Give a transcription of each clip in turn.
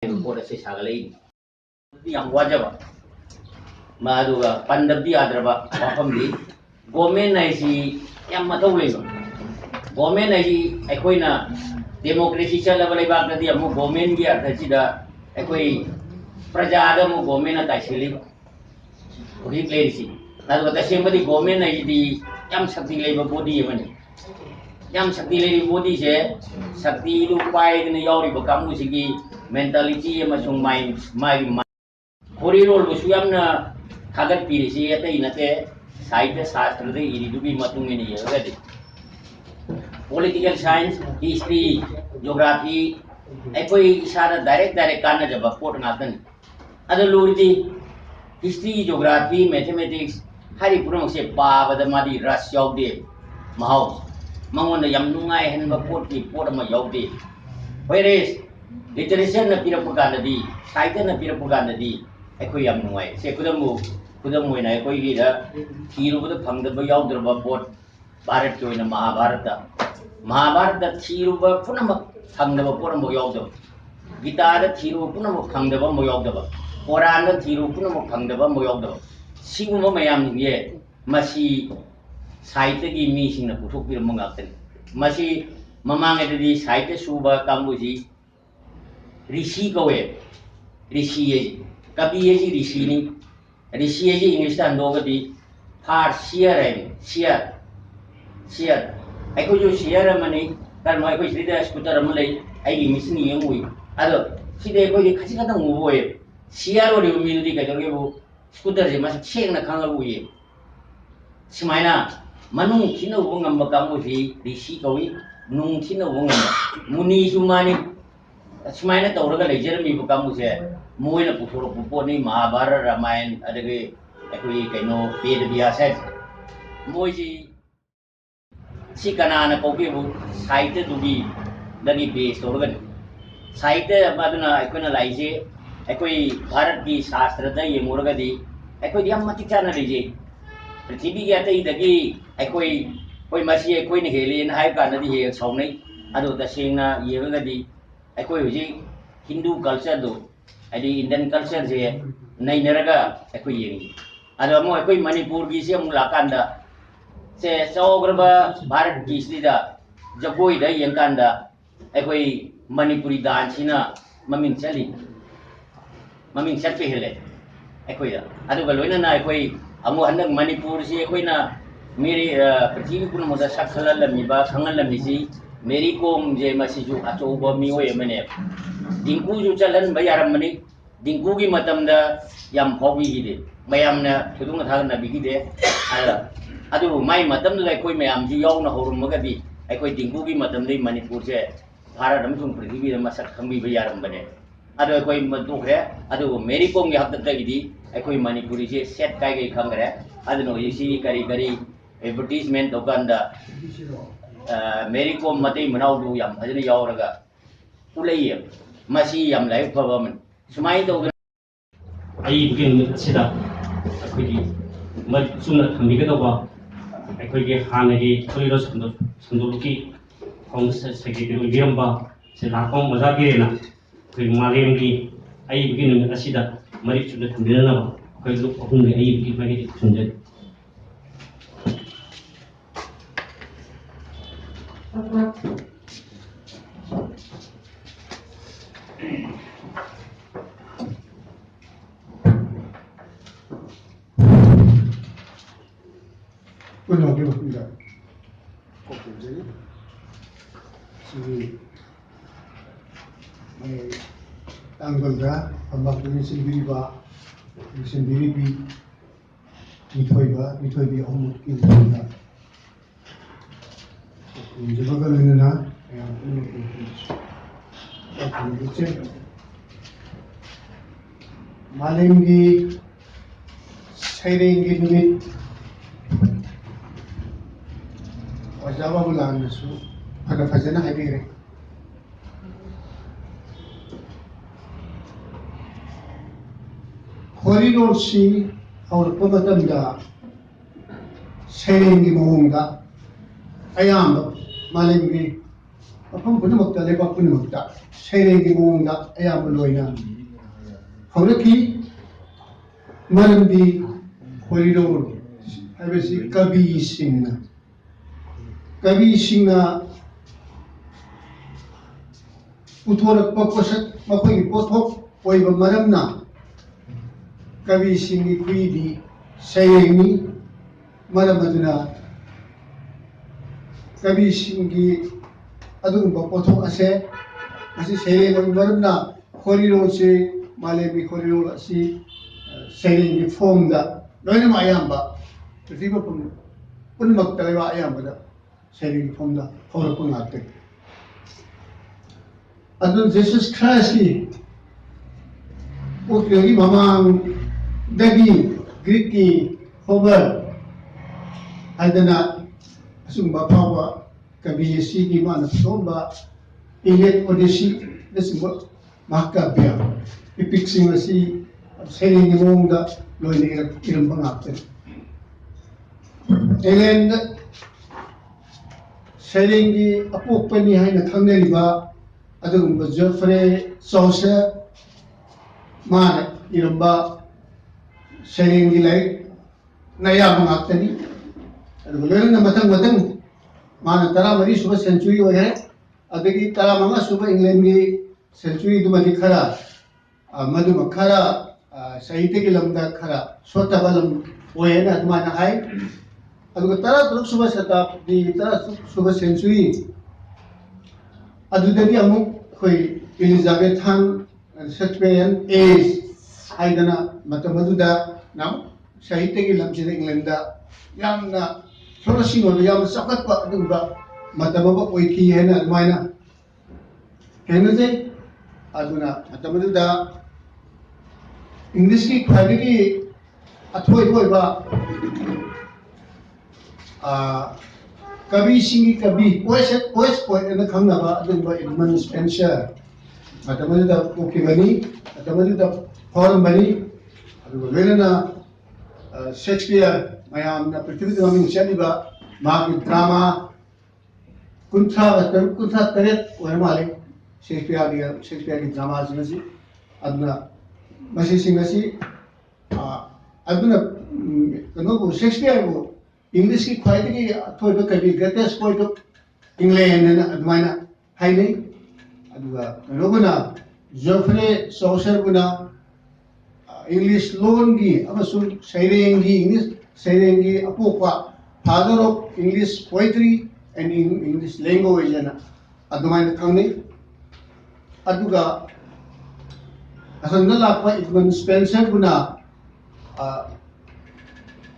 Pot से सागले yang wajib maduga pandabdi adraba wafamdi gomen nai si yang mathau leiba gomen nai si akoina democracy chalaba leiba nadi amu gomen gi arthachida akoi praja da mu gomen na taisili uri leisi nadu ta semadi gomen nai di yang sakti leiba body mani yang sakti leiba body je sakti lu pai ne yauri ba kamu sigi mentality amasung mind Hori role busuyamna kagat pirisi ata inate sahitya shastra de iridugi matung ini yagadi political science history geography ekoi isara direct kana jaba pot ngatan ada luridi history geography mathematics hari purang se pa bada madi ras yaude mahau mangon yam nungai hen ba pot ki pot ma yaude whereas literature na pirapaganda di sahitya na pirapaganda di ekoi yam nungai se kudamu ina ekoi gi da thiru bada phangdaba yaudraba pot bharat ki oina mahabharata thiru ba punama phangdaba poramo yaudaba gita da thiru punama phangdaba mo yaudaba quran da thiru punama phangdaba mo yaudaba siguma mayam ye masi sahitya gi mi singna puthok pir mangakten masi mamang edadi sahitya suba kambuji rishi kawe rishi ye Kapi ye rishi ni rishi ye English tan doga di far share ai ko jo share mani kan mai ko sida scooter mulai ai gi misni yang ui ado sida ko di khasi kata ngubo ye share ori mi di ka jorge bu scooter je mas cheng na khanga ui simaina manung thina bu ngam ba kamu si rishi kawi nung thina bu ngam muni sumani simaina tawraga lejer mi bu kamu se Moina puthoro puponi Mahabharata Ramayana adage ekoi kaino ved vyasa moji si kanana koge bu sahitya dugi dagi base torgan sahitya baduna ekona laije ekoi bharat ki shastra da yemurga di ekoi yam mati chana leje prithvi ki atai dagi ekoi koi masi ekoi ne hele na hai kana di he saunai adu da sengna yega di ekoi hoji Hindu culture do Adi Indian culture je nai neraga ekoi yengi ada mo ekoi Manipur gi se mulakanda se sograba Bharat gi sida jagoi da yengkanda ekoi Manipuri dance na maming chali maming chatpe hele ekoi da adu galoina na ekoi amu handak Manipur si ekoi na meri prithvi kun moda sakhala lammi ba khangal lammi si meri kom je masi ju acho ba mi oye mane dingku ju chalan bayaram mani dingku gi matamda yam phogi gi de mayam na thudung thag na bigi de ala adu mai matam la koi mayam ji yaw na horum maga di ai koi dingku gi matam dei Manipur se bharat amsung prithvi ma sak khambi bayaram bane adu koi madu kre adu meri kom gi hak ta gi di ai koi Manipuri se set kai gi khangre adu no yisi kari advertisement dokanda meri kom matei manau du yam ajini yawraga ulai masi yam lai phabaman sumai do ai begin sida akhoi ma sumna thambiga doba akhoi hanagi tholiro sanduki hong secretary giramba se lakong maza girena akhoi malem gi ai begin asida mari sumna thambina na akhoi lu ahung gi ai begin mari sunjat Bueno, que mira, si tanggalda ambak ini sendiri bi mitoi bi omut kinda jaga lena yang ini malengi sairengi numit Jawab ulang nasu, ada fazana hadir. Koridor si, और पबतंदा, सेरेंगी मोंगा, ayam, malengi, apa pun makta lepak pun makta. ꯁꯩꯔꯦꯡꯒꯤ ꯃꯑꯣꯡꯗ ꯑꯌꯥꯝꯕ ꯂꯣꯏꯅ ꯍꯧꯔꯛꯈꯤ ꯃꯔꯝꯗꯤ ꯈꯣꯔꯤꯂꯣꯟ ꯍꯥꯏꯕꯁꯤ ꯀꯕꯤꯁꯤꯡꯅ ꯄꯨꯊꯣꯔꯛꯄ ꯄꯣꯠꯁꯛ ꯃꯈꯣꯏꯒꯤ ꯄꯣꯠꯊꯣꯛ ꯑꯣꯏꯕ ꯃꯔꯝꯅ ꯀꯕꯤꯁꯤꯡꯒꯤ ꯈꯨꯏꯗꯤ ꯁꯩꯔꯦꯡꯅꯤ ꯃꯔꯝ ꯑꯗꯨꯅ ꯀꯕꯤꯁꯤꯡꯒꯤ ꯑꯗꯨꯒꯨꯝꯕ ꯄꯣꯠꯊꯣꯛ ꯑꯁꯦ ꯃꯁꯤ ꯁꯩꯔꯦꯡ ꯑꯣꯏꯕ ꯃꯔꯝꯅ ꯈꯣꯔꯤꯂꯣꯟꯁꯤ ꯃꯥꯂꯦꯝꯒꯤ ꯈꯣꯔꯤꯂꯣꯟ ꯑꯁꯤ ꯁꯩꯔꯦꯡꯒꯤ ꯐꯣꯝꯗ ꯂꯣꯏꯅꯃꯛ ꯑꯌꯥꯝꯕ ꯄ꯭ꯔꯤꯊꯤꯕꯤ ꯄꯨꯝꯅꯃꯛꯇ ꯂꯩꯕ ꯑꯌꯥꯝꯕꯗ ꯁꯩꯔꯦꯡꯒꯤ ꯐꯣꯝꯗ ꯍꯧꯔꯛꯄ ꯉꯥꯛꯇꯅꯤ ꯑꯗꯨ ꯖꯤꯁꯁ ꯈ꯭ꯔꯥꯏꯁꯀꯤ ꯄꯣꯛꯄꯒꯤ ꯃꯃꯥꯡꯗꯒꯤ ꯒ꯭ꯔꯤꯛꯀꯤ ꯍꯣꯃꯔ ꯍꯥꯏꯗꯅ ꯑꯁꯨꯝꯕ ꯐꯥꯎꯕ ꯀꯕꯤ ꯑꯁꯤꯒꯤ ꯃꯥꯅ ꯄꯨꯊꯣꯛꯑꯝꯕ ꯏꯂꯤꯌꯠ ꯑꯣꯗꯤꯁꯤꯅꯆꯤꯡꯕ ꯃꯍꯥꯀꯥꯕ꯭ꯌ ꯏꯄꯤꯛꯁꯤꯡ ꯑꯁꯤ ꯁꯩꯔꯦꯡꯒꯤ ꯃꯑꯣꯡꯗ ꯂꯣꯏꯅ ꯏꯔꯝꯕ ꯉꯥꯛꯇꯅꯤ ꯏꯪꯂꯦꯟꯗ ꯁꯩꯔꯦꯡꯒꯤ ꯑꯄꯣꯛꯄꯅꯤ ꯍꯥꯏꯅ ꯈꯪꯅꯔꯤꯕ ꯑꯗꯨꯒꯨꯝꯕ ꯖꯣꯐ꯭ꯔꯦ ꯆꯥꯎꯁꯔ ꯃꯥꯅ ꯏꯔꯝꯕ ꯁꯩꯔꯦꯡꯒꯤ ꯂꯥꯏꯔꯤꯛꯅ ꯑꯌꯥꯝꯕ ꯉꯥꯛꯇꯅꯤ ꯑꯗꯨꯒ ꯂꯣꯏꯅꯅ ꯃꯊꯪ ꯃꯥꯅ 14 ꯁꯨꯕ ꯁꯦꯟꯆꯨꯔꯤ ꯑꯣꯏꯔꯦ ꯑꯗꯒꯤ 15 ꯁꯨꯕ ꯏꯪꯂꯦꯟꯒꯤ ꯁꯦꯟꯆꯨꯔꯤꯗꯨꯃꯗꯤ ꯈꯔ ꯃꯗꯨꯃ ꯈꯔ ꯁꯥꯍꯤꯇ꯭ꯌꯒꯤ ꯂꯝꯗ ꯈꯔ ꯁꯣꯠꯊꯕ ꯂꯝ ꯑꯣꯏꯌꯦꯅ ꯑꯗꯨꯃꯥꯏꯅ ꯍꯥꯏ ꯑꯗꯨꯒ 16 ꯁꯨꯕ ꯁꯇꯥꯕꯗꯤ 16 ꯁꯨꯕ ꯁꯦꯟꯆꯨꯔꯤ ꯑꯗꯨꯗꯒꯤ ꯑꯃꯨꯛ ꯑꯩꯈꯣꯏ ꯏꯂꯤꯖꯥꯕꯦꯊꯥꯟ ꯁꯦꯛꯁꯄꯤꯌꯔꯤꯌꯟ ꯑꯦꯖ ꯍꯥꯏꯗꯅ ꯃꯇꯝ ꯑꯗꯨꯗ ꯁꯥꯍꯤꯇ꯭ꯌꯒꯤ ꯂꯝꯁꯤꯗ ꯏꯪꯂꯦꯟꯗ ꯌꯥꯝꯅ ꯐ꯭ꯂꯣꯔꯤꯁꯤꯡ ꯑꯣꯏꯕ ꯌꯥꯝꯅ ꯆꯥꯎꯈꯠꯄ ꯑꯗꯨꯒꯨꯝꯕ ꯃꯇꯝ ꯑꯃ ꯑꯣꯏꯈꯤ ꯍꯥꯏꯅ ꯑꯗꯨꯃꯥꯏꯅ ꯊꯦꯡꯅꯖꯩ ꯑꯗꯨꯅ ꯃꯇꯝ ꯑꯗꯨꯗ ꯏꯪꯂꯤꯁꯀꯤ ꯈ꯭ꯋꯥꯏꯗꯒꯤ ꯑꯊꯣꯏꯕ ꯑꯣꯏꯕ ꯀꯕꯤꯁꯤꯡꯒꯤ ꯀꯕꯤ ꯄꯣꯏꯠ ꯑꯅ ꯈꯪꯅꯕ ꯑꯗꯨꯒꯨꯝꯕ ꯑꯦꯗꯃꯟ ꯁ꯭ꯄꯦꯟꯁꯔ ꯃꯇꯝ ꯑꯗꯨꯗ ꯄꯣꯛꯈꯤꯕꯅꯤ ꯃꯇꯝ ꯑꯗꯨꯗ ꯐꯥꯎꯔꯝꯕꯅꯤ ꯑꯗꯨꯒ ꯂꯣꯏꯅꯅ ꯁꯦꯛꯁꯄꯤꯌꯔ ꯃꯌꯥꯝꯅ ꯄ꯭ꯔꯤꯊꯤꯕꯤꯗ ꯃꯃꯤꯡ ꯆꯠꯂꯤꯕ ꯃꯍꯥꯛꯀꯤ ꯗ꯭ꯔꯥꯃꯥ 38 ꯑꯣꯏꯔ ꯃꯥꯜꯂꯦ ꯁꯦꯛꯁꯄꯤꯌꯔꯒꯤ ꯗ꯭ꯔꯥꯃꯥꯁꯤꯡ ꯑꯁꯤ ꯑꯗꯨꯅ ꯃꯁꯤꯁꯤꯡ ꯑꯁꯤ ꯑꯗꯨꯅ ꯀꯩꯅꯣꯕꯨ ꯁꯦꯛꯁꯄꯤꯌꯔꯕꯨ ꯏꯪꯂꯤꯁꯀꯤ ꯈ꯭ꯋꯥꯏꯗꯒꯤ ꯑꯊꯣꯏꯕ ꯀꯕꯤ ꯒ꯭ꯔꯦꯇꯦꯁ ꯄꯣꯏꯠ ꯑꯣꯐ ꯏꯪꯂꯦꯟ ꯍꯥꯏꯅ ꯑꯗꯨꯃꯥꯏꯅ ꯍꯥꯏꯅꯩ ꯑꯗꯨꯒ ꯀꯩꯅꯣꯕꯨꯅ ꯖꯣꯐ꯭ꯔꯦ ꯆꯥꯎꯁꯔꯕꯨꯅ ꯏꯪꯂꯤꯁ ꯂꯣꯟꯒꯤ ꯑꯃꯁꯨꯡ ꯁꯩꯔꯦꯡꯒꯤ ꯑꯄꯣꯛꯄ father of English poetry and English language ꯍꯥꯏꯅ ꯑꯗꯨꯃꯥꯏꯅ ꯈꯪꯅꯩ ꯑꯗꯨꯒ ꯑꯁꯣꯝꯗ ꯂꯥꯛꯄ ꯏꯗꯃꯟ ꯁ꯭ꯄꯦꯟꯁꯔꯕꯨꯅ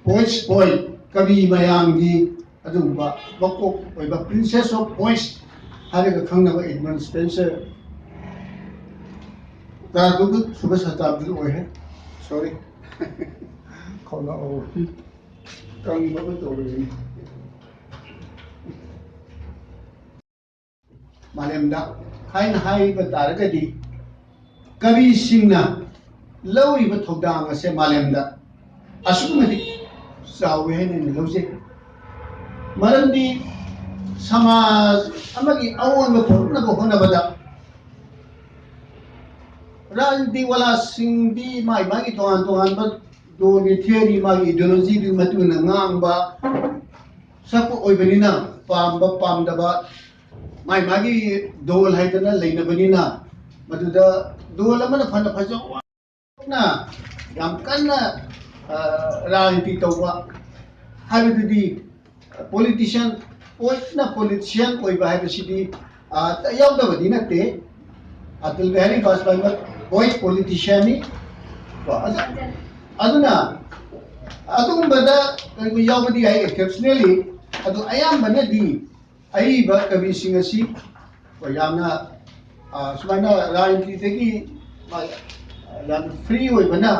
ꯄꯣꯏꯠ ꯀꯕꯤ ꯃꯌꯥꯝꯒꯤ ꯑꯗꯨꯒꯨꯝꯕ ꯃꯀꯣꯛ ꯑꯣꯏꯕ ꯄ꯭ꯔꯤꯟꯁꯦꯁ ꯑꯣꯐ ꯄꯣꯏꯠꯁ ꯍꯥꯏꯔꯒ ꯈꯪꯅꯕ ꯏꯗꯃꯟ ꯁ꯭ꯄꯦꯟꯁꯔ 12 ꯁꯨꯕ ꯁꯇꯥꯕꯗꯤ ꯑꯣꯏꯔꯦ ꯁꯣꯔꯤ ꯈꯧꯅꯥꯎ ꯀꯪꯕꯒ ꯇꯧꯔꯤꯅꯤ ꯃꯥꯂꯦꯝꯗ ꯍꯥꯏꯅ ꯍꯥꯏꯕ ꯇꯥꯔꯒꯗꯤ ꯀꯕꯤꯁꯤꯡꯅ ꯂꯧꯔꯤꯕ ꯊꯧꯗꯥꯡ ꯑꯁꯦ ꯃꯥꯂꯦꯝꯗ ꯑꯁꯨꯛꯀꯤ ꯃꯇꯤꯛ ꯆꯥꯎꯋꯤ ꯍꯥꯏꯅ ꯑꯩꯅ ꯂꯧꯖꯩ ꯃꯔꯝꯗꯤ ꯁꯃꯥꯖ ꯑꯃꯒꯤ ꯑꯑꯣꯟꯕ ꯄꯨꯔꯛꯅꯕ ꯍꯣꯠꯅꯕꯗ ꯔꯥꯖꯅꯤꯇꯤ ꯋꯥꯂꯥꯁꯤꯡꯗꯤ ꯃꯥꯒꯤ ꯇꯣꯉꯥꯟꯕ ꯗꯣꯜꯒꯤ ꯊꯤꯑꯣꯔꯤ ꯃꯥꯒꯤ ꯏꯗꯤꯑꯣꯂꯣꯖꯤꯗꯨꯒꯤ ꯃꯇꯨꯡ ꯏꯟꯅ ꯉꯥꯡꯕ ꯁꯛꯄ ꯑꯣꯏꯕꯅꯤꯅ ꯄꯥꯝꯕ ꯄꯥꯝꯗꯕ ꯃꯥꯒꯤ ꯗꯣꯜ ꯍꯥꯏꯗꯅ ꯂꯩꯅꯕꯅꯤꯅ ꯃꯗꯨꯗ ꯗꯣꯜ ꯑꯃꯅ ꯐꯅ ꯐꯖꯅ ꯌꯥꯝ ꯀꯟꯅ ꯔꯥꯖꯅꯤꯇꯤ ꯇꯧꯕ ꯍꯥꯏꯕꯗꯨꯗꯤ ꯄꯣꯂꯤꯇꯤꯁꯤꯌꯟ ꯑꯣꯏꯕ ꯍꯥꯏꯕꯁꯤꯗꯤ ꯌꯥꯎꯗꯕꯗꯤ ꯅꯠꯇꯦ ꯑꯇꯜ ꯕꯤꯍꯥꯔꯤ ꯕꯥꯖꯄꯥꯏ ꯄꯣꯏꯠ ꯄꯣꯂꯤꯇꯤꯁꯤꯌꯟꯅꯤ ꯑꯗꯨꯅ ꯑꯗꯨꯒꯨꯝꯕꯗ ꯀꯔꯤꯒꯨꯝꯕ ꯌꯥꯎꯕꯗꯤ ꯌꯥꯏ ꯑꯦꯛꯁꯦꯞꯁꯅꯦꯜꯂꯤ ꯑꯗꯨ ꯑꯌꯥꯝꯕꯅꯗꯤ ꯑꯏꯕ ꯀꯕꯤꯁꯤꯡ ꯑꯁꯤ ꯌꯥꯝꯅ ꯁꯨꯃꯥꯏꯅ ꯔꯥꯖꯅꯤꯇꯤꯗꯒꯤ ꯌꯥꯝꯅ ꯐ꯭ꯔꯤ ꯑꯣꯏꯕꯅ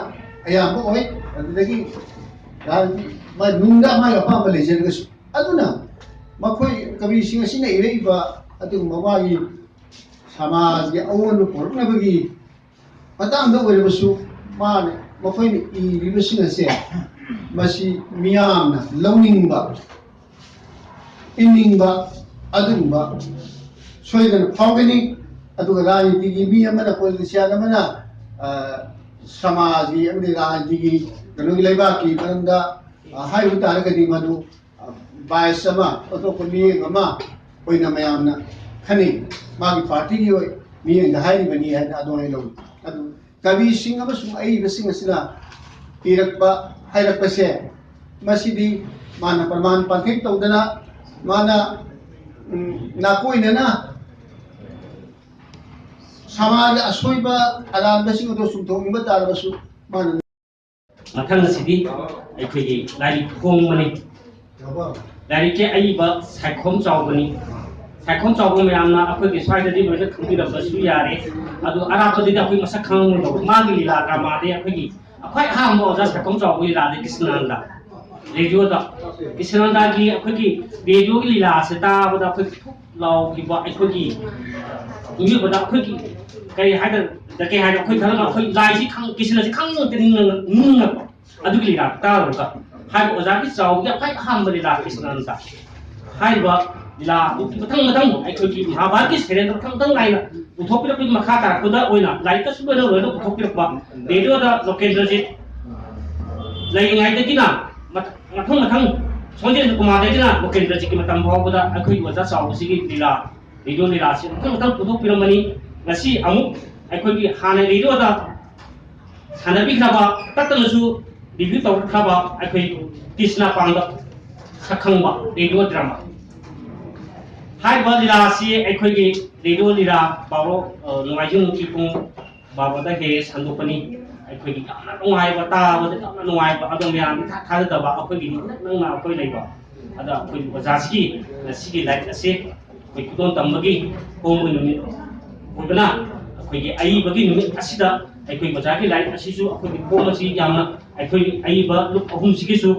ꯑꯌꯥꯝꯕ ꯑꯣꯏ ꯑꯗꯨꯗꯒꯤ ꯅꯨꯡꯗ ꯃꯥꯒꯤ ꯑꯄꯥꯝꯕ ꯂꯩꯖꯔꯒꯁꯨ ꯑꯗꯨꯅ ꯃꯈꯣꯏ ꯀꯕꯤꯁꯤꯡ ꯑꯁꯤꯅ ꯏꯔꯛꯏꯕ ꯑꯗꯨꯒꯨꯝꯕ ꯃꯥꯒꯤ ꯁꯃꯥꯖꯒꯤ ꯑꯑꯣꯟꯕ ꯄꯨꯔꯛꯅꯕꯒꯤ ꯃꯇꯥꯡꯗ ꯑꯣꯏꯔꯕꯁꯨ ꯃꯈꯣꯏꯅ ꯏꯔꯤꯕꯁꯤꯡ ꯑꯁꯦ ꯃꯁꯤ ꯃꯤꯌꯥꯝꯅ ꯂꯧꯅꯤꯡꯕ ꯏꯅꯤꯡꯕ ꯑꯗꯨꯒꯨꯝꯕ ꯁꯣꯏꯗꯅ ꯐꯥꯎꯒꯅꯤ aduga rajnitigi mi amana politician amana samaji amadi rajnitigi kanogi laibaki maramda haibu taragadi madu bias ama atop mi ama oina mayamna khani magi party gi mi ang hairi bani han adoi lo adu kabi sing ama sung ai basing asila irakba hairakpa se masidi mana parman pankik tawdana mana nakoina na समाज असोइब अरानबसिंग तो सुथोंग तारबसु मान मथंग सिदी अखोगी लारी खोंगमनि लारी के अइबा साइखोम चावबनि साइखोम चावब मयामना अखोगी स्वाइददि लोइना खंबिरबसु यारे अदु अराबदि अखोई मसक खंगमो मागि लीला ड्रामादे अखोगी अखोई हामो ओजा साइखोम चावब लीलादे कृष्णनंदा रेडियो दा कृष्णनंदा की अखोगी रेडियो की लीला से ताबदा अखोई लाव की बा अखोगी इमी बदा अखोगी कई हाइदर दके हाइदर अखोई खलम अखोई लाइसी खंग कृष्ण से खंग नुंग अदुगी लीला तारका हाइ ओजा की चाव की अखोई हाम लीला कृष्णनंदा हाइ बा लीला मथंग मथंग अखोगी महाभारत की सेरेन मथंग मथंग लाइना उथोपिरक की मखा तारकोदा ओइना लाइक सुबन रोनो उथोपिरक बा रेडियो दा लोकेंद्र जी लाइंगाइदगिना मथंग मथंग सोंजेन कुमारदगिना लोकेंद्र जी की मतम भावबदा अखोई ओजा चाव सिगी लीला रेडियो लीला से मथंग मथंग उथोपिरमनि ngasi amuk akhoi hana radio da sanabi khaba tatnasu review taw khaba akhoi krishna pangda sakhangba radio drama hai ba lila si akhoi gi radio lila baro nuaijung ki pung baro da he sandopani akhoi gi kamna ngai ba ta ba kamna ngai ba adom yan tha da ba akhoi gi nang na akhoi lai ba ada akhoi wajasi gi like ase akhoi kudon tambagi home unit ओबना अखोई आई बगी नुमित असिदा अखोई बजाकी light असिसु अखोई कोमसी यामना अखोई आई ब look अहुम सिगिसु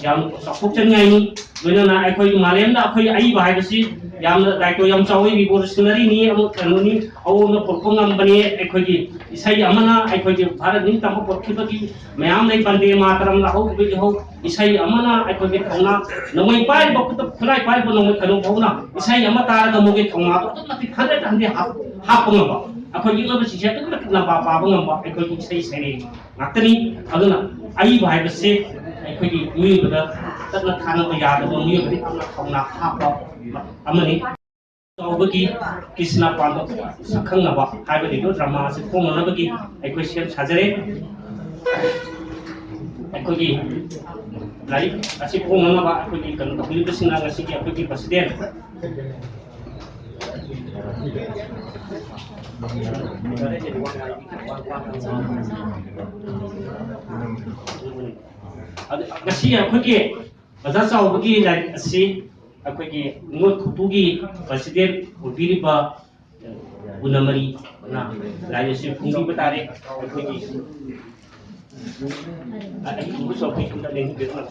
याम सपोक चनगाइनी लोइना अखोई मालेमदा अखोई आई बहाय बसी यामना दाइतो याम चावई रिवोल्यूशनरी नि अमु खनोनी अवोना परफॉर्म बने अखोई इसाई अमना अखोई भारत नि तम परखिबगी मयाम नै बंदे मातरम लाहो बिगि हो इसाई अमना अखोई थौना नमै पाइ बकुत खुलाइ पाइ बनमै खनो भौना इसाई अमा तारगा मोगे थौना तो मति खदे हंदे हापंगबा अखोई इलब सिसे तक लंबा पाबंगबा अखोई इसाई सेने ngakani aduna ai bai base अखोई मी बदा ततना थाना ब याद ब मी बदि अपना थौना हापा अमनि तौबगी कृष्णा पांडो सखंगबा हाइबदि दो ड्रामा से फोंगनबगी अखोई सेम साजरे अखोई लाइक असि फोंगनबा अखोई कन तबिल बसिना गसि की अखोई president ngasi akhoi baza chawbagi like asi akhoi ngot khutugi president ubiriba unamari na rajasi phungi batare akhoi ai bu so ki kunta leng de na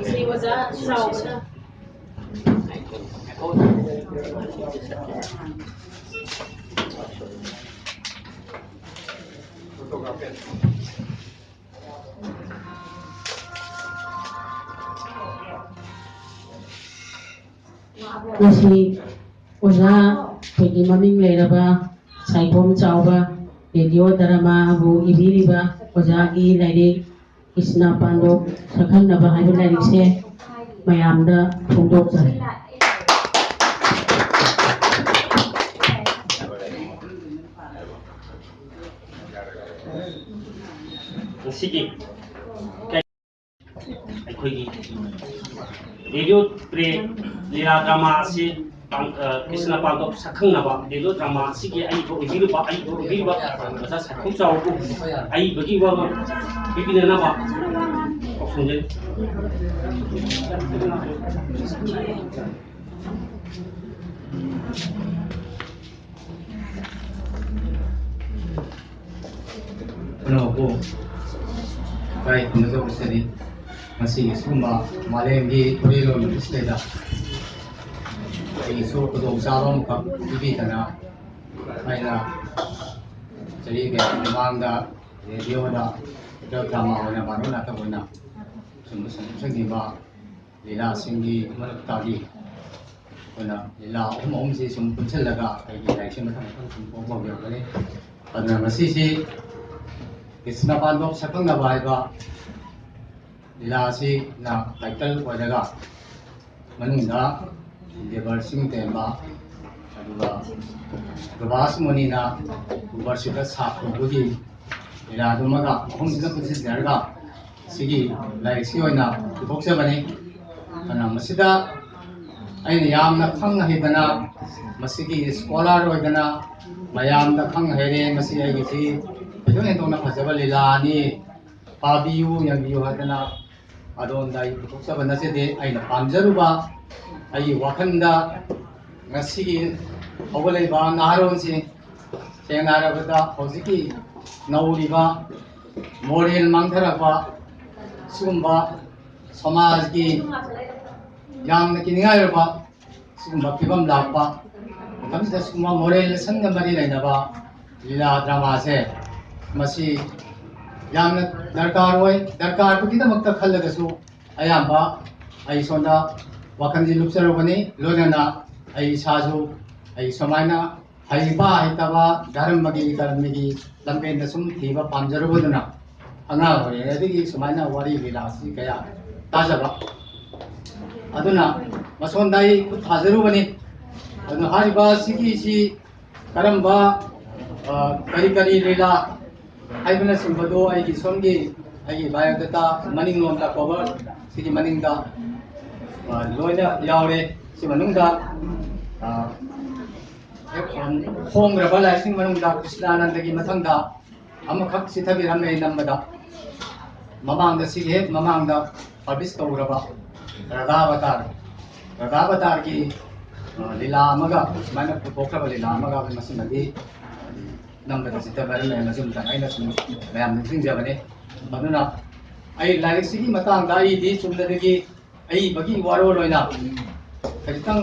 He was a soldier. Nasi oza pagi maming leraba saibom chawba radio ꯗꯔꯃꯥꯕꯨ ꯏꯕꯤꯔꯤꯕ ꯑꯣꯖꯥꯒꯤ ꯂꯥꯏꯔꯤꯛ ꯀ꯭ꯔꯤꯁꯅ ꯄꯥꯟꯗꯣꯞ ꯁꯛꯈꯪꯅꯕ ꯍꯥꯏꯕ ꯂꯥꯏꯔꯤꯛꯁꯦ ꯃꯌꯥꯝꯗ ꯐꯣꯡꯗꯣꯛꯆꯔꯤ꯫ ꯉꯁꯤꯒꯤ ꯑꯩꯈꯣꯏꯒꯤ ꯔꯦꯗꯤꯑꯣ ꯄ꯭ꯂꯦ ꯂꯤꯂꯥ ꯗ꯭ꯔꯃꯥ ꯑꯁꯤ ꯀ꯭ꯔꯤꯁꯅ ꯄꯥꯟꯗꯣꯞ ꯁꯛꯈꯪꯅꯕ ꯔꯦꯗꯤꯑꯣ ꯗ꯭ꯔꯃꯥ ꯑꯁꯤꯒꯤ ꯑꯏꯕ ꯑꯣꯏꯕꯤꯔꯤꯕ ꯑꯣꯖꯥ ꯁꯥꯏꯈꯣꯝꯆꯥꯎꯕꯨ ꯑꯏꯕꯒꯤ ꯋꯥꯔꯣꯜ ꯄꯤꯕꯤꯅꯅꯕ ꯀꯧꯁꯤꯟꯖꯔꯤ꯫ ꯄꯨꯝꯅꯃꯛꯄꯨ ꯏꯀꯥꯏ ꯈꯨꯝꯅꯖꯕꯁꯤꯗꯤ ꯉꯁꯤꯒꯤ ꯁꯤꯒꯨꯝꯕ ꯃꯥꯂꯦꯝꯒꯤ ꯋꯥꯔꯤꯂꯣꯟ ꯑꯁꯤꯗꯩꯗ ꯑꯩꯒꯤꯁꯨ ꯈꯨꯗꯣꯡꯆꯥꯕ ꯑꯃꯈꯛ ꯄꯤꯕꯤꯗꯅ ꯑꯩꯅ ꯆꯍꯤ ꯀꯌꯥꯒꯤ ꯃꯃꯥꯡꯗ ꯔꯦꯗꯤꯑꯣꯗ ꯗ꯭ꯔꯃꯥ ꯑꯣꯏꯅ ꯃꯥꯅꯣ ꯅꯥꯇꯛ ꯑꯣꯏꯅ ꯁꯨꯝꯕ ꯁꯪꯅꯤꯡꯕ ꯂꯤꯂꯥꯁꯤꯡꯒꯤ ꯃꯔꯛꯇꯒꯤ ꯑꯩꯈꯣꯏꯅ ꯂꯤꯂꯥ ꯑꯍꯨꯝꯁꯤ ꯁꯨꯝ ꯄꯨꯟꯁꯤꯜꯂꯒ ꯑꯩꯒꯤ ꯂꯥꯏꯔꯤꯛꯁꯤ ꯃꯊꯪ ꯁꯨꯝ ꯐꯣꯡꯗꯣꯛꯄꯤꯔꯛꯀꯅꯤ꯫ ꯑꯗꯨꯅ ꯉꯁꯤꯁꯤ ꯀ꯭ꯔꯤꯁꯅ ꯄꯥꯟꯗꯣꯞ ꯁꯛꯈꯪꯅꯕ ꯍꯥꯏꯕ ꯂꯤꯂꯥ ꯑꯁꯤꯅ ꯇꯥꯏꯇꯜ ꯑꯣꯏꯔꯒ ꯃꯅꯨꯡꯗ ꯗꯦꯕꯔꯁꯤꯡ ꯇꯦꯝꯕ ꯑꯗꯨꯒ ꯄ꯭ꯔꯚꯥꯁ ꯃꯨꯅꯤꯅ ꯎꯕꯔꯁꯤꯗ ꯁꯥꯞ ꯇꯧꯕꯒꯤ ꯂꯤꯂꯥꯗꯨꯃꯒ ꯑꯍꯨꯝꯁꯤꯗ ꯄꯨꯟꯁꯤꯟꯅꯔꯒ ꯁꯤꯒꯤ ꯂꯥꯏꯔꯤꯛꯁꯤ ꯑꯣꯏꯅ ꯄꯨꯊꯣꯛꯆꯕꯅꯤ꯫ ꯑꯗꯨꯅ ꯃꯁꯤꯗ ꯑꯩꯅ ꯌꯥꯝꯅ ꯈꯪ ꯍꯩꯗꯅ ꯃꯁꯤꯒꯤ ꯁ꯭ꯀꯣꯂꯔ ꯑꯣꯏꯗꯅ ꯃꯌꯥꯝꯗ ꯈꯪ ꯍꯩꯔꯦ ꯃꯁꯤ ꯑꯩꯒꯤꯁꯤ ꯊꯣꯏꯗꯣꯛ ꯍꯦꯟꯗꯣꯛꯅ ꯐꯖꯕ ꯂꯤꯂꯥꯅꯤ ꯄꯥꯕꯤꯌꯨ ꯌꯦꯡꯕꯤꯌꯨ ꯍꯥꯏꯗꯅ ꯑꯗꯣꯝꯗ ꯑꯩ ꯄꯨꯊꯣꯛꯆꯕ ꯅꯠꯆꯗꯦ꯫ ꯑꯩꯅ ꯄꯥꯝꯖꯔꯨꯕ ꯑꯩꯒꯤ ꯋꯥꯈꯜꯗ ꯉꯁꯤꯒꯤ ꯍꯧꯒꯠꯂꯛꯏꯕ ꯅꯍꯥꯔꯣꯟꯁꯤꯡ ꯁꯦꯡꯅ ꯍꯥꯏꯔꯕꯗ ꯍꯧꯖꯤꯛꯀꯤ ꯅꯧꯔꯤꯕ ꯃꯣꯔꯦꯜ ꯃꯥꯡꯊꯔꯛꯄ ꯁꯤꯒꯨꯝꯕ ꯁꯃꯥꯖꯒꯤ ꯌꯥꯝꯅ ꯀꯤꯅꯤꯡꯉꯥꯏ ꯑꯣꯏꯕ ꯁꯤꯒꯨꯝꯕ ꯐꯤꯕꯝ ꯂꯥꯛꯄ ꯃꯇꯝꯁꯤꯗ ꯁꯤꯒꯨꯝꯕ ꯃꯣꯔꯦꯜ ꯂꯦꯁꯟꯒ ꯃꯔꯤ ꯂꯩꯅꯕ ꯂꯤꯂꯥ ꯗ꯭ꯔꯃꯥꯁꯦ ꯃꯁꯤ ꯌꯥꯝꯅ ꯗꯔꯀꯥꯔ ꯑꯣꯏ꯫ ꯗꯔꯀꯥꯔꯗꯨꯒꯤꯗꯃꯛꯇ ꯈꯜꯂꯒꯁꯨ ꯑꯌꯥꯝꯕ ꯑꯩ ꯁꯣꯝꯗ ꯋꯥꯈꯜꯁꯤ ꯂꯨꯞꯆꯔꯨꯕꯅꯤ꯫ ꯂꯣꯏꯅꯅ ꯑꯩ ꯏꯁꯥꯁꯨ ꯑꯩ ꯁꯨꯃꯥꯏꯅ ꯍꯩꯕ ꯍꯩꯇꯕ ꯙꯔꯃꯒꯤ ꯀꯔꯃꯒꯤ ꯂꯝꯕꯦꯟꯗ ꯁꯨꯝ ꯊꯤꯕ ꯄꯥꯝꯖꯔꯨꯕꯗꯨꯅ ꯑꯉꯥꯡ ꯑꯣꯏꯔꯤꯉꯩꯗꯒꯤ ꯁꯨꯃꯥꯏꯅ ꯋꯥꯔꯤ ꯂꯤꯂꯥ ꯑꯁꯤ ꯀꯌꯥ ꯇꯥꯖꯕ ꯑꯗꯨꯅ ꯃꯁꯣꯟꯗ ꯑꯩ ꯈꯨꯠ ꯊꯥꯖꯔꯨꯕꯅꯤ꯫ ꯑꯗꯨꯅ ꯍꯥꯏꯔꯤꯕ ꯁꯤꯒꯤꯁꯤ ꯀꯔꯝꯕ ꯀꯔꯤ ꯀꯔꯤ ꯂꯤꯂꯥ ꯍꯥꯏꯕꯅꯆꯤꯡꯕꯗꯨ ꯑꯩꯒꯤ ꯁꯣꯝꯒꯤ ꯑꯩꯒꯤ ꯕꯥꯏꯑꯣꯗꯥꯇꯥ ꯃꯅꯤꯡꯂꯣꯝꯗ ꯀꯣꯚꯔ ꯁꯤꯒꯤ ꯃꯅꯤꯡꯗ ꯂꯣꯏꯅ ꯌꯥꯎꯔꯦ꯫ ꯁꯤ ꯃꯅꯨꯡꯗ ꯐꯣꯡꯈ꯭ꯔꯕ ꯂꯥꯏꯔꯤꯛꯁꯤꯡ ꯃꯅꯨꯡꯗ ꯀ꯭ꯔꯤꯁꯅꯥꯅꯟꯗꯒꯤ ꯃꯊꯪꯗ ꯑꯃꯈꯛ ꯆꯤꯊꯕꯤꯔꯝꯃꯦ ꯅꯝꯕꯗ ꯃꯃꯥꯡꯗ ꯁꯤꯒꯤ ꯍꯦꯛ ꯃꯃꯥꯡꯗ ꯄꯕ꯭ꯂꯤꯁ ꯇꯧꯈ꯭ꯔꯕ ꯔꯥꯙꯥꯕꯇꯥꯔꯒꯤ ꯂꯤꯂꯥ ꯑꯃꯒ ꯁꯨꯃꯥꯏꯅ ꯄꯨꯊꯣꯛꯈ꯭ꯔꯕ ꯂꯤꯂꯥ ꯑꯃꯒ ꯃꯁꯤꯃꯗꯤ ꯅꯝꯕꯗ ꯆꯤꯊꯕꯤꯔꯝꯃꯦ ꯃꯁꯤꯃꯇꯪ ꯑꯩꯅ ꯁꯨꯝ ꯃꯌꯥꯝ ꯅꯤꯡꯁꯤꯡꯖꯕꯅꯤ꯫ ꯑꯗꯨꯅ ꯑꯩ ꯂꯥꯏꯔꯤꯛꯁꯤꯒꯤ ꯃꯇꯥꯡꯗ ꯑꯩꯗꯤ ꯆꯨꯝꯅꯗꯒꯤ ꯑꯏꯕꯒꯤ ꯋꯥꯔꯣꯜ ꯑꯣꯏꯅ ꯈꯖꯤꯛꯇꯪ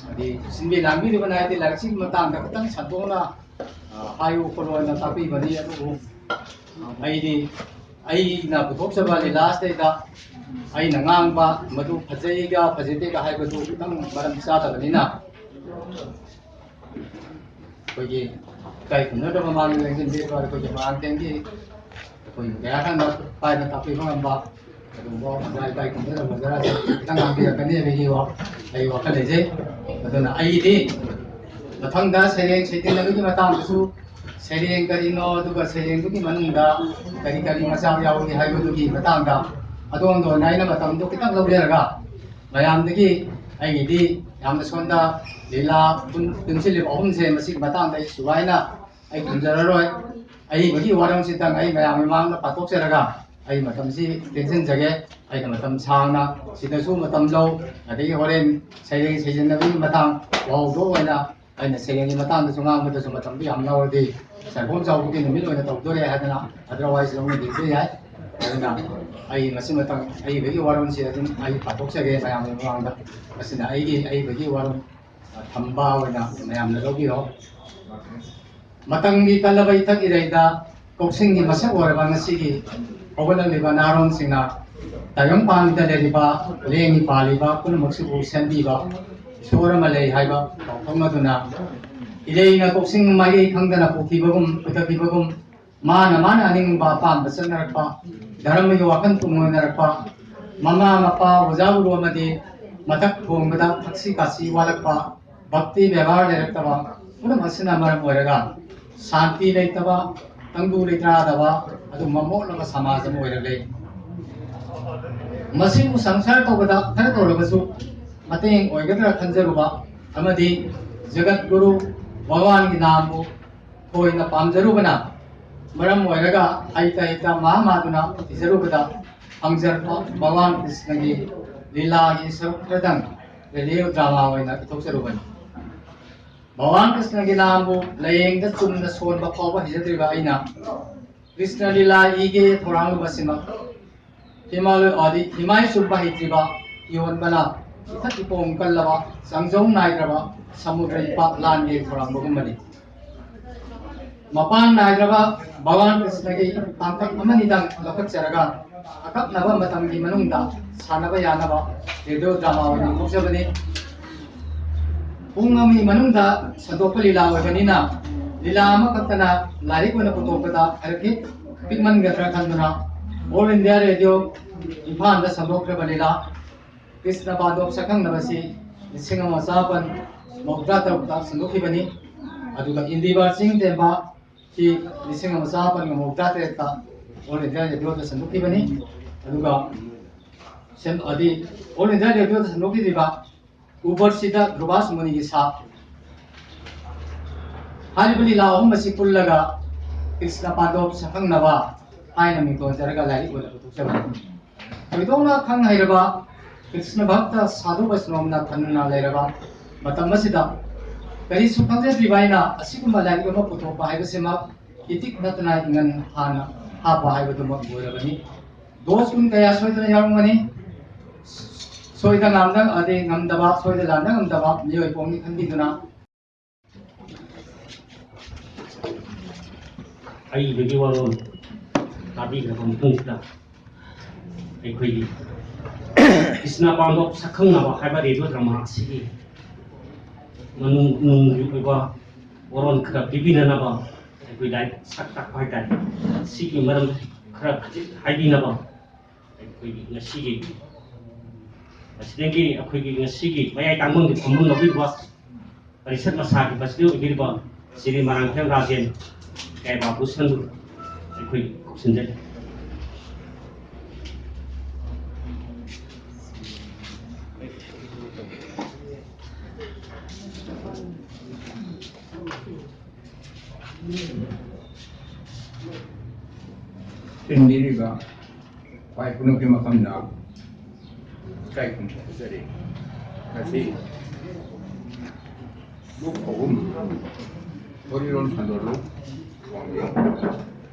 ꯍꯥꯏꯗꯤ ꯁꯤꯟꯕꯤ ꯂꯥꯡꯕꯤꯔꯤꯕ ꯍꯥꯏꯗꯤ ꯂꯥꯏꯔꯤꯛꯁꯤꯒꯤ ꯃꯇꯥꯡꯗ ꯈꯤꯇꯪ ꯁꯟꯗꯣꯛꯅ ꯍꯥꯏꯌꯨ ꯈꯣꯠꯂꯨ ꯑꯣꯏꯅ ꯇꯥꯛꯄꯤꯕꯅꯤ꯫ ꯑꯗꯨꯕꯨ ꯑꯩꯗꯤ ꯑꯩꯅ ꯄꯨꯊꯣꯛꯆꯕ ꯂꯤꯂꯥꯁꯤꯗꯩꯗ ꯑꯩꯅ ꯉꯥꯡꯕ ꯃꯗꯨ ꯐꯖꯩꯒ ꯐꯖꯗꯦꯒ ꯍꯥꯏꯕꯗꯨ ꯈꯤꯇꯪ ꯃꯔꯝ ꯆꯥꯗꯕꯅꯤꯅ ꯑꯩꯈꯣꯏꯒꯤ ꯏꯀꯥꯏ ꯈꯨꯝꯅꯗꯕ ꯃꯥꯡꯗ ꯂꯦꯡꯁꯤꯟꯕꯤꯕ ꯑꯩꯈꯣꯏꯒꯤ ꯃꯥꯡꯇꯦꯟꯒꯤ ꯑꯩꯈꯣꯏ ꯀꯌꯥ ꯀꯥꯟꯗ ꯄꯥꯏꯅ ꯇꯥꯛꯄꯤꯕ ꯉꯝꯕ ꯑꯗꯨꯒꯨꯝꯕ ꯑꯣꯖꯥ ꯏꯀꯥꯏ ꯈꯨꯝꯅꯗꯕ ꯑꯣꯖꯥꯁꯤ ꯈꯤꯇꯪ ꯉꯥꯡꯕꯤꯔꯛꯀꯅꯤ ꯑꯩꯒꯤ ꯋꯥꯈꯜ ꯂꯩꯖꯩ꯫ ꯑꯗꯨꯅ ꯑꯩꯗꯤ ꯃꯊꯪꯗ ꯁꯩꯔꯦꯡ ꯁꯩꯊꯦꯡꯅꯕꯒꯤ ꯃꯇꯥꯡꯗꯁꯨ ꯁꯩꯔꯦꯡ ꯀꯔꯤꯅꯣ ꯑꯗꯨꯒ ꯁꯩꯔꯦꯡꯗꯨꯒꯤ ꯃꯅꯨꯡꯗ ꯀꯔꯤ ꯀꯔꯤ ꯃꯆꯥꯛ ꯌꯥꯎꯏ ꯍꯥꯏꯕꯗꯨꯒꯤ ꯃꯇꯥꯡꯗ ꯑꯗꯣꯝꯗ ꯑꯣꯏꯅ ꯑꯩꯅ ꯃꯇꯝꯗꯨ ꯈꯤꯇꯪ ꯂꯧꯖꯔꯒ ꯃꯌꯥꯝꯗꯒꯤ ꯑꯩꯒꯤꯗꯤ ꯌꯥꯝꯅ ꯁꯣꯝꯗ ꯂꯤꯂꯥ ꯄꯨꯟꯁꯤꯜꯂꯤꯕ ꯑꯍꯨꯝꯁꯦ ꯃꯁꯤꯒꯤ ꯃꯇꯥꯡꯗ ꯑꯩ ꯁꯨꯒꯥꯏꯅ ꯑꯩ ꯊꯝꯖꯔꯔꯣꯏ꯫ ꯑꯏꯕꯒꯤ ꯋꯥꯔꯣꯜꯁꯤꯇꯪ ꯑꯩ ꯃꯌꯥꯝꯒꯤ ꯃꯃꯥꯡꯗ ꯄꯥꯊꯣꯛꯆꯔꯒ ꯑꯩ ꯃꯇꯝꯁꯤ ꯇꯦꯟꯁꯤꯟꯖꯒꯦ꯫ ꯑꯩꯅ ꯃꯇꯝ ꯁꯥꯡꯅ ꯁꯤꯗꯁꯨ ꯃꯇꯝ ꯂꯧ ꯑꯗꯒꯤ ꯍꯣꯔꯦꯟ ꯁꯩꯔꯦꯡ ꯁꯩꯖꯤꯟꯅꯕꯒꯤ ꯃꯇꯥꯡ ꯌꯥꯎꯗꯣ ꯑꯣꯏꯅ ꯑꯩꯅ ꯁꯩꯔꯦꯡꯒꯤ ꯃꯇꯥꯡꯗꯁꯨ ꯉꯥꯡꯕꯗꯁꯨ ꯃꯇꯝꯗꯨ ꯌꯥꯝ ꯂꯧꯔꯗꯤ ꯁꯥꯏꯈꯣꯝꯆꯥꯎꯕꯒꯤ ꯅꯨꯃꯤꯠ ꯑꯣꯏꯅ ꯇꯧꯗꯣꯔꯦ ꯍꯥꯏꯗꯅ ꯑꯗꯔꯋꯥꯏꯁ ꯂꯧꯅꯕꯤꯕ ꯌꯥꯏ꯫ ꯑꯗꯨꯅ ꯑꯩ ꯃꯁꯤꯃꯇꯪ ꯑꯏꯕꯒꯤ ꯋꯥꯔꯣꯜꯁꯤ ꯑꯗꯨꯝ ꯑꯩ ꯄꯥꯊꯣꯛꯆꯒꯦ ꯃꯌꯥꯝꯒꯤ ꯃꯃꯥꯡꯗ ꯃꯁꯤꯅ ꯑꯩꯒꯤ ꯑꯏꯕꯒꯤ ꯋꯥꯔꯣꯜ ꯊꯝꯕ ꯑꯣꯏꯅ ꯃꯌꯥꯝꯅ ꯂꯧꯕꯤꯔꯣ꯫ ꯃꯇꯝꯒꯤ ꯀꯜꯂꯕ ꯏꯊꯛ ꯏꯔꯩꯗ ꯀꯧꯁꯤꯡꯒꯤ ꯃꯁꯛ ꯑꯣꯏꯔꯕ ꯉꯁꯤꯒꯤ ꯍꯧꯒꯠꯂꯛꯂꯤꯕ ꯅꯍꯥꯔꯣꯟꯁꯤꯡꯅ ꯇꯥꯏꯕꯪꯄꯥꯟꯕꯗ ꯂꯩꯔꯤꯕ ꯂꯦꯡꯉꯤ ꯄꯥꯜꯂꯤꯕ ꯄꯨꯝꯅꯃꯛꯁꯤꯕꯨ ꯁꯦꯝꯕꯤꯕ ꯏꯁꯣꯔ ꯑꯃ ꯂꯩ ꯍꯥꯏꯕ ꯄꯥꯎ ꯐꯥꯎꯅꯗꯨꯅ Ilay na koksing may hanggang na pukibagum, putakibagum, mana aning bapa, basa narakpa, daram yung wakan tungo narakpa, mama mapa, wazawuro amadi, matak pong bata, taksi kasi walakpa, bhakti व्यवहार naraktawa, una masina maram waraga, santi naitaba, tanggu naitradaba, atu mamo lang samasa mo waraga. Masimu sangsar to bata, kana to rabasu, mateng oigadra kanjaruba, amadi, jagat guru, भगवान की नाम को कोई न पामजरू बना मरम वरगा आइता आइता महामादुना जरू बता अंजर भगवान कृष्ण की लीला की सर्वप्रथम रेडियो ड्रामा होइना इथोक्सरू बन भगवान कृष्ण की नाम को लयेंग द चुम द सोन बखाव हिजद्रिबा आइना कृष्ण लीला इगे थोरांग बसिमा हिमालय आदि हिमाय सुबा हिद्रिबा योन बना इथति पोंग कल्लबा संजों नाइद्रबा समुद्र इपा लान के थोड़ा मुगमनी मपान नाइद्रबा भगवान कृष्ण की पांतक अमनिदंग लखत चरगा अकप नव मतम की मनुंदा सानबा यानबा रेडियो ड्रामा वनी मुक्सबनी पुंगमी मनुंदा सदोप लीला वनीना लीला अमकतना लारिक वन पुतोपदा हरकी पिगमन गत्रा खंदना ऑल इंडिया रेडियो इम्फाल द सदोप लीला कृष्ण पादोप सकंग नबसी लिसिंग मसापन मौद्रा तरुकता संदोखिबनी अदुगा इंदिबार सिंह तेबा की लिसिंग मसापन मौद्रा तेता ऑल इंडिया रेडियो द संदोखिबनी अदुगा सेम अदि ऑल इंडिया रेडियो द संदोखिदिबा उबर सिदा ध्रुवास मुनि की सा हारिबली लाओ मसी पुल्लगा कृष्ण पादोप सकंग नबा आयन मितो जरगा लारि बोला तुचबा अबिदोना खंग हाइरबा कृष्ण भक्त साधु वैष्णवना थन्ना लेरबा मतमसिदा करी सुखंजे दिवाइना असिकुम लाइक अमा पुथोपा हाइबसेमा इतिक नतना इंगन हाना हापा हाइबदुम बोरबनी दोस कुन कया सोइदना यारुमनी सोइदा नामदंग अदे ngамदबा सोइदा लांदंग ngамदबा मियोय पोंगनि खंदिदुना आई बगी वालोन ताबी ग्रहम तुंगसिदा अखोई कृष्ण पांडव सखंगनाबा हाइबा रेडियो ड्रामा सिगी मनुंगयुबा वरन खरा बिबिनानाबा अखोई लाइ सकता फाइटाय सिगी मरम खरा हाइबिनाबा अखोई ngasiगी असिदेंगी अखोई ngasiगी मयाय तांगमंग फमबुन नबिबा परिषद मसागी बसदियो इबिरबा श्री मारांखें राजेन काय बाबू संदु अखोई कुसनजे Sendiriga, pai puno ke makam na, kai pun seri, kasi luk ogum, Horiron Sandoro, Wangi,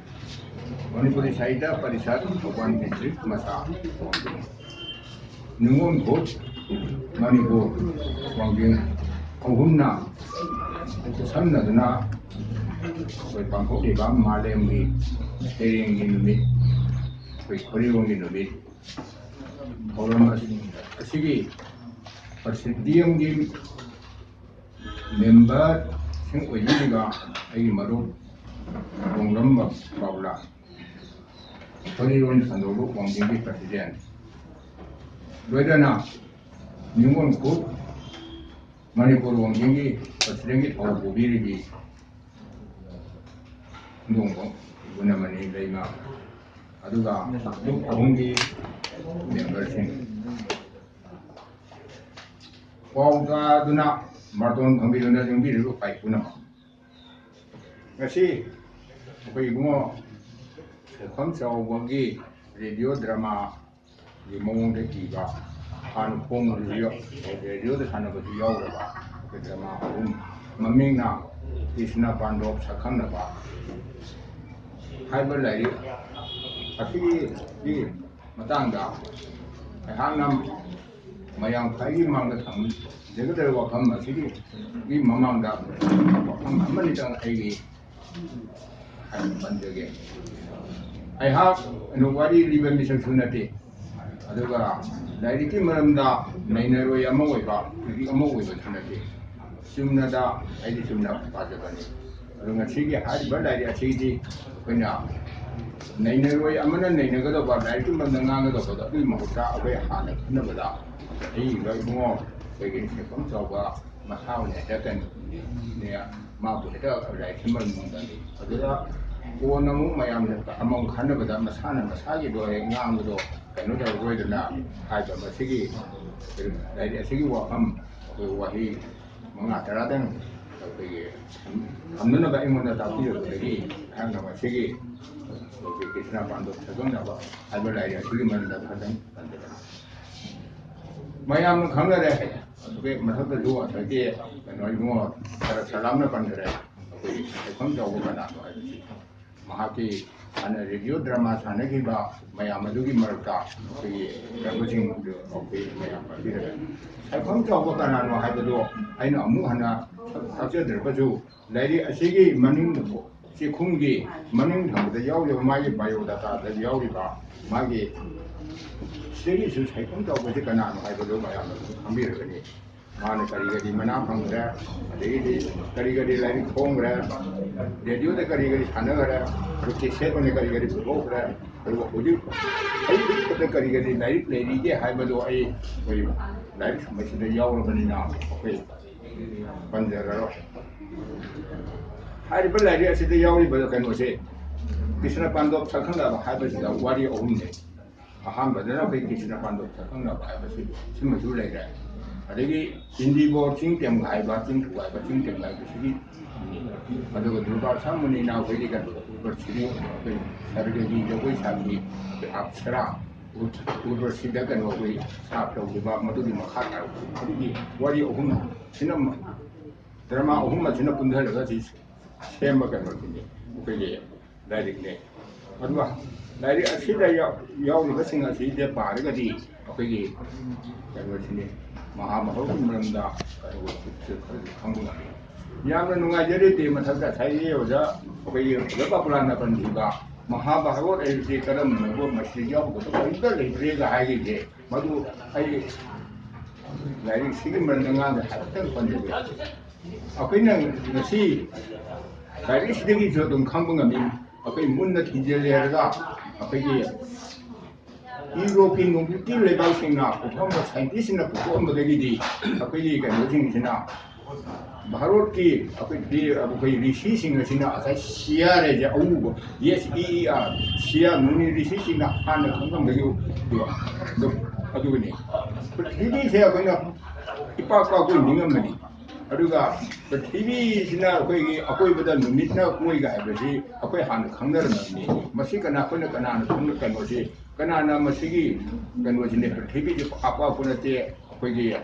Manipuri Saida Parisat, Oban District, Masa, Wangi, Nungon Bot, Manipur, Wangi, ogum na, San Nadana. कोई पंखों के काम माले में तेरेंगे नुमित कोई खोरीों के नुमित और हम असीगी प्रसिद्धियों के मेंबर सिंह उजिलेगा ऐ मरो बोंगरम बावला खोरीों संदोलो बोंगिंग के प्रेसिडेंट वेदना न्यूमन को मणिपुर बोंगिंग के प्रेसिडेंट के थाव बोबीरी Nunggu, guna mani lima, aduga, luk tahungi member sing. Wauga duna, marton kami duna sing biru pai guna. Kasi, apa ibu kami tahu wangi radio drama di mong de kiba, kan pong radio de sana baju yau laba, ke drama maming na Krishna Pandov sakang laba. Haiber lagi, tapi di matangga, hanam mayang kaki mangga tham, jaga terwa kam masih di mamangga, kam amani tang lagi, hai banjage. I have nobody live mission sunati, aduga, dari ki maramda, nainero yamawai ba, ki amawai ba sunati. ꯆꯨꯝꯅꯗ ꯑꯩꯗꯤ ꯆꯨꯝꯅ ꯄꯥꯖꯕꯅꯤ ꯑꯗꯨ ꯉꯁꯤꯒꯤ ꯍꯥꯏꯔꯤꯕ ꯂꯥꯏꯔꯤꯛ ꯑꯁꯤꯗꯤ ꯑꯩꯈꯣꯏꯅ ꯅꯩꯅꯔꯣꯏ ꯑꯃꯅ ꯅꯩꯅꯒꯗꯧꯕ ꯂꯥꯏꯔꯤꯛꯀꯤ ꯃꯔꯝꯗ ꯉꯥꯡꯒꯗꯧꯕꯗꯣ ꯑꯗꯨꯒꯤ ꯃꯍꯨꯠꯇ ꯑꯩꯈꯣꯏ ꯍꯥꯟꯅ ꯈꯟꯅꯕꯗ ꯑꯩꯒ ꯏꯕꯨꯡꯉꯣ ꯑꯩꯈꯣꯏꯒꯤ ꯁꯦꯐꯝ ꯆꯥꯎꯕ ꯃꯁꯥ ꯑꯣꯏꯅ ꯍꯦꯛꯇ ꯀꯩꯅꯣꯅꯦ ꯃꯥꯕꯨ ꯍꯦꯛꯇ ꯂꯥꯏꯔꯤꯛꯀꯤ ꯃꯔꯝꯗꯅꯤ ꯑꯗꯨꯗ ꯀꯣꯟꯅ ꯑꯃꯨꯛ ꯃꯌꯥꯝꯅ ꯑꯃꯃꯨꯛ ꯈꯟꯅꯕꯗ ꯃꯁꯥꯅ ꯃꯁꯥꯒꯤꯗꯣ ꯍꯦꯛ ꯉꯥꯡꯕꯗꯣ ꯀꯩꯅꯣ ꯇꯧꯔꯔꯣꯏꯗꯅ ꯍꯥꯏꯕ ꯃꯁꯤꯒꯤ ꯂꯥꯏꯔꯤꯛ ꯑꯁꯤꯒꯤ ꯋꯥꯐꯝ ꯑꯩꯈꯣꯏ ꯋꯥꯍꯩ 5-10ꯗꯪ ꯑꯩꯈꯣꯏꯒꯤ ꯊꯝꯅꯅꯕ ꯑꯩꯉꯣꯟꯗ ꯇꯥꯛꯄꯤꯔꯛꯄꯗꯒꯤ ꯑꯩꯍꯥꯛꯅ ꯃꯁꯤꯒꯤ ꯑꯩꯈꯣꯏ ꯀ꯭ꯔꯤꯁꯅ ꯄꯥꯟꯗꯣꯞ ꯁꯛꯈꯪꯅꯕ ꯍꯥꯏꯕ ꯂꯥꯏꯔꯤꯛ ꯑꯁꯤꯒꯤ ꯃꯔꯝꯗ ꯈꯇꯪ ꯄꯟꯖꯕꯅꯤ ꯃꯌꯥꯝꯅ ꯈꯪꯅꯔꯦ ꯑꯩꯈꯣꯏ ꯃꯊꯛꯇꯁꯨ ꯉꯁꯥꯏꯒꯤ ꯀꯩꯅꯣ ꯏꯕꯨꯡꯉꯣ ꯈꯔ ꯁꯂꯥꯝꯅ ꯄꯟꯈ꯭ꯔꯦ ꯑꯩꯈꯣꯏ ꯁꯩꯐꯝ ꯆꯥꯎꯕ ꯀꯅꯥꯅꯣ ꯍꯥꯏꯕꯁꯤ ꯃꯍꯥꯛꯀꯤ ꯍꯥꯟꯅ ꯔꯦꯗꯤꯑꯣ ꯗ꯭ꯔꯃꯥ ꯁꯥꯟꯅꯈꯤꯕ ꯃꯌꯥꯝ ꯑꯗꯨꯒꯤ ꯃꯔꯛꯇ ꯑꯩꯈꯣꯏꯒꯤ ꯂꯩꯕꯁꯤꯡꯗꯨ ꯑꯩꯈꯣꯏ ꯃꯌꯥꯝ ꯄꯥꯕꯤꯔꯒ ꯁꯩꯐꯝ ꯆꯥꯎꯕ ꯀꯅꯥꯅꯣ ꯍꯥꯏꯕꯗꯣ ꯑꯩꯅ ꯑꯃꯨꯛ ꯍꯟꯅ ꯇꯥꯛꯆꯗ꯭ꯔꯒꯁꯨ ꯂꯥꯏꯔꯤꯛ ꯑꯁꯤꯒꯤ ꯃꯅꯤꯡ ꯆꯦꯛꯈꯨꯝꯒꯤ ꯃꯅꯤꯡ ꯊꯪꯕꯗ ꯌꯥꯎꯔꯤꯕ ꯃꯥꯒꯤ ꯕꯥꯏꯑꯣꯗꯥꯇꯥꯗ ꯌꯥꯎꯔꯤꯕ ꯃꯥꯒꯤ ꯁꯤꯗꯒꯤꯁꯨ ꯁꯩꯐꯝ ꯆꯥꯎꯕꯁꯤ ꯀꯅꯥꯅꯣ ꯍꯥꯏꯕꯗꯨ ꯃꯌꯥꯝꯅ ꯈꯪꯕꯤꯔꯒꯅꯤ ꯃꯥꯅ ꯀꯔꯤ ꯃꯅꯥ ꯐꯪꯈ꯭ꯔꯦ ꯑꯗꯒꯤꯗꯤ ꯀꯔꯤ ꯂꯥꯏꯔꯤꯛ ꯐꯣꯡꯈ꯭ꯔꯦ ꯔꯦꯗꯤꯑꯣꯗ ꯀꯔꯤ ꯁꯥꯟꯅꯈ꯭ꯔꯦ ꯑꯗꯨ ꯀꯦꯁꯦꯠ ꯑꯣꯏꯅ ꯀꯔꯤ ꯄꯨꯊꯣꯛꯈ꯭ꯔꯦ ꯑꯗꯨꯒ ꯍꯧꯖꯤꯛ ꯑꯩ ꯀꯔꯤ ꯂꯥꯏꯔꯤꯛ ꯂꯩꯔꯤꯒꯦ ꯍꯥꯏꯕꯗꯣ ꯑꯩꯈꯣꯏ ꯂꯥꯏꯔꯤꯛ ꯃꯁꯤꯗ ꯌꯥꯎꯔꯕꯅꯤꯅ ꯑꯩꯈꯣই ꯄꯟꯖꯔꯔꯣꯏ ꯍꯥꯏꯔꯤꯕ ꯂꯥꯏꯔꯤꯛ ꯑꯁꯤꯗ ꯌꯥꯎꯔꯤꯕ ꯀꯩꯅꯣꯁꯦ ꯀ꯭ꯔꯤꯁꯅ ꯄꯥꯟꯗꯣꯞ ꯁꯛꯈꯪꯅꯕ ꯍꯥꯏꯕꯁꯤꯗ ꯋꯥꯔꯤ 3ꯅꯤ ꯑꯍꯥꯟꯕꯗꯅ ꯑꯩꯈꯣꯏ ꯀ꯭ꯔꯤꯁꯅ ꯄꯥꯟꯗꯣꯞ ꯁꯛꯈꯪꯅꯕ ꯍꯥꯏꯕꯁꯤ ꯁꯤꯃꯁꯨ ꯂꯩꯔꯦ ꯑꯗꯒꯤ ꯏꯟꯗꯤꯒꯣ ꯆꯤꯡꯇꯦꯝ ꯍꯥꯏꯕ ꯆꯤꯡ ꯊꯨꯒꯥꯏꯕ ꯆꯤꯡꯇꯦꯝ ꯍꯥꯏꯕꯁꯤꯒꯤ ꯑꯗꯨꯒ ꯗꯨꯔꯒꯥ ꯃꯨꯅꯤꯅ ꯑꯩꯈꯣꯏꯒꯤ ꯎꯔꯕꯁꯤꯒꯤ ꯑꯩꯈꯣꯏ ꯁꯔꯒꯒꯤ ꯖꯒꯣꯏ ꯁꯥꯕꯤ ꯑꯞꯁꯔꯥ ꯎꯔꯕꯁꯤꯗ ꯀꯩꯅꯣ ꯑꯩꯈꯣꯏ ꯁꯥꯞ ꯇꯧꯈꯤꯕ ꯃꯗꯨꯒꯤ ꯃꯈꯥ ꯇꯥꯔꯛꯄ ꯑꯗꯨꯒꯤ ꯋꯥꯔꯤ 3 ꯁꯤꯅ ꯗ꯭ꯔꯃꯥ 3 ꯑꯁꯤꯅ ꯄꯨꯟꯓꯜꯂꯒ ꯁꯦꯝꯕ ꯀꯩꯅꯣꯁꯤꯅꯤ ꯑꯩꯈꯣꯏꯒꯤ ꯂꯥꯏꯔꯤꯛꯅꯤ ꯑꯗꯨꯒ ꯂꯥꯏꯔꯤꯛ ꯑꯁꯤꯗ ꯌꯥꯎꯔꯤꯕꯁꯤꯡ ꯑꯁꯤꯗ ꯄꯥꯔꯒꯗꯤ ꯑꯩꯈꯣꯏꯒꯤ ꯀꯩꯅꯣꯁꯤꯅꯤ ꯃꯍꯥꯚꯥꯔꯠꯀꯤ ꯃꯔꯝꯗ ꯈꯪꯕ ꯉꯝꯃꯤ ꯌꯥꯝꯅ ꯅꯨꯡꯉꯥꯏꯖꯔꯤꯗꯤ ꯃꯊꯛꯇ ꯉꯁꯥꯏꯒꯤ ꯑꯣꯖꯥ ꯑꯩꯈꯣꯏꯒꯤ ꯑꯣꯖꯥ ꯄꯥꯄꯨꯂꯥꯟꯅ ꯄꯟꯈꯤꯕ ꯃꯍꯥꯚꯥꯔꯠ ꯍꯥꯏꯕꯁꯤ ꯀꯔꯝꯕꯅꯣ ꯃꯁꯤꯗ ꯌꯥꯎꯕꯗꯣ ꯀꯔꯤꯝꯇ ꯂꯩꯇ꯭ꯔꯦꯒ ꯍꯥꯏꯈꯤꯕꯁꯦ ꯃꯗꯨ ꯑꯩ ꯂꯥꯏꯔꯤꯛꯁꯤꯒꯤ ꯃꯔꯝꯗ ꯉꯥꯡꯗ ꯍꯥꯏꯐꯦꯠꯇꯪ ꯄꯟꯖꯒꯦ ꯑꯩꯈꯣꯏꯅ ꯉꯁꯤ ꯂꯥꯏꯔꯤꯛꯁꯤꯗꯒꯤꯁꯨ ꯑꯗꯨꯝ ꯈꯪꯕ ꯉꯝꯃꯤ ꯑꯩꯈꯣꯏ ꯃꯨꯟꯅ ꯊꯤꯖꯤꯜꯂꯦꯔꯒ ꯑꯩꯈꯣꯏꯒꯤ ꯌꯨꯔꯣꯞꯀꯤ ꯅꯣꯡꯄꯣꯛꯀꯤ ꯂꯩꯕꯥꯛꯁꯤꯡꯅ ꯄꯨꯊꯣꯛꯑꯝꯕ ꯁꯥꯏꯟꯇꯤꯁꯁꯤꯡꯅ ꯄꯨꯊꯣꯛꯑꯝꯕꯗꯒꯤꯗꯤ ꯑꯩꯈꯣꯏꯒꯤ ꯀꯩꯅꯣꯁꯤꯡꯁꯤꯅ ꯚꯥꯔꯠꯀꯤ ꯑꯩꯈꯣꯏ ꯔꯤꯁꯤꯁꯤꯡ ꯑꯁꯤꯅ ꯉꯁꯥꯏ ꯁꯤꯌꯥꯔ ꯍꯥꯏꯁꯦ ꯑꯎꯕ SEER ꯁꯤꯌꯥ ꯃꯨꯅꯤ ꯔꯤꯁꯤꯁꯤꯡꯅ ꯍꯥꯟꯅ ꯈꯪꯉꯝꯕꯒꯤ ꯑꯗꯨꯒꯅꯤ ꯄ꯭ꯔꯤꯊꯤꯕꯤꯁꯦ ꯑꯩꯈꯣꯏꯅ ꯏꯄꯥꯛ ꯄꯥꯛꯄ ꯅꯤꯡꯉꯝꯕꯅꯤ ꯑꯗꯨꯒ ꯄ꯭ꯔꯤꯊꯤꯕꯤꯁꯤꯅ ꯑꯩꯈꯣꯏꯒꯤ ꯑꯀꯣꯏꯕꯗ ꯅꯨꯃꯤꯠꯅ ꯀꯣꯏꯒ ꯍꯥꯏꯕꯁꯤ ꯑꯩꯈꯣꯏ ꯍꯥꯟꯅ ꯈꯪꯅꯔꯝꯃꯕꯅꯤ ꯃꯁꯤ ꯑꯩꯈꯣꯏꯅ ꯀꯅꯥꯅ ꯈꯪꯅ ꯀꯩꯅꯣꯁꯤ ꯀꯅꯥꯅ ꯃꯁꯤꯒꯤ ꯀꯩꯅꯣꯁꯤꯅꯦ ꯄ꯭ꯔꯤꯊꯤꯕꯤꯁꯤ ꯑꯄꯥꯛꯄ ꯅꯠꯇꯦ ꯑꯩꯈꯣꯏꯒꯤ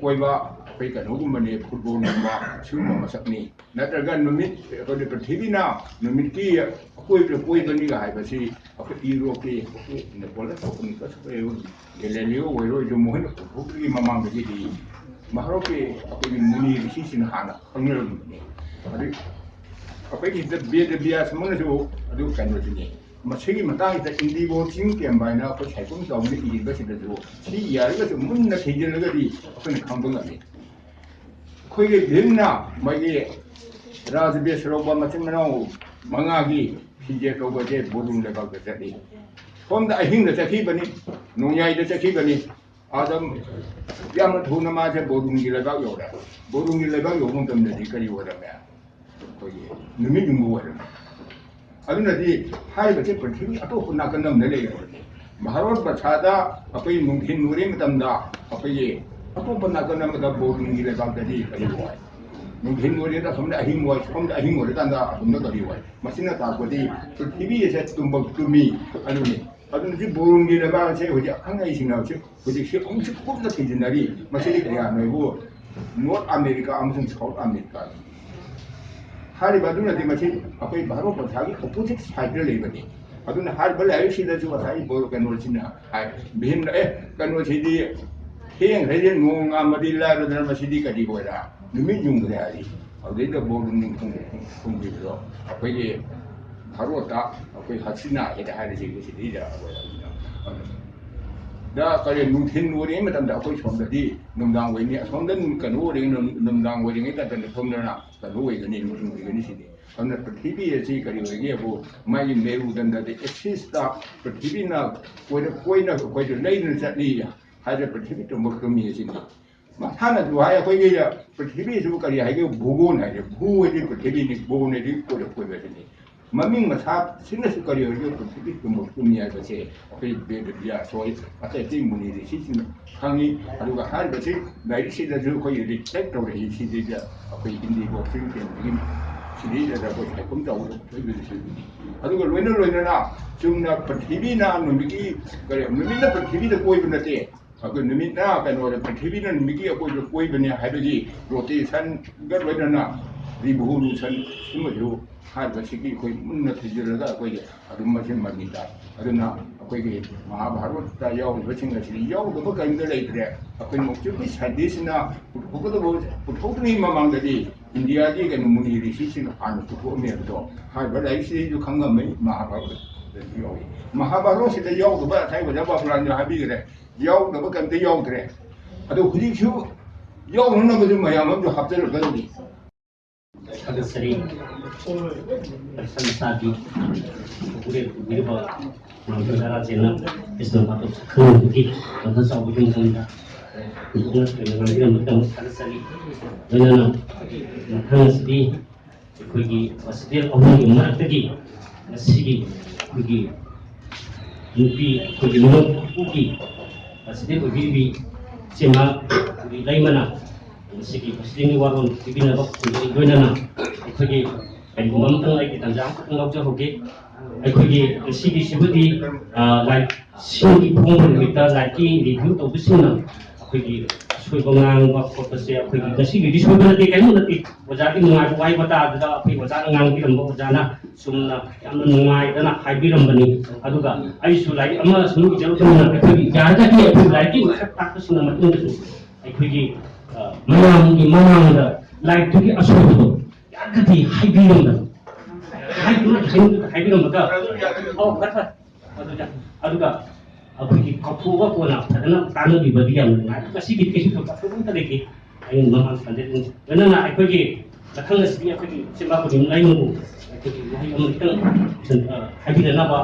ꯀꯣꯏꯕ ꯑꯩꯈꯣꯏ ꯀꯩꯅꯣꯒꯨꯝꯕꯅꯤ ꯐꯨꯠꯕꯣꯜꯒꯨꯝꯕ ꯁꯤꯒꯨꯝꯕ ꯃꯁꯛꯅꯤ ꯅꯠꯇ꯭ꯔꯒ ꯅꯨꯃꯤꯠ ꯑꯩꯈꯣꯏ ꯄ꯭ꯔꯤꯊꯤꯕꯤꯅ ꯅꯨꯃꯤꯠꯀꯤ ꯑꯀꯣꯏꯕꯗ ꯀꯣꯏꯕꯅꯤꯒ ꯍꯥꯏꯕꯁꯤ ꯑꯩꯈꯣꯏ ꯌꯨꯔꯣꯞꯀꯤ ꯅꯦꯄꯣꯂꯤꯌꯟ ꯀꯣꯄꯔꯅꯤꯀꯁ ꯒꯦꯂꯤꯂꯤꯑꯣ ꯑꯣꯏꯔꯣꯏꯁꯨ ꯃꯈꯣꯏꯅ ꯄꯨꯊꯣꯛꯇ꯭ꯔꯤꯉꯩ ꯃꯃꯥꯡꯗꯒꯤꯗꯤ ꯚꯥꯔꯠꯀꯤ ꯑꯩꯈꯣꯏꯒꯤ ꯃꯨꯅꯤ ꯔꯤꯁꯤꯁꯤꯡꯅ ꯍꯥꯟꯅ ꯈꯪꯅꯔꯝꯕꯅꯤ ꯑꯗꯨ ꯑꯩꯈꯣꯏꯒꯤ ꯕꯦꯗ ꯕ꯭ꯌꯥꯁꯃꯛꯅꯁꯨ ꯑꯗꯨ ꯀꯩꯅꯣꯁꯤꯅꯤ ꯃꯁꯤꯒꯤ ꯃꯇꯥꯡꯁꯤꯗ ꯏꯟꯗꯤꯒꯣ ꯆꯤꯡꯇꯦꯝ ꯍꯥꯏꯅ ꯑꯩꯈꯣꯏ ꯁꯥꯏꯐꯝ ꯆꯥꯎꯕꯅ ꯏꯔꯤꯕꯁꯤꯗꯁꯨ ꯁꯤ ꯌꯥꯔꯒꯁꯨ ꯃꯨꯟꯅ ꯊꯤꯖꯤꯜꯂꯒꯗꯤ ꯑꯩꯈꯣꯏꯅ ꯈꯪꯕ ꯉꯝꯃꯤ ꯑꯩꯈꯣꯏꯒꯤ ꯚꯤꯝꯅ ꯃꯣꯏꯒꯤ ꯔꯥꯖꯕꯦꯁ ꯂꯧꯕ ꯃꯆꯤꯟ ꯃꯅꯥꯎ 5ꯒꯤ ꯐꯤꯖꯦꯠ ꯂꯧꯕꯁꯦ ꯕꯣꯗꯨꯡ ꯂꯩꯕꯥꯛꯇ ꯆꯠꯂꯤ ꯁꯣꯝꯗ ꯑꯍꯤꯡꯗ ꯆꯠꯈꯤꯕꯅꯤ ꯅꯣꯡꯌꯥꯏꯗ ꯆꯠꯈꯤꯕꯅꯤ ꯑꯗ ꯌꯥꯝꯅ ꯊꯨꯅ ꯃꯥꯁꯦ ꯕꯣꯗꯨꯡꯒꯤ ꯂꯩꯕꯥꯛ ꯌꯧꯔꯦ ꯕꯣꯗꯨꯡꯒꯤ ꯂꯩꯕꯥꯛ ꯌꯧꯕ ꯃꯇꯝꯗꯗꯤ ꯀꯔꯤ ꯑꯣꯏꯔꯝꯃꯦ ꯑꯩꯈꯣꯏꯒꯤ ꯅꯨꯃꯤꯠ ꯌꯨꯡꯕ ꯑꯣꯏꯔꯝꯃꯦ ꯑꯗꯨꯅꯗꯤ ꯍꯥꯏꯔꯤꯕꯁꯤ ꯄ꯭ꯔꯤꯊꯤꯕꯤ ꯑꯇꯣꯞꯄ ꯅꯥꯀꯟ ꯑꯃꯗ ꯂꯩꯔꯕꯅꯤ ꯚꯥꯔꯠ ꯕꯔꯁꯥꯗ ꯑꯩꯈꯣꯏ ꯅꯨꯡꯊꯤꯟ ꯑꯣꯏꯔꯤ ꯃꯇꯝꯗ ꯑꯩꯈꯣꯏꯒꯤ ꯑꯇꯣꯞꯄ ꯅꯥꯀꯟ ꯑꯃꯗ ꯕꯣꯗꯨꯡꯒꯤ ꯂꯩꯕꯥꯛꯇꯗꯤ ꯀꯔꯤ ꯑꯣꯏ ꯅꯨꯡꯊꯤꯟ ꯑꯣꯏꯔꯦꯗ ꯑꯁꯣꯝꯗ ꯑꯍꯤꯡ ꯑꯣꯏ ꯁꯣꯝꯗ ꯑꯍꯤꯡ ꯑꯣꯏꯔꯀꯥꯟꯗ ꯑꯁꯣꯝꯗ ꯀꯔꯤ ꯑꯣꯏ ꯃꯁꯤꯅ ꯇꯥꯛꯄꯗꯤ ꯄ꯭ꯔꯤꯊꯤꯕꯤ ꯑꯁꯦ ꯇꯨꯝꯃꯤ ꯑꯗꯨꯅꯤ ꯑꯗꯨꯅ ꯕꯣꯗꯨꯡꯒꯤ ꯂꯩꯕꯥꯛ ꯑꯁꯦ ꯍꯧꯖꯤꯛ ꯑꯈꯪ ꯑꯍꯩꯁꯤꯡꯅ ꯍꯧꯖꯤꯛꯁꯤ ꯑꯃꯨꯛꯁꯨ ꯀꯨꯞꯅ ꯊꯤꯖꯤꯟꯅꯔꯤ ꯃꯁꯤꯗꯤ ꯀꯌꯥꯅꯣꯕꯨ ꯅꯣꯔꯠ ꯑꯃꯦꯔꯤꯀꯥ ꯑꯃꯁꯨꯡ ꯁꯥꯎꯠ ꯑꯃꯦꯔꯤꯀꯥ ꯍꯥꯏꯔꯤꯕ ꯑꯗꯨꯅꯗꯤ ꯃꯁꯤ ꯑꯩꯈꯣꯏ ꯚꯥꯔꯠ ꯕꯔꯁꯥꯒꯤ ꯑꯣꯄꯣꯖꯤꯠ ꯁꯥꯏꯗꯇ ꯂꯩꯕꯅꯤ ꯑꯗꯨꯅ ꯍꯥꯏꯔꯤꯕ ꯂꯥꯏꯔꯤꯛꯁꯤꯗꯁꯨ ꯉꯁꯥꯏ ꯀꯩꯅꯣꯁꯤꯅ ꯍꯥꯏ ꯚꯤꯝꯅ ꯀꯩꯅꯣꯁꯤꯗꯤ ꯊꯦꯡꯈ꯭ꯔꯗꯤ ꯅꯣꯡ ꯉꯥꯝꯃꯗꯤ ꯂꯥꯏꯔꯗꯅ ꯃꯁꯤꯗꯤ ꯀꯔꯤ ꯑꯣꯏꯔꯦ ꯅꯨꯃꯤꯠ ꯌꯨꯡꯈ꯭ꯔꯦ ꯍꯥꯏꯔꯤ ꯑꯗꯨꯗꯩꯗ ꯕꯣꯗꯨꯡ ꯊꯨꯡꯈꯤꯕꯗꯣ ꯑꯩꯈꯣꯏꯒꯤ ꯚꯥꯔꯠꯇ ꯑꯩꯈꯣꯏ ꯍꯁꯤꯅꯥ ꯍꯥꯏꯅ ꯍꯥꯏꯔꯤꯁꯤ ꯁꯤꯗꯩꯗ 다 그래 누틴 오링 맞다 거기 손들이 농당 외니 손들 그 오링 농당 오링이 같은 손들나 그 오이거니 무슨 오이거니 시디 근데 पृथ्वी ऐसी करी होगी वो मैं मेरू दंदा दे एक्सिस्टा पृथ्वी ना कोई तो नहीं न चली है जो पृथ्वी तो मुख्य में ऐसी माथा न जो है कोई ये पृथ्वी जो करी है कि भूगोल है भू है पृथ्वी ने भूगोल ने कोई वैसे नहीं मम्मी मथा सिंह से करी होगी पृथ्वी तो मुख्य में है जैसे कोई बेद दिया सोई अतः इतनी मुनी ऋषि सिंह खानी अरुगा हर बच्चे दाइरी से जो कोई रिफ्लेक्ट हो रही थी जैसे कोई हिंदी को फिल्म के 시리즈다 보니까 검자고 저희들이 아두가 로이너나 좀나 पृथ्वी나 नुमिकी करे नुमिना पृथ्वीदा कोई बनते अगर नुमिना कनो पृथ्वीना नुमिकी कोई बने हाइबजी रोटेशन गर लोइनना रिवोल्यूशन सिमजु हाइबसिकी कोई मुन्ना थिजरगा कोई अदुम मसिन मनिता अदुना अखोइगे महाभारतता यावबसिंग असि यावदब काइंदा लेत्रे अखोइ मोक्चुकी साइंटिस्टना पुथोकनि ममांगदि इंडिया की कहीं मुनि ऋषि से आन पुथो में तो हाय बड़ा इसे जो खंगा में महाभारत महाभारत से तो याव तो बड़ा थाई बड़ा बाबू राजा हाबी करे याव तो बड़ा कंते याव करे अतो खुदी क्यों याव होना बजू मयाम जो हफ्ते लग गई अगर सरी संसादी पूरे निर्भर मंगलवार जेना इस नंबर तो खंड की तो सब कुछ होगा Kemudian kita sekali dengan makanan pergi wasdir orang yang mana pergi nasi pergi lupi pergi minum pergi wasdir pergi cuma di lain mana nasi wasdir ni warung pergi nak pergi dua nana pergi mampu lagi tanjang enggak jauh pergi pergi nasi seperti like sini pun kita lagi review tu bersama अखोगी सोइबंगांग बखोपसे अखोगी गसिगि सोइबनते कयमु नति ओजादि नुंगाइ वाइ बता अदुदा अखोई ओजाना ngang बिरमबो ओजाना Sumana यामना नुंगाइ दना हाइबिरमबनि अदुगा आइसु लाइ अमा सुनु जरुतुना अखोगी यारदा कि अखोई लाइ कि ताक सुना मतुंगसु अखोगी मयामगि मनांगदा लाइ तुगि असोबदो याकति हाइबिरमदा हाइबिरमदा औ फट अदुगा अखोगी कफुगा कोना फदना तानगि बदियाम नाइ गसिगि केसु कफुगा तलेकि आइ ममान संदे नना अखोगी लखंग सिबि अखोगी सिमा को दिम लाइमु अखोगी वहि अमरितन हाबिरनाबा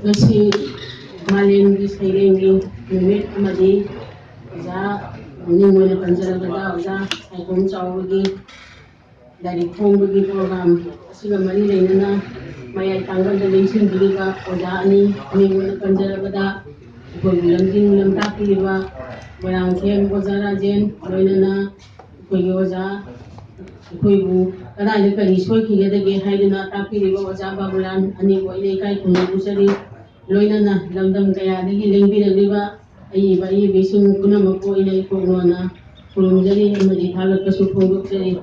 ngasi malemgi sailengi numit amadi oza ningwena panjaragada oza aikom chawgi dari khongbagi program asiga mari leinana mayai tanggal da lensing biliga oza ani ningwena panjaragada gogulanting lamtakiriwa barang khem oza rajen loinana kogi oza koibu kadai kari soi khigedage haiduna takiriwa oza babulan ani boine kai khunu busari loinana lamdam kaya dagi lengbiragriba ai bai bising kunamako ina ikonona kurumjari amadi thalakasu phongdokjari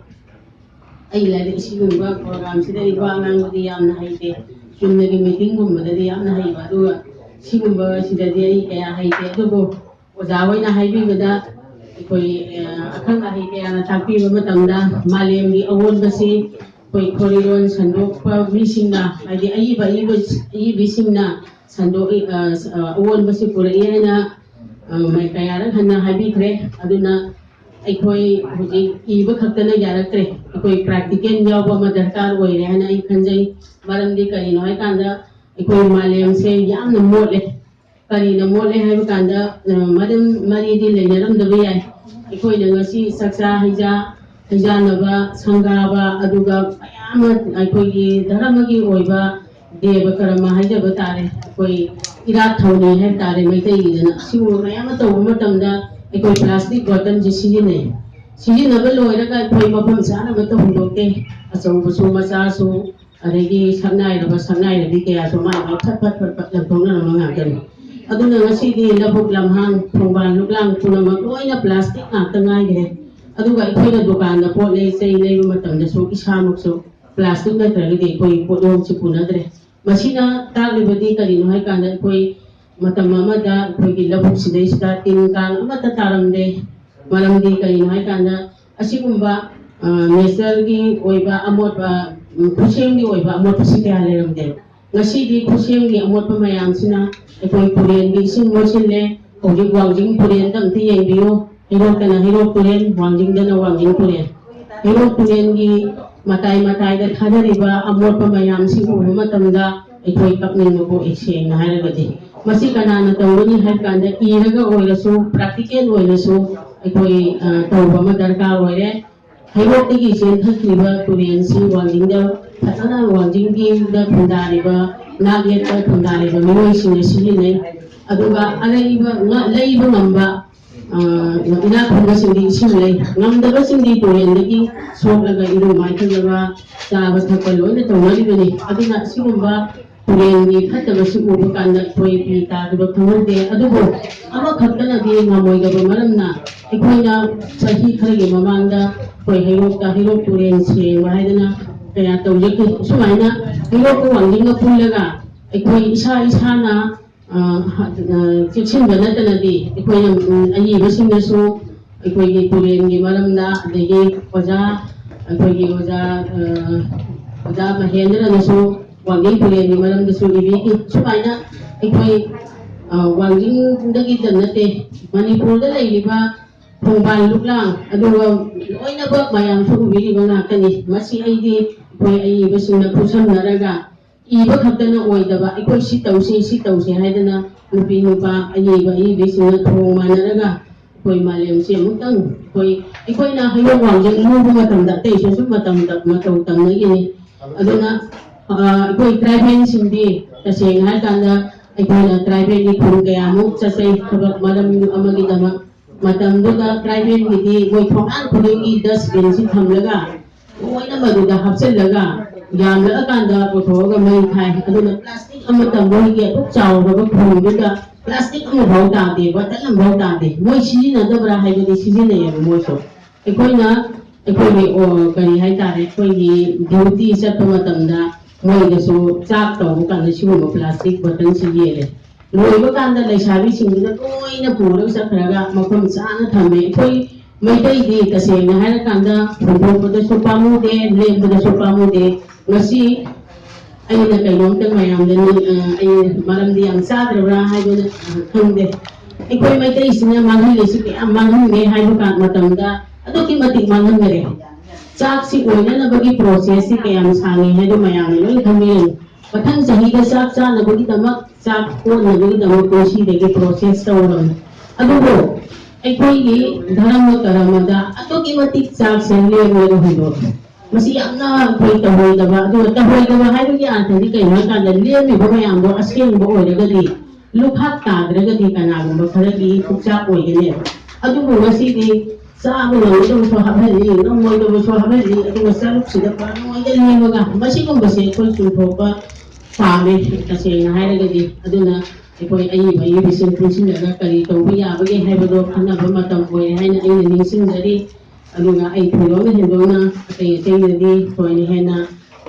ai lari isigumba program sidai ba ngangudi yamna haite chumnagi meeting gumbadadi yamna haiba aduga sigumba sidadi ai kaya haite adugo oza hoina haibigada koi akhang haite ana takpiba matamda malemgi awonbasi koi khoriron sandokpa bisingna haidi ai bisingna sandok awonbasi puraiyana mai kayaran hanna haibikre aduna अखोई हुजी इब खक्तना यारक्रे अखोई practical याव म दरकार ओइरे हना इ खंजै मरमदि करिनो है कांदा अखोई मालेम से याम न मोले करिनो मोले है कांदा मरम मरीदि लेनरम दबे याय अखोई न ngasi saksa hija naba sangaba aduga ayam अखोई की धर्मगी ओइबा देव कर्म हाइजब तारे अखोई इरा थौनी है तारे मैतै जना सिउ मयाम तो मतमदा अखोई प्लास्टिक बॉटल जी सिजिनबा लोइरगा अखोई मफम चानबा तहुंदोके अचौबसु मचासु अदगी सक्नाइरबि कयासु माइ फट फट फट फट लंथोंना मंगागन अदुना ngasiदी लबुक लमहां थोंबान लुकलां पुनमक लोइना प्लास्टिक ngakta ngaige अदुगा अखोइना दुकान दा पोट ले चै लेबा मतमदसु इसामुकसु प्लास्टिक नत्रगदि अखोई पोटोम छि पुनद्रे मसिना तागलिबदि करिनो हाइ कांदा अखोई matam amada aikoigi labuk sidaisida tin kang amata taramde maramdi kaino haikanda asigumba nature-gi oiba amotba kusem gi oiba amotba sidi haleramde ngasidi kusem gi amotba mayamsina aikoi turen gi ising mosinle hojik wangjing turen dang ti yengbiyo hirok kana hirok turen wangjing dana wangjing turen hirok turen gi matai da thadariba amotba mayamsi ubu matamda aikoi kapning mo ekseng na haragadi masi kanana tawani haikanda iraga oirasu practical oirasu aikoi tawba ma darkar oire Hayward tigi sen thakriba turen si wangjingda fatana wangjinggi da thundariba nagyeta thundariba mioi singa sijinai aduga alaiba laiba ngamba ina khunga sindi isinglai ngamdaba sindi turen dagi soklaga iru maithalaga chaba thakpa loina tawmaribani aduna sigumba turengi khattaba si uba kanda koi pi tariba khangde adugo ama khattana di ngamoigaba maramna aikoina sahi kharagi mamangda koi hirok turen sengba haidana kaya tawjeki sumaina hirok ko wangjinga pullaga aikoi isana cheksinba natanadi aikoina ayibasingasu aikoigi turengi maramda adagi oja aikoigi oja mahendranasu wangjing turengi maramdasu ibiki sumaina aikoi wangjingdagi danate manipurda lairiba Pungban luklang aduga loinaba mayam su ubiriba ngakani masi aidi koi ai basina pusam naraga iba khattana oidaba ikoi si tause haidana nupi nupa ayiba basina thong manaraga koi malem se mutang koi ikoi na hayo wangjing mubu matamda teisu su matamda matau tangna gini aduna ikoi tribal sindi taseng haikanda ikoi na tribal ni khung kaya muk sasai khabak malam amagi dama matamduda private gidi moi thokan khudingi dustbin si thamlaga moina maduda hapsellaga yamla kanda pothoga mai thai aduna plastic amatam boigi atuk chawraba khungduda plastic ama bhauta de batalam bhauta de moi sijina dabra haibadi sijina yaba moiso ekoina ekoigi o kari haitare ekoigi duty satpa matamda moidasu chak tawbu kanda siguma plastic batan si yele loiba kanda laisabi singina loina pura sakhraga mafam chana thame koi maidai di tasena haira kanda phobda sopamu de lembda sopamu de ngasi aina kainom tang mayam de ai maram di ang sadrabra haibana khangde ikoi maidai sina manghal lesi ke manghal me haibu kan matamda adoki matik manghal mere chak si oina na bagi process si kayam sangi haidu mayam loi thamin pathang sahiga chak chana bagi tamak chak ko nagari dama koshi degi process tawram adugo aikoigi dharma karamada atoki matik chak senle ngero hido masi yamna koi tahoi daba adu tahoi daba haibagi antadi kaina kanda lemi bamayam do asken bo oiragadi lukhak tadragadi kanagumba kharagi tukchak oigene adugo masidi sabu nang so habali nang moi do so habali adu saluk sida pa noi dali maga masi kumbase koi sulthopa pame tasena hairagadi aduna aikoi ayi bisin punsinaga kari tawba yabage haibado khanaba matam oire haina aina ningsingjari aduna ai thurona hendona atai atai toine hena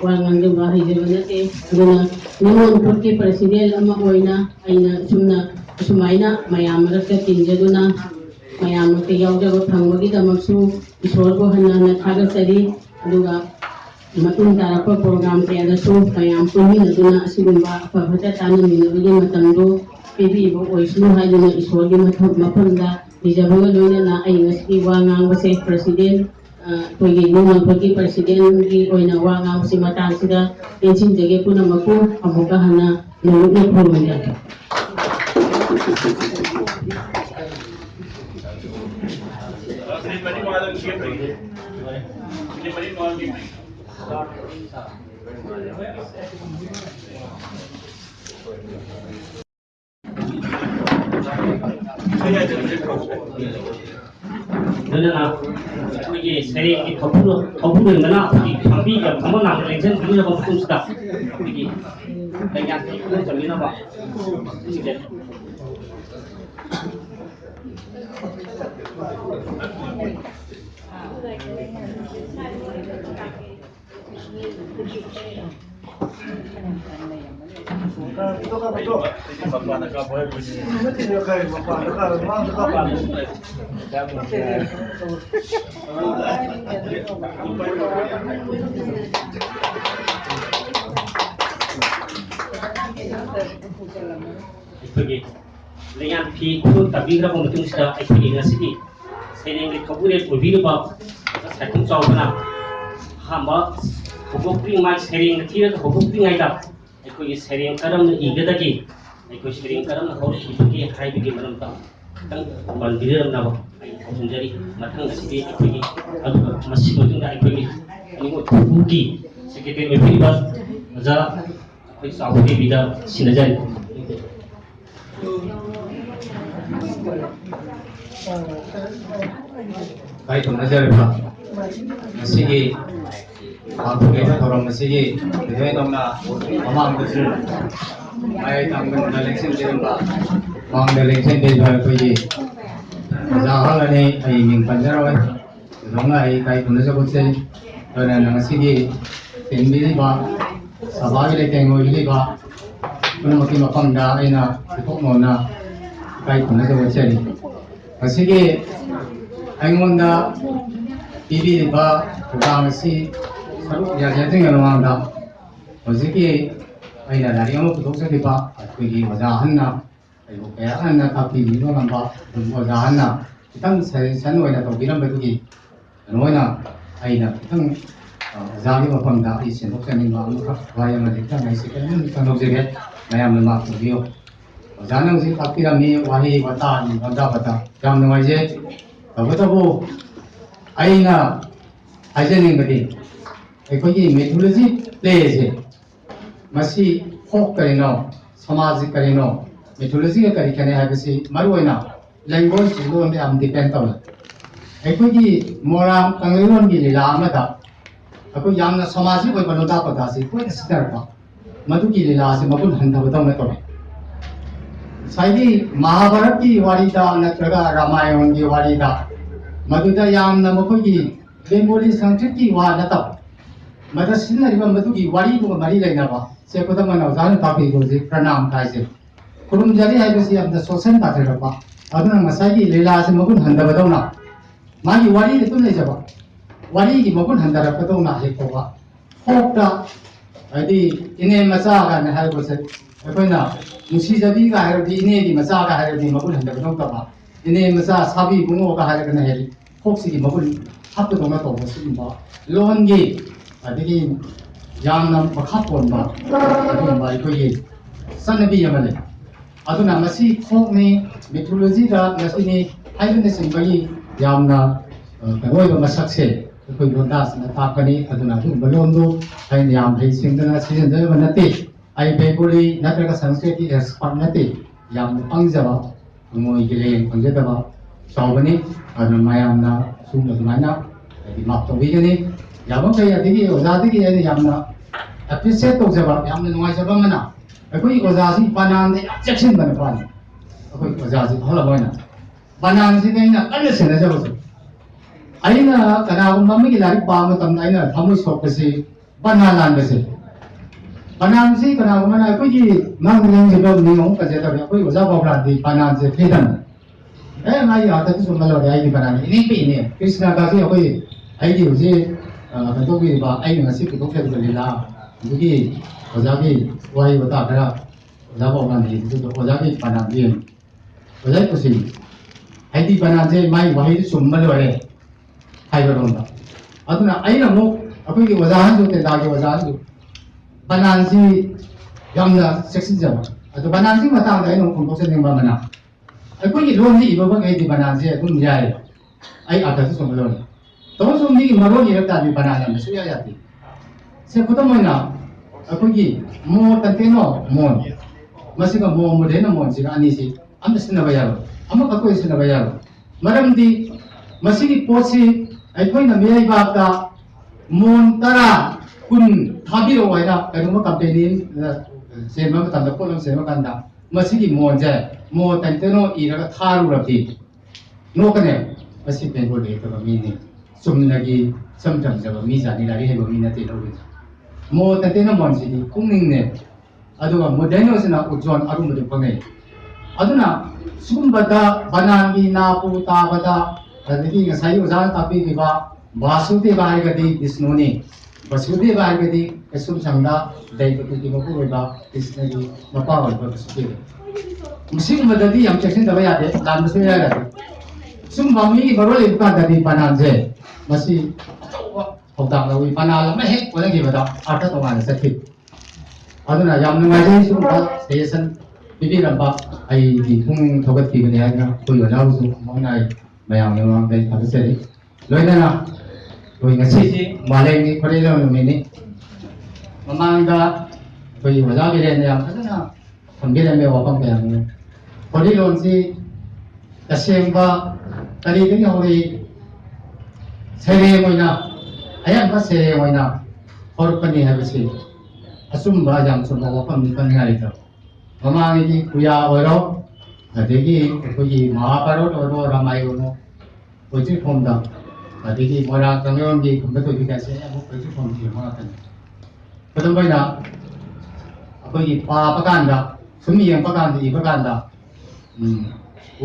wangangba haijaba nate aduna nimon purki president ama oina aina sumna sumaina mayam rakta tinjaduna mayam te yaujaba phangwagi damaksu isorgo hanana thagasari aduga matung tarapa program kaya su kaya puni naduna asigumba pabhata tana minabagi matamdo pibi ibo oisnu haiduna isorgi mapamda dijabaga loina na ay ngasi wangang base president koigi nungang koigi president gi oina wangang base matang sida tensin jage puna maku amuka hana nuluk na purunda 그러나 이게 세력이 덮으는 거나 이 방비가 방문하고 랭생 그리려고 봅시다. 이게 그냥 그런 점이나 봐. 이제 Ito ka ꯑꯩꯈꯣꯏꯒꯤ ꯂꯩꯉꯥꯛ ꯐꯤ ꯈꯨꯗꯣꯡ ꯇꯥꯕꯤꯈ꯭ꯔꯕ ꯃꯇꯨꯡꯁꯤꯗ ꯑꯩꯈꯣꯏꯒꯤ ꯉꯁꯤꯒꯤ ꯁꯩꯔꯦꯡꯒꯤ ꯊꯧꯕꯨꯔꯦꯜ ꯑꯣꯏꯕꯤꯔꯤꯕ ꯁꯥꯏꯈꯣꯝ ꯆꯥꯎꯕꯅ ꯑꯍꯥꯟꯕ ꯍꯧꯗꯣꯛꯇ꯭ꯔꯤꯉꯩ ꯁꯩꯔꯦꯡꯅ ꯊꯤꯔꯒ ꯍꯧꯗꯣꯛꯇ꯭ꯔꯤꯉꯩꯗ ꯑꯩꯈꯣꯏꯒꯤ ꯁꯩꯔꯦꯡ ꯀꯔꯝꯅ ꯏꯒꯗꯒꯦ ꯑꯩꯈꯣꯏ ꯁꯩꯔꯦꯡ ꯀꯔꯝꯅ ꯍꯧꯔꯛꯈꯤꯕꯒꯦ ꯍꯥꯏꯕꯒꯤ ꯃꯔꯝꯗ ꯈꯤꯇꯪ ꯄꯟꯕꯤꯔꯝꯅꯕ ꯑꯩ ꯊꯝꯖꯔꯤ ꯃꯊꯪ ꯑꯁꯤꯗꯤ ꯑꯩꯈꯣꯏꯒꯤ ꯑꯗꯨꯒ ꯃꯁꯤꯒꯤ ꯃꯇꯨꯡꯗ ꯑꯩꯈꯣꯏꯒꯤ ꯅꯤꯡꯉꯣꯜ ꯊꯧꯕꯨꯒꯤ ꯁꯦꯀ꯭ꯔꯦꯇꯔꯤ ꯑꯣꯏꯕꯤꯔꯤꯕ ꯑꯣꯖꯥ ꯑꯩꯈꯣꯏ ꯆꯥꯎꯕ ꯗꯦꯕꯤꯗ ꯁꯤꯟꯅꯖꯔꯤ ꯀꯥꯏ ꯊꯣꯡꯅꯖꯔꯤꯕ ꯉꯁꯤꯒꯤ ꯄꯥꯡꯊꯣꯛꯂꯤꯕ ꯊꯧꯔꯝ ꯑꯁꯤꯒꯤ ꯊꯣꯏꯗꯣꯛꯅ ꯃꯃꯥꯡꯗꯁꯨ ꯃꯌꯥꯏ ꯊꯪꯕꯗ ꯂꯦꯡꯁꯤꯟꯕꯤꯔꯝꯕ ꯃꯃꯥꯡꯗ ꯂꯦꯡꯁꯤꯟꯕꯤꯔꯤꯕ ꯑꯩꯈꯣꯏꯒꯤ ꯑꯣꯖꯥ ꯑꯍꯜꯅꯤ ꯑꯩ ꯃꯤꯡ ꯄꯟꯖꯔꯣꯏ ꯊꯣꯏꯗꯣꯛꯅ ꯑꯩ ꯀꯥꯏ ꯊꯣꯡꯅꯖꯕꯁꯦ ꯂꯣꯏꯅꯅ ꯉꯁꯤꯒꯤ ꯇꯦꯟꯕꯤꯔꯤꯕ ꯁꯚꯥꯒꯤ ꯂꯩꯇꯦꯡ ꯑꯣꯏꯕꯤꯔꯤꯕ ꯄꯨꯝꯅꯃꯛꯀꯤ ꯃꯐꯝꯗ ꯑꯩꯅ ꯏꯊꯣꯛꯅꯣꯅ ꯀꯥꯏ ꯊꯣꯡꯅꯖꯕꯁꯦ ꯉꯁꯤꯒꯤ ꯑꯩꯉꯣꯟꯗ ꯄꯤꯕꯤꯔꯤꯕ ꯊꯧꯗꯥꯡ ꯑꯁꯤ ꯁꯔꯨꯛ ꯌꯥꯖꯗ꯭ꯔꯤꯉꯩ ꯃꯃꯥꯡꯗ ꯍꯧꯖꯤꯛꯀꯤ ꯑꯩꯅ ꯂꯥꯏꯔꯤꯛ ꯑꯃ ꯄꯨꯊꯣꯛꯆꯈꯤꯕ ꯑꯩꯈꯣꯏꯒꯤ ꯑꯣꯖꯥ ꯑꯍꯟꯅ ꯑꯩꯕꯨ ꯀꯌꯥ ꯍꯟꯅ ꯇꯥꯛꯄꯤꯕꯤꯕ ꯉꯝꯕ ꯑꯗꯨꯝ ꯑꯣꯖꯥ ꯑꯍꯟꯅ ꯈꯤꯇꯪ ꯁꯖꯦꯁꯟ ꯑꯣꯏꯅ ꯇꯧꯕꯤꯔꯝꯕꯗꯨꯒꯤ ꯀꯩꯅꯣ ꯑꯣꯏꯅ ꯑꯩꯅ ꯈꯤꯇꯪ ꯑꯣꯖꯥꯒꯤ ꯃꯐꯝꯗ ꯑꯩ ꯁꯦꯟꯗꯣꯛꯆꯅꯤꯡꯕ ꯑꯃꯈꯛ ꯋꯥꯍꯩ ꯑꯃꯗꯤ ꯈꯤꯇꯪ ꯑꯩꯁꯦ ꯀꯩꯅꯣꯝ ꯈꯪꯗꯣꯛꯆꯒꯦ ꯃꯌꯥꯝꯅ ꯃꯥꯛ ꯇꯧꯕꯤꯌꯨ ꯑꯣꯖꯥꯅ ꯍꯧꯖꯤꯛ ꯇꯥꯛꯄꯤꯔꯝꯃꯤ ꯋꯥꯍꯩ ꯋꯥꯇꯥ ꯂꯣꯟꯗꯥꯕꯗ ꯌꯥꯝ ꯅꯨꯡꯉꯥꯏꯖꯩ ꯇꯧꯕꯇꯕꯨ ꯑꯩꯅ ꯍꯥꯏꯖꯅꯤꯡꯕꯗꯤ ꯑꯩꯈꯣꯏꯒꯤ ꯃꯤꯊꯣꯂꯣꯖꯤ ꯄ꯭ꯂꯦꯁꯦ ꯃꯁꯤ ꯐꯣꯛ ꯀꯔꯤꯅꯣ ꯁꯃꯥꯖ ꯀꯔꯤꯅꯣ ꯃꯤꯊꯣꯂꯣꯖꯤꯒ ꯀꯔꯤ ꯈꯦꯠꯅꯩ ꯍꯥꯏꯕꯁꯤ ꯃꯔꯨꯑꯣꯏꯅ ꯂꯦꯡꯒ꯭ꯋꯦꯖ ꯂꯣꯟꯗ ꯌꯥꯝ ꯗꯤꯄꯦꯟ ꯇꯧꯏ ꯑꯩꯈꯣꯏꯒꯤ ꯃꯣꯏꯔꯥꯡ ꯀꯪꯂꯩꯔꯣꯟꯒꯤ ꯂꯤꯂꯥ ꯑꯃꯗ ꯑꯩꯈꯣꯏ ꯌꯥꯝꯅ ꯁꯃꯥꯖꯤक ꯑꯣꯏꯕ ꯂꯣꯟꯗꯥ ꯄꯗꯥꯁꯤ ꯇꯣꯏꯅ ꯁꯤꯖꯤꯟꯅꯔꯛꯄ ꯃꯗꯨꯒꯤ ꯂꯤꯂꯥꯁꯤ ꯃꯒꯨꯟ ꯍꯟꯊꯕꯗꯧꯅ ꯇꯧꯏ ꯉꯁꯥꯏꯒꯤ ꯃꯍꯥꯚꯥꯔꯠꯀꯤ ꯋꯥꯔꯤꯗ ꯅꯠꯇ꯭ꯔꯒ ꯔꯥꯃꯥꯌꯟꯒꯤ ꯋꯥꯔꯤꯗ ꯃꯗꯨꯗ ꯌꯥꯝꯅ ꯃꯈꯣꯏꯒꯤ ꯕꯦꯡꯒꯣꯂꯤ ꯁꯪꯁꯀ꯭ꯔꯤꯠꯀꯤ ꯋꯥ ꯅꯠꯇꯕ ꯃꯗ ꯁꯤꯖꯤꯟꯅꯔꯤꯕ ꯃꯗꯨꯒꯤ ꯋꯥꯔꯤꯗꯨꯒ ꯃꯔꯤ ꯂꯩꯅꯕ ꯁꯦ ꯈꯨꯗꯝ ꯑꯣꯏꯅ ꯑꯣꯖꯥꯅ ꯇꯥꯛꯄꯤꯕ ꯍꯧꯖꯤꯛ ꯄ꯭ꯔꯅꯥꯝ ꯍꯥꯏꯁꯦ ꯈꯨꯔꯨꯝꯖꯔꯤ ꯍꯥꯏꯕꯁꯤ ꯌꯥꯝꯅ ꯁꯣꯁꯦꯟ ꯇꯥꯊꯔꯛꯄ ꯑꯗꯨꯅ ꯉꯁꯥꯏꯒꯤ ꯂꯤꯂꯥꯁꯤ ꯃꯒꯨꯟ ꯍꯟꯊꯕꯗꯧꯅ ꯃꯥꯒꯤ ꯋꯥꯔꯤꯗ ꯑꯗꯨꯝ ꯂꯩꯖꯕ ꯋꯥꯔꯤꯒꯤ ꯃꯒꯨꯟ ꯍꯟꯊꯔꯛꯄꯗꯧꯅ ꯍꯦꯛ ꯇꯧꯕ ꯐꯣꯛꯇ ꯍꯥꯏꯗꯤ ꯏꯅꯦ ꯃꯆꯥ ꯀꯥꯏꯅ ꯍꯥꯏꯕꯁꯦ ꯑꯩꯈꯣꯏꯅ ꯅꯨꯡꯁꯤꯖꯕꯤꯒ ꯍꯥꯏꯔꯗꯤ ꯏꯅꯦꯒꯤ ꯃꯆꯥꯒ ꯍꯥꯏꯔꯗꯤ ꯃꯒꯨꯟ ꯍꯟꯊꯕꯗꯧ ꯇꯧꯕ ꯏꯅꯦ ꯃꯆꯥ ꯁꯥꯕꯤ ꯏꯕꯨꯡꯉꯣꯒ ꯍꯥꯏꯔꯒꯅ ꯍꯦꯛ ꯐꯣꯛꯁꯤꯒꯤ ꯃꯒꯨꯟ ꯍꯥꯞꯄꯗꯧꯅ ꯇꯧꯕ ꯁꯤꯒꯨꯝꯕ ꯂꯣꯟꯒꯤ ꯑꯗꯒꯤ ꯌꯥꯝꯅ ꯃꯈꯥ ꯄꯣꯟꯕ ꯑꯗꯨꯒꯨꯝꯕ ꯑꯩꯈꯣꯏꯒꯤ ꯆꯠꯅꯕꯤ ꯑꯃ ꯂꯩ ꯑꯗꯨꯅ ꯃꯁꯤ ꯐꯣꯛꯅꯤ ꯃꯤꯊꯣꯂꯣꯖꯤꯗ ꯃꯁꯤꯅꯤ ꯍꯥꯏꯕꯅꯆꯤꯡꯕꯒꯤ ꯌꯥꯝꯅ ꯀꯩꯅꯣ ꯑꯣꯏꯕ ꯃꯁꯛꯁꯦ ꯑꯩꯈꯣꯏ ꯂꯣꯟꯗꯥꯁꯤꯡꯅ ꯇꯥꯛꯄꯅꯤ ꯑꯗꯨꯅ ꯑꯗꯨꯒꯨꯝꯕ ꯂꯣꯟꯗꯨ ꯑꯩꯅ ꯌꯥꯝ ꯍꯩꯁꯤꯡꯗꯅ ꯁꯤꯖꯤꯟꯅꯖꯕ ꯅꯠꯇꯦ ꯑꯩ ꯕꯦꯡꯒꯣꯂꯤ ꯅꯠꯇ꯭ꯔꯒ ꯁꯪꯁꯀ꯭ꯔꯤꯠꯀꯤ ꯑꯦꯛꯁꯄꯥꯔꯠ ꯅꯠꯇꯦ ꯌꯥꯝꯅ ꯄꯪꯖꯕ ꯃꯣꯏꯒꯤ ꯂꯦꯡ ꯈꯪꯖꯗꯕ ꯆꯥꯎꯕꯅꯤ ꯑꯗꯨꯅ ꯃꯌꯥꯝꯅ ꯁꯨꯝꯕ ꯑꯗꯨꯃꯥꯏꯅ ꯍꯥꯏꯗꯤ ꯃꯥꯛ ꯇꯧꯕꯤꯒꯅꯤ ꯌꯥꯝꯃꯈꯩ ꯑꯗꯒꯤ ꯑꯣꯖꯥꯗꯒꯤ ꯑꯩꯅ ꯌꯥꯝꯅ ꯑꯦꯄ꯭ꯔꯤꯁꯤꯌꯦꯠ ꯇꯧꯖꯕ ꯌꯥꯝꯅ ꯅꯨꯡꯉꯥꯏꯖꯕ ꯑꯃꯅ ꯑꯩꯈꯣꯏꯒꯤ ꯑꯣꯖꯥꯁꯤ ꯕꯅꯥꯟꯗ ꯌꯥꯝ ꯆꯦꯛꯁꯤꯟꯕ ꯅꯨꯄꯥꯅꯤ ꯑꯩꯈꯣꯏ ꯑꯣꯖꯥꯁꯤ ꯑꯍꯜ ꯑꯃ ꯕꯅꯥꯟꯁꯤꯗ ꯑꯩꯅ ꯀꯟꯅ ꯁꯦꯟꯅꯖꯕꯁꯦ ꯑꯩꯅ ꯀꯅꯥꯒꯨꯝꯕ ꯑꯃꯒꯤ ꯂꯥꯏꯔꯤꯛ ꯄꯥꯕ ꯃꯇꯝꯗ ꯑꯩꯅ ꯊꯃꯣꯏ ꯁꯣꯛꯄꯁꯤ ꯕꯅꯥꯟ ꯂꯥꯟꯕꯁꯦ ꯕꯅꯥꯟꯁꯤ ꯀꯅꯥꯒꯨꯝꯕꯅ ꯑꯩꯈꯣꯏꯒꯤ ꯉꯥꯡꯕ ꯉꯥꯡꯖꯕ ꯃꯤꯡ ꯑꯃꯨꯛ ꯄꯟꯖꯗꯕꯅꯤ ꯑꯩꯈꯣꯏ ꯑꯣꯖꯥ ꯕꯕ꯭ꯔꯥꯗꯤ ꯕꯅꯥꯟꯁꯦ ꯐ꯭ꯔꯤꯗꯝ ꯃꯥꯒꯤ ꯑꯥꯔꯊꯗꯤ ꯆꯨꯝꯕ ꯂꯧꯔꯦ ꯑꯩꯒꯤ ꯕꯅꯥꯟ ꯏꯅꯦ ꯏꯅꯦ ꯀ꯭ꯔꯤꯁꯅꯒꯥꯁꯤ ꯑꯩꯈꯣꯏ ꯑꯩꯒꯤ ꯍꯧꯖꯤꯛ ꯀꯩꯗꯧꯕꯤꯔꯤꯕ ꯑꯩꯅ ꯉꯁꯤ ꯄꯨꯊꯣꯛꯆꯔꯤꯕ ꯂꯤꯂꯥ ꯑꯗꯨꯒꯤ ꯑꯣꯖꯥꯒꯤ ꯋꯥꯍꯩ ꯋꯥꯇꯥ ꯈꯔ ꯑꯣꯖꯥ ꯕꯕ꯭ꯔꯥꯅ ꯏꯕꯗꯨꯗ ꯑꯣꯖꯥꯒꯤ ꯕꯅꯥꯟꯗꯤ ꯌꯦꯡꯉꯨ ꯑꯣꯖꯥꯒꯤ ꯈꯨꯁꯤ ꯍꯥꯏꯗꯤ ꯕꯅꯥꯟꯁꯦ ꯃꯥꯒꯤ ꯋꯥꯍꯩꯗꯨ ꯆꯨꯝꯕ ꯂꯣꯏꯔꯦ ꯍꯥꯏꯕꯔꯣꯝꯗ ꯑꯗꯨꯅ ꯑꯩꯅ ꯑꯃꯨꯛ ꯑꯩꯈꯣꯏꯒꯤ ꯑꯣꯖꯥ ꯑꯍꯟꯁꯨ ꯇꯦꯟꯗꯥꯒꯤ ꯑꯣꯖꯥ ꯑꯍꯟꯁꯨ ꯕꯅꯥꯟꯁꯤ ꯌꯥꯝꯅ ꯆꯦꯛꯁꯤꯟꯖꯕ ꯑꯗꯣ ꯕꯅꯥꯟꯁꯤꯒꯤ ꯃꯇꯥꯡꯗ ꯑꯩꯅ ꯑꯃꯨꯛ ꯐꯣꯡꯗꯣꯛꯆꯅꯤꯡꯕ ꯑꯃꯅ ꯑꯩꯈꯣꯏꯒꯤ ꯂꯣꯟꯁꯤ ꯏꯕꯃꯈꯩꯗꯤ ꯕꯅꯥꯟꯁꯦ ꯑꯗꯨꯝ ꯌꯥꯏ ꯑꯩ ꯑꯥꯔꯊꯁꯨ ꯆꯨꯝꯕ ꯂꯣꯟꯅꯤ ꯇꯧꯕꯁꯨ ꯃꯤꯒꯤ ꯃꯔꯣꯟ ꯏꯔꯛ ꯇꯥꯔꯗꯤ ꯕꯅꯥꯟ ꯌꯥꯝꯅ ꯁꯨꯡꯌꯥ ꯌꯥꯗꯦ ꯁꯦ ꯈꯨꯗꯝ ꯑꯣꯏꯅ ꯑꯩꯈꯣꯏꯒꯤ ꯃꯣ ꯇꯟꯇꯦꯅꯣ ꯃꯣꯟ ꯃꯁꯤꯒ ꯃꯣ ꯃꯨꯗꯦꯅ ꯃꯣꯟꯁꯤꯒ ꯑꯅꯤꯁꯤ ꯑꯝꯇ ꯁꯤꯖꯤꯟꯅꯕ ꯌꯥꯔꯣꯏ ꯑꯃꯈꯛꯇ ꯑꯣꯏꯅ ꯁꯤꯖꯤꯟꯅꯕ ꯌꯥꯔꯣꯏ ꯃꯔꯝꯗꯤ ꯃꯁꯤꯒꯤ ꯄꯣꯠꯁꯤ ꯑꯩꯈꯣꯏꯅ ꯃꯤꯔꯩꯕꯥꯛꯇ ꯃꯣꯟ 10 10 ꯊꯥꯕꯤꯔꯛꯑꯣ ꯍꯥꯏꯅ ꯀꯩꯅꯣꯝꯃ ꯀꯝꯄꯦꯅꯤ ꯁꯦꯝꯕ ꯃꯇꯝꯗ ꯄꯣꯠ ꯑꯃ ꯁꯦꯝꯕ ꯀꯥꯟꯗ ꯃꯁꯤꯒꯤ ꯃꯣꯟꯁꯦ ꯃꯣ ꯇꯟꯇꯦꯅꯣ ꯏꯔꯒ ꯊꯥꯔꯨꯔꯕꯗꯤ ꯅꯣꯛꯀꯅꯦ ꯃꯁꯤ ꯕꯦꯡꯒꯣꯂꯤ ꯍꯩꯇꯕ ꯃꯤꯅꯤ ꯆꯨꯝꯅꯒꯤ ꯏꯆꯝ ꯆꯝꯖꯕ ꯃꯤꯖꯥꯠꯅꯤ ꯂꯥꯏꯔꯤꯛ ꯍꯩꯕ ꯃꯤ ꯅꯠꯇꯦ ꯂꯧꯔꯤꯁꯦ ꯃꯣ ꯇꯟꯇꯦꯅꯣ ꯃꯣꯟꯁꯤꯗꯤ ꯄꯨꯛꯅꯤꯡꯅꯦ aduga modern osina ujwan arumadu pangai aduna sugumba banangi napu tabada adagi ngasai ujana tapi diba Vasudeva hargadi Visnuni Vasudeva hargadi esum sangda daipati mapu ba Krishnagi mapa ba Vasudeva musing madadi yam chekin da ya de dan musu ya ga sum bami barol ibka dadi pananje masi hotang la wi panala ma he kolang gi bada artha to ma sakhi aduna yam nungai jai sum ba session bibi ramba ai di thung thogat ki ne ya ga ko yo la su monai mayam ne ma be thak se loina tôi ngày xưa mà lên cái cái đó mình đi mà mang ra tôi mà ra cái này làm thế nào thằng cái này mình vào công việc này có đi luôn gì ta xem qua ta đi đến nhau đi xe rồi nào ai ăn có xe rồi nào họ cái này hay gì asum ba jam sum vào công việc này rồi mà mang cái kuya rồi đó thì cái gì mà bà đó làm ai rồi nó tôi chỉ không đâu Jadi orang kami di betul juga saya mau pergi pun di mana kan. Betul benar. Apa ini pakan dah, semua yang pakan di pakan dah.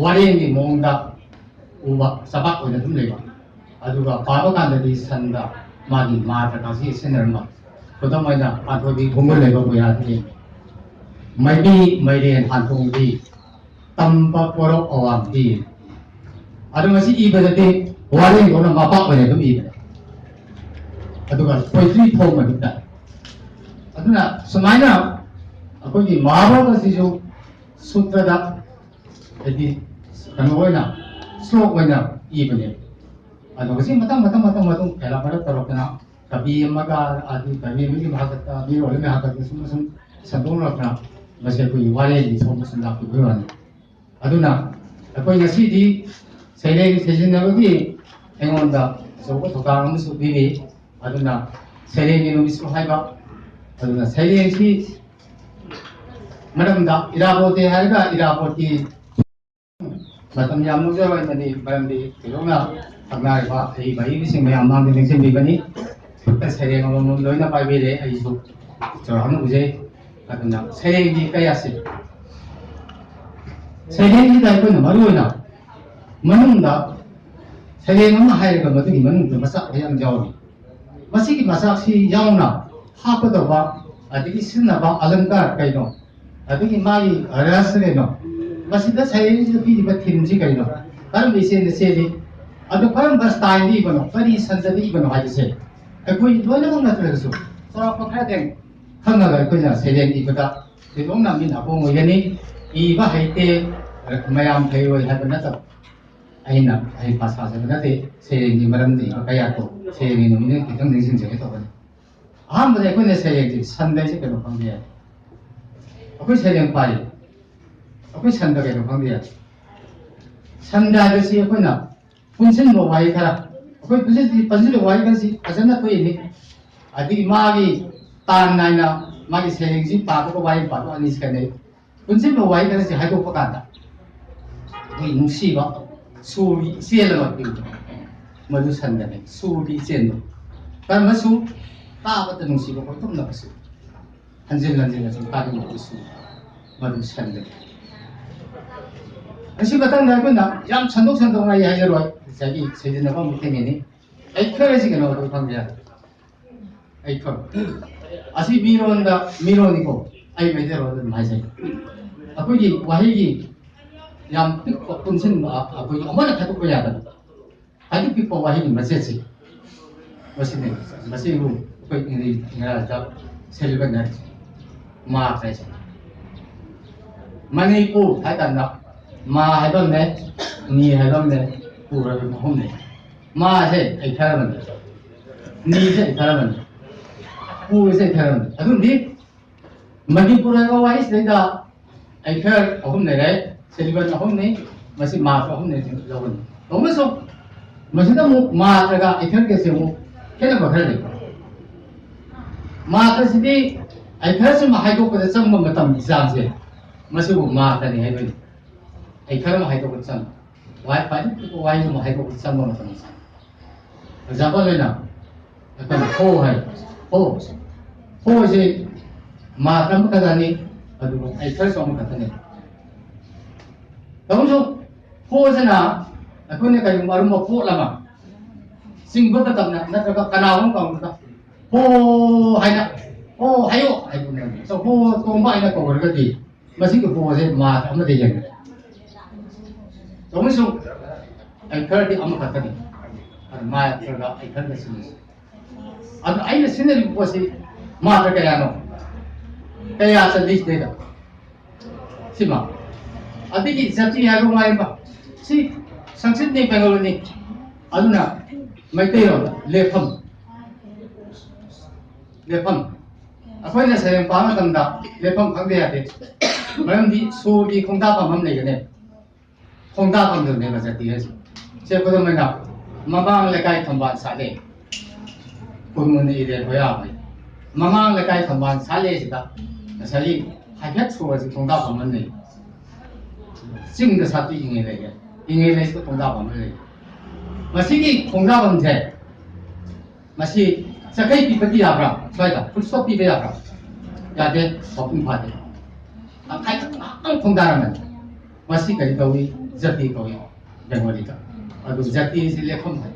Waring di mongga, ubah sabak udah tu lewat. Aduga pakan di sanda, magi mata kasih senerma. Betul benar. Atau di tunggu lewat buaya ni. Maybe maybe hantung di, tanpa porok awam di. Ada masih ibadah di Waring ko na mapak ba niya dumibig. Ato ka, poetry form na kita. Ato na, sumay na, ako di mabaw kasi yung sutra da, edi, ano ko na, slow ko na, ibig niya. Ato kasi matang, kailan pa na tarok na, tabi yung adi, tabi yung mahagat, biro, yung mahagat, sumusung, sandong lang na, basta ko yung waring, sumusung lang ko yun. Ato na, ako yung nasi di, 세례 세신나거기 행원다 저거 도당하면 수비비 아두나 세례 이놈이 수하이바 아두나 세례시 마람다 이라보테 하이가 이라보티 마tam 야무저가 있는데 마람디 그러나 당나이바 이 바이비싱 매암망데 냉생비바니 그때 세례가 너무 너희나 바이비레 아이소 저 하는 우제 아두나 세례기 까야시 세례기 다이거는 말이오나 Manungda, saya ingin menghayal kepada ini manungda masak yang jauh. Masih kita masak si jauh na, apa tu ba? Adik isna ba alangkar kaino, adik mai ras kaino. Masih dah saya ini lebih dibuat timji kaino. Kalau mesin seni, adik kalau bas time di kono, pari sanjadi kono aja se. Aku itu mana mungkin terus. Soal apa kadang, kan ada aku jangan saya ini pada. Jadi orang namin aku mau ini, iba haite mayam kayo hai benar. Aina, ai pasal sebenarnya saya ini malam ni, kayak tu, saya ini nomine kita nengsin jadi tu kan. Mereka aku ni saya ini sandai sih kalau panggil. Aku saya yang pari, aku sandai kalau panggil. Sandai tu sih aku nak, punchen mau wai kara. Aku punchen wai kan sih, asal nak tu ini. Adik magi tan naina, magi saya ini sih pakai wai pakai anis kan ni. Punchen mau wai kan sih, hai tu pakai tak. Ini musibah. Suri siapa lagi tu? Maju sandal ni, suri siapa? Kalau masuk, tak apa tu nungsi kau itu nak masuk. Anjil macam tak ada masuk, maju sandal. Asyik batang dah pun nak, jam cendok ayah ajar wai. Jadi saya nak mungkin ini, ekor asyik kena orang panggil. Ekor. Asyik miro ni ko, ayah betul orang macam. Aku ni wahai yang pikir punchen aku yang mana kata kau yang ada pikir wahai ni masih sih itu kau ini nggak ada selber nak mah saja mana itu hai tanda mah hai dom ne ni hai dom ne pura hom ne mah se ekar mana ni se ekar mana pura se ekar mana aduh ni Manipura kau wahai sudah ekar hom ne deh Seliban ako ni, masih maaf ako ni lawan. Kau masuk, masih tahu maaf mereka ikan kesini mu, kenapa bakal ni? Maaf kesini, ikan semua haiku pada semua macam isang sih, masih maaf tadi haiku. Ikan mah haiku pada semua, wai pada itu wai semua haiku pada semua macam isang. Example ni na, akan ho hai, ho sih maaf kamu kata ni. ꯑꯗꯨꯒ ꯑꯩ ꯈꯔꯁꯨ ꯑꯃ ꯈꯛꯇꯅꯦ ꯇꯧꯁꯨ ꯍꯣꯁꯤꯅ ꯑꯩꯈꯣꯏꯅ ꯀꯔꯤꯒꯨꯝꯕ ꯑꯔꯨꯝꯕ ꯄꯣꯠ ꯑꯃ ꯆꯤꯡꯕ ꯃꯇꯝꯗ ꯅꯠꯇ꯭ꯔꯒ ꯀꯅꯥꯒꯨꯝꯕ ꯀꯧꯕꯗ ꯍꯣ ꯍꯥꯏꯅ ꯍꯣ ꯍꯥꯏꯌꯣ ꯍꯥꯏꯕ ꯍꯣ ꯇꯣꯝꯕ ꯍꯥꯏꯅ ꯀꯧꯔꯒꯗꯤ ꯃꯁꯤꯒꯤ ꯍꯣꯁꯦ ꯃꯥꯛ ꯑꯃꯗ ꯌꯦꯡꯒꯅꯤ ꯑꯃꯁꯨꯡ ꯑꯩ ꯈꯔꯗꯤ ꯑꯃꯈꯛꯇꯅꯤ ꯑꯗꯨ ꯃꯥ ꯅꯠꯇ꯭ꯔꯒ ꯑꯩ ꯈꯔꯗ ꯁꯤꯟꯅꯁꯤ ꯑꯗꯨ ꯑꯩꯅ ꯁꯤꯟꯅꯔꯤꯕ ꯄꯣꯠꯁꯤ ꯃꯥꯛꯇ ꯀꯌꯥꯅꯣ kaya sa list nila si ma adigi jati haru mai ba si sangsit ni pengol ni aduna mai te ro lefam akhoi na sayang pa ma tamda lefam khang de ate mayam di so di khongda pam ham nei ne khongda pam de ne ba jati hai se ko mai na mamang le kai thamban sa le kun ni de hoya mai mamang le kai thamban sa le si ta 사실 하게 추워서 동답하면 돼. 지금도 사도 ingele ingele에서 동답하면 돼. 마시기 동답하면 돼. 마시 사kai 피पति आबरा स्वाइदा full stop पीबे आबरा यादे open फादे आखाइ आं 동답하면 마시 करी कवि जाति कवि Bengali का अदु जाति से लेखम है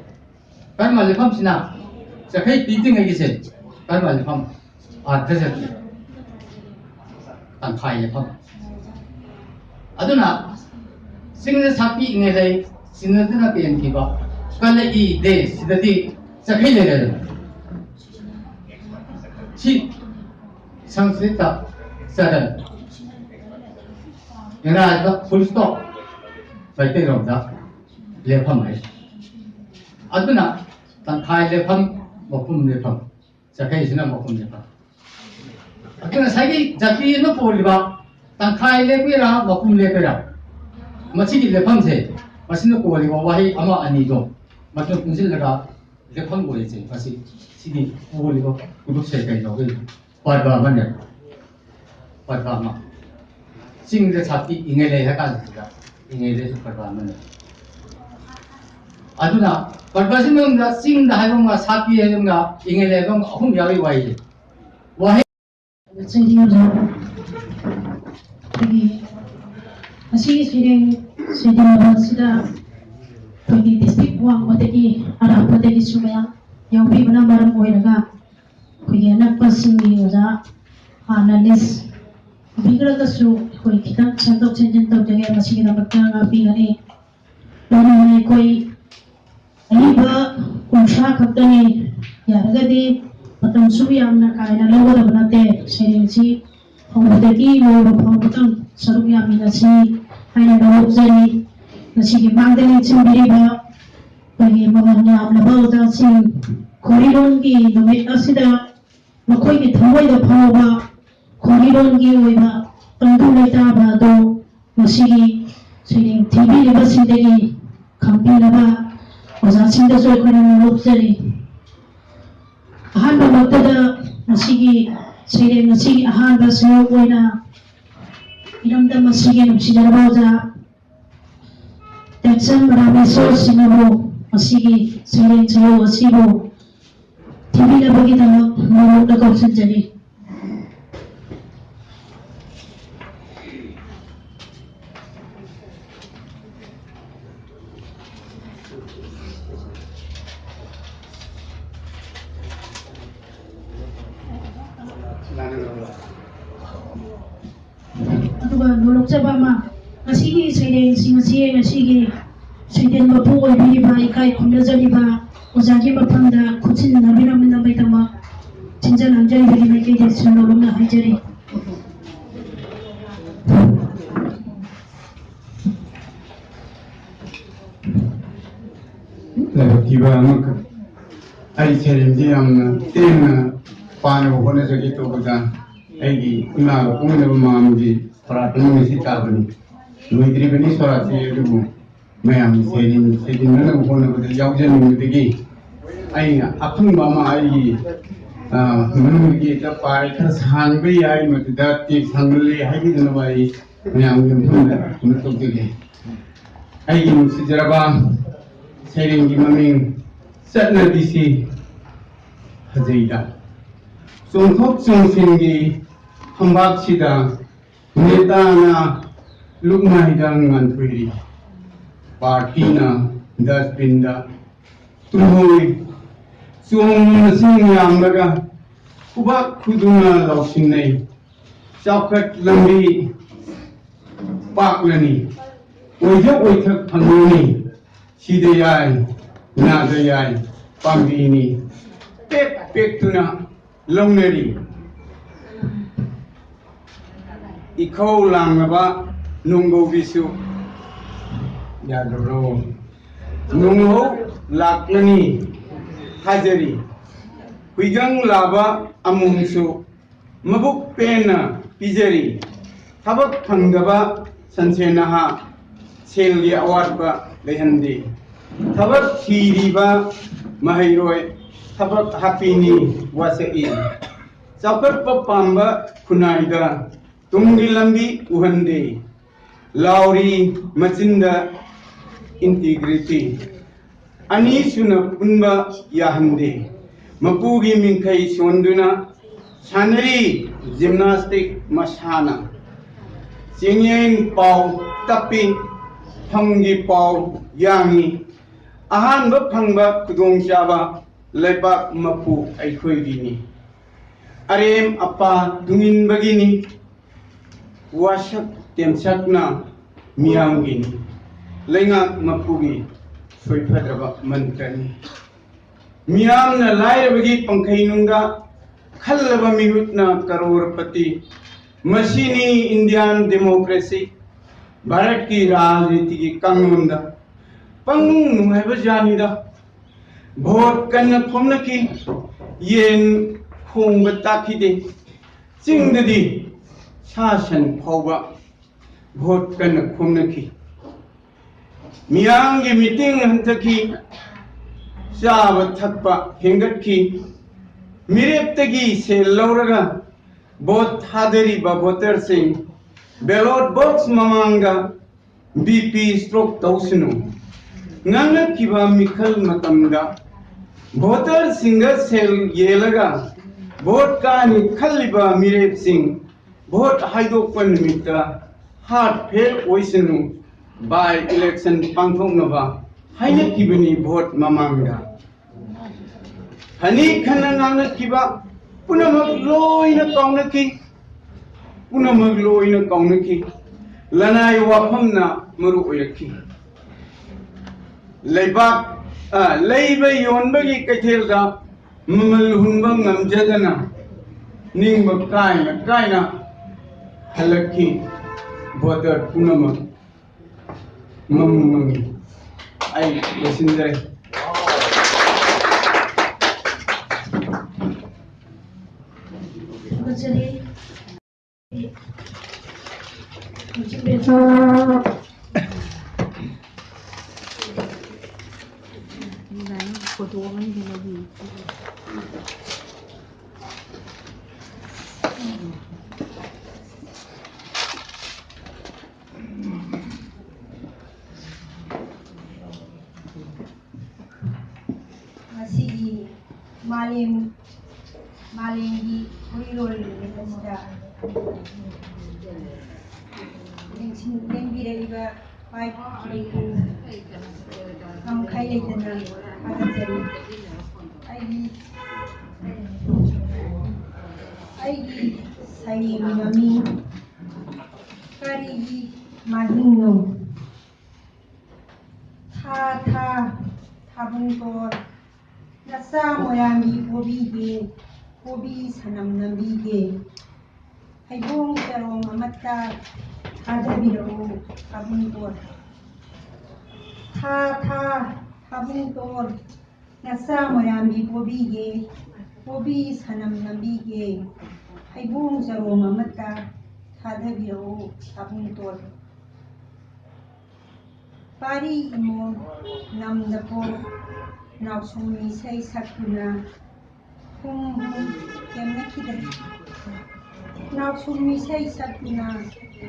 कर्म लेखम सिना sakai पीतिंग है किसे कर्म लेखम आधा जाति tan khai le pham aduna singna sapi ingele sinadna pen ki ba kale I de sidati sakhai le le chi sanskrita sadan yana da full stop bai te rom da le pham hai aduna tan khai le pham mokum le pham sakhai sina mokum le pham अगर psyche जाति न पोलिबा तंखाई लेपेरा मकुम लेपेरा मछी की लेफम से मछी न पोलिबा वही अमा अनि दो मतलब पुंजिल लगा लेफम बोले से मछी सीधी पोलिबा कुदुक से कहीं लोगे पारबा मने पारबा मा सिंग जे छाती इंगेले है का इंगेले से पारबा मने अदुना पारबा से मंगा सिंग दा हाइबंगा छाती हाइबंगा इंगेले बंग अहुम यावी वाई वही district wang matagi arah matagi sumaya yang pi mana maram koi naga koi anak pasimi oja analis bigra kasu koi kita santok senjen tok jage masih kita bakal ngapi gani lalu mana koi ini ba kumsha kaptani ya ragadi matam subi amna kaina logo da banate seringsi hongdagi lo phongtam saruk yamina si aina do jani nasi ki mangdani chimbiri ba bagi mamanya amna bauda sing khoriron ki nome asida makoi ki thamoi da phawa khoriron ki oiba tangdu leta ba do nasi ki sering tv le ba sindagi khampi la ba oja sinda so khana lopjari ahanba maktada masigi sire masigi ahanba sayo koina iramda masigi nupsijarabauja texan marami so sinabo masigi sire sayo asibo TV na bagita no nagkausanjani aduga nolok sabama masigi sire singasie masigi siden mapu oibiri ba ikai khomlajani ba ojaji mafamda khuchin nabiramna baitama chinja namjari bagi maike de sunolomna haijari kiba amak ai challenge amna tema paano hone sagi to bada ai gi ina ro umne mam gi pratna si tabani nuidri bani sorati du mayam sedin na hone bada yawjen nudigi ai aphung bama ai manu gi ta pai khar san bi ai matda ti sangli hai gi na bai mayam gi mun to gi ai gi si jaraba 세링기 마밍 셋나디시 하제이다 송속 송신기 한박시다 नेताना लुकमाइदं nganthuiri party na dustbin da tumhoi chung sing yam laga kuba khuduna lausin nei chawkhat lambi paklani oija oithak phangni side yai na da yai pambi ni pek pek tuna longneri ikhau langaba nunggo bisu ya doro nunggo laklani hajari huigang laba amungsu mabuk pena pijari thabak thangdaba sansenaha selgi award ba lehandi thabak thiriba mahairoi thabak hapini wasai chawkat pamba khunaida tumgi lambi uhande lauri machinda integrity ani suna punba yahande mapugi mingkai sonduna sanari gymnastic masana singyen pau tapi phangi pau yangi ahan ba phangba kudong chaba lepak mapu aikhoi gini arem apa dungin bagini wasak temsakna miyam gini lenga mapugi soifadraba mantani miyam na lairabagi pangkai nunga khallaba mihutna karorpati masini indian democracy bharat ki rajniti ki kanunda pangung nuhaiba janida vote kanna khomna ki yen khongba takide chingdadi sasan phauba vote kanna khomna ki miyamgi meeting hantaki chaba thakpa hengatki mireptagi sel lauraga vote thadariba voter sing ballot box mamanga bp stroke tausinu nganga kiba mikhal matamda voter singa sel yelaga vote kani khalliba mirep sing vote haidokpan nimita heart fail oisinu by election pangthoknaba haina kibani vote mamanga hani khana nganga kiba punamak loina kaunaki punamak loina kaunaki lanai waphamna maru oiraki leibak leiba yonbagi kaithelda mamal hunba ngamjadana ningba kaina halaki voter punamak mamang ay yasindre Masih malengi kurirol nesda lengbi reiba pai leiku kam khai leitana adajari aigi sai mami karigi mahingno thabungtor nasa moyami hobi sanam nambige haibong tarong amata hadabiro thabungtor thabungtor nasa moyami hobi sanam nambige haibong tarong amata hadabiro thabungtor pari imo namdapo nausumi say sakuna hum kemna kidare nausumi say sakuna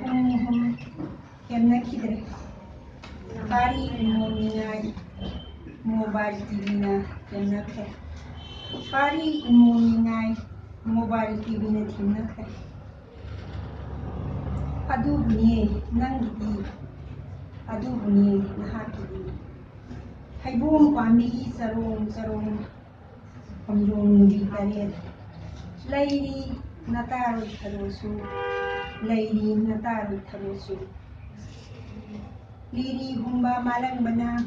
hum kemna kidare pari imo ningai mobile tv na kemna khe pari imo ningai mobile tv na thimna khe Adubuni nangidi adubuni nahakidi Haibum pamigi sarong pamjong bitaret Lady Nataru Tarosu Lady Nataru Tarosu Liri humba malang bana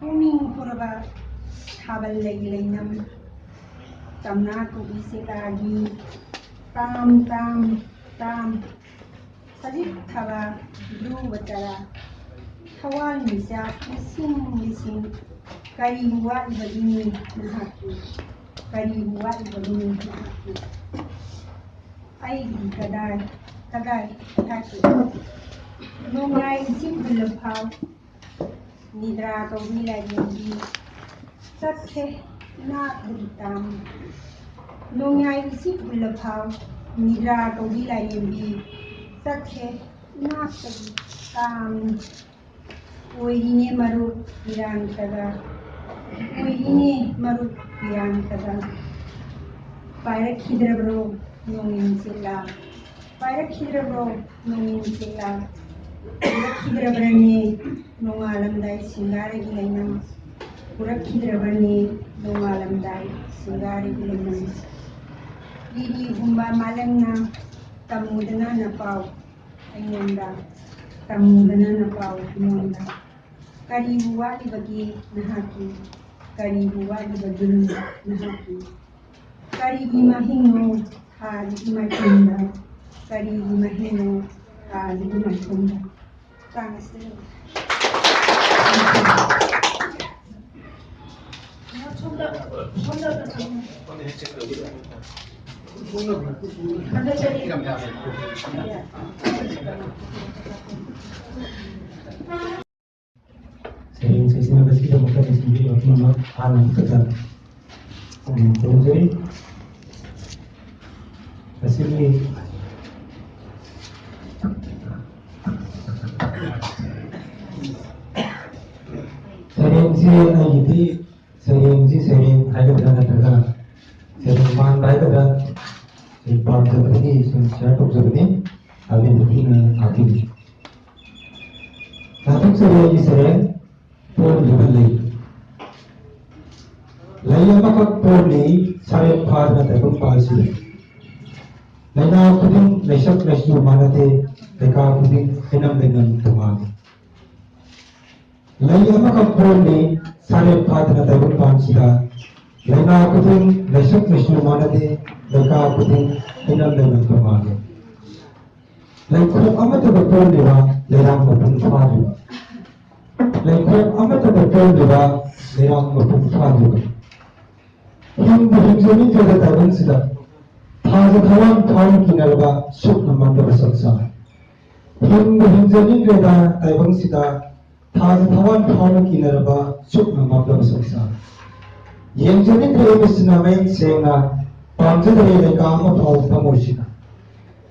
Huning puraba Habal laynam Tamna ko isikagi Tam Sajid Thaba Blue Watara Kawan Misa Missing Kari Wat Bagini Nahaki Kari Wat Bagini Nahaki Ay Kadai Taki Nungai Sip Bilapau Nidra Kawila Yindi Sathe Na Ditam Nungai Sip Bilapau Nidra Kawila Yindi Sathe Na Ditam Oine Maru Piran Kada Oine Maru Piran Kada Paira Kidrabro Nungin Silla Paira Kidrabro Nungin Silla Paira Kidrabrani Nungalamdai Singari Gilainam Pura Kidrabrani Nungalamdai Singari Gilainam Didi Humba Malangna Tamudana Napau Ayunda Tamudana Napau Ayunda Kari buat bagi nahaki, kari buat bagi nahaki, kari imahingo hari imahinda, kari imahingo hari imahinda. Thanks. Saya terima kasih dan maka di sini waktu nama alam kita jadi hasil ini saya ada berada dalam saya man baik ada import seperti saya tok seperti ada begini aktif tapi saya Pon Libalay. Layamakat Pon ni Sare Phar na Tagum Palsi. Layna Kuding Leshak Leshu Manate Leka Kuding Enam Dengan Tumag. Layamakat Pon ni Sare Phar na Tagum Palsi da. Layna Kuding Leshak Leshu Manate Leka Kuding Enam Dengan Tumag. Laykuram Amata Pon ni wa Layram Pon Phar. Laikon amata betul juga lerang berfungsi juga. Yang berfungsi juga dalam sida. Thasa thawan thawang kinalba suk namang bersaksa. Yang berfungsi juga dalam sida. Thasa thawan thawang kinalba suk namang bersaksa. Yang jadi terima senamai sehingga panjang dari lekam atau pemosina.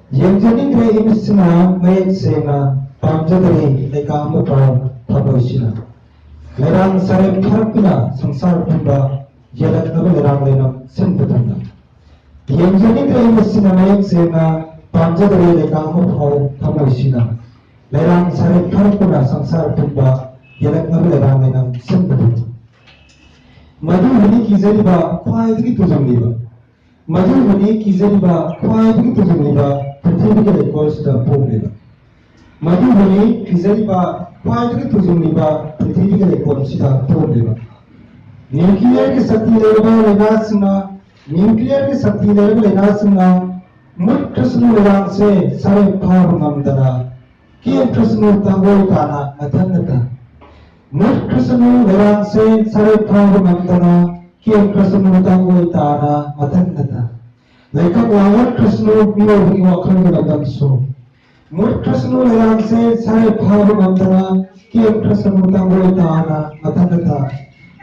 Yang jadi terima senamai sehingga panjang dari lekam atau Taboisina. Lerang Sare Phar Sangsar Pumba Yadak Nabi Lerang Lenam Sempatunda. Yang jadi terima senamai sehingga panjang dari lekam atau Taboisina. Lerang Sare Phar Sangsar Pumba Yadak Nabi Lerang Lenam Sempatunda. Madu Hani Kizariba Kwai Tujungiba. Madu Hani Kizariba Kwai Tujungiba Prithivi Records the Pumba. Madu Hani Kizariba Kwai Tujungiba Prithivi Records the Pumba. Nuclear के शक्ति level लेनासना nuclear के शक्ति level लेनासना मुट प्रश्न लेनां से सारे भाव नमदना किए प्रश्न तंगोल काना अथन्नता मुट प्रश्न लेनां से सारे भाव नमदना किए प्रश्न तंगोल ताना अथन्नता लेकिन वावर प्रश्न बिना भी वाखन के लगन सो मुट प्रश्न लेनां से सारे भाव नमदना किए प्रश्न तंगोल ताना अथन्नता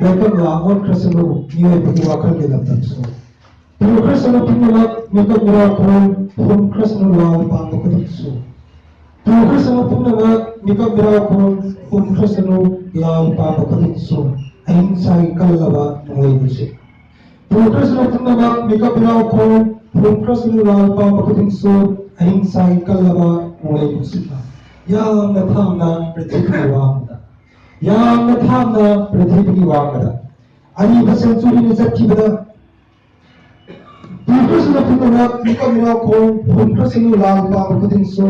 लेकिन वावर प्रश्न बिना भी वाखन के लगन सो Pun Krishna Punyamak Mika Mirakulum Pun Krishna Ram Pangakudiksu. Pun Krishna Punyamak Mika Mirakulum Pun Krishna Ram Pangakudiksu. Ain Sai Kalava Nungayusi. Pun Krishna Punyamak Mika Mirakulum Pun Krishna Ram Pangakudiksu. ꯑꯍꯤꯡꯁꯥꯒꯤ ꯀꯜꯂꯕ ꯅꯣꯡꯂꯩ ꯅꯨꯡꯁꯤꯠꯅ ꯌꯥꯝꯅ ꯊꯥꯡꯅ ꯄ꯭ꯔꯤꯊꯤꯕꯤꯒꯤ ꯋꯥꯡꯃꯗ ꯌꯥꯝꯅ ꯊꯥꯡꯅ ꯄ꯭ꯔꯤꯊꯤꯕꯤꯒꯤ ꯋꯥꯡꯃꯗ ꯑꯔꯤꯕ ꯁꯦꯟꯆꯨꯔꯤꯅ ꯆꯠꯈꯤꯕꯗ ꯄꯨꯝꯈ꯭ꯔꯁꯤꯅ ꯄꯨꯝꯅꯃꯛ ꯃꯤꯀꯞ ꯃꯤꯔꯥꯎꯈꯣꯡ ꯄꯨꯝꯈ꯭ꯔꯁꯤꯅ ꯂꯥꯜ ꯄꯥꯕ ꯈꯨꯗꯤꯡꯁꯨ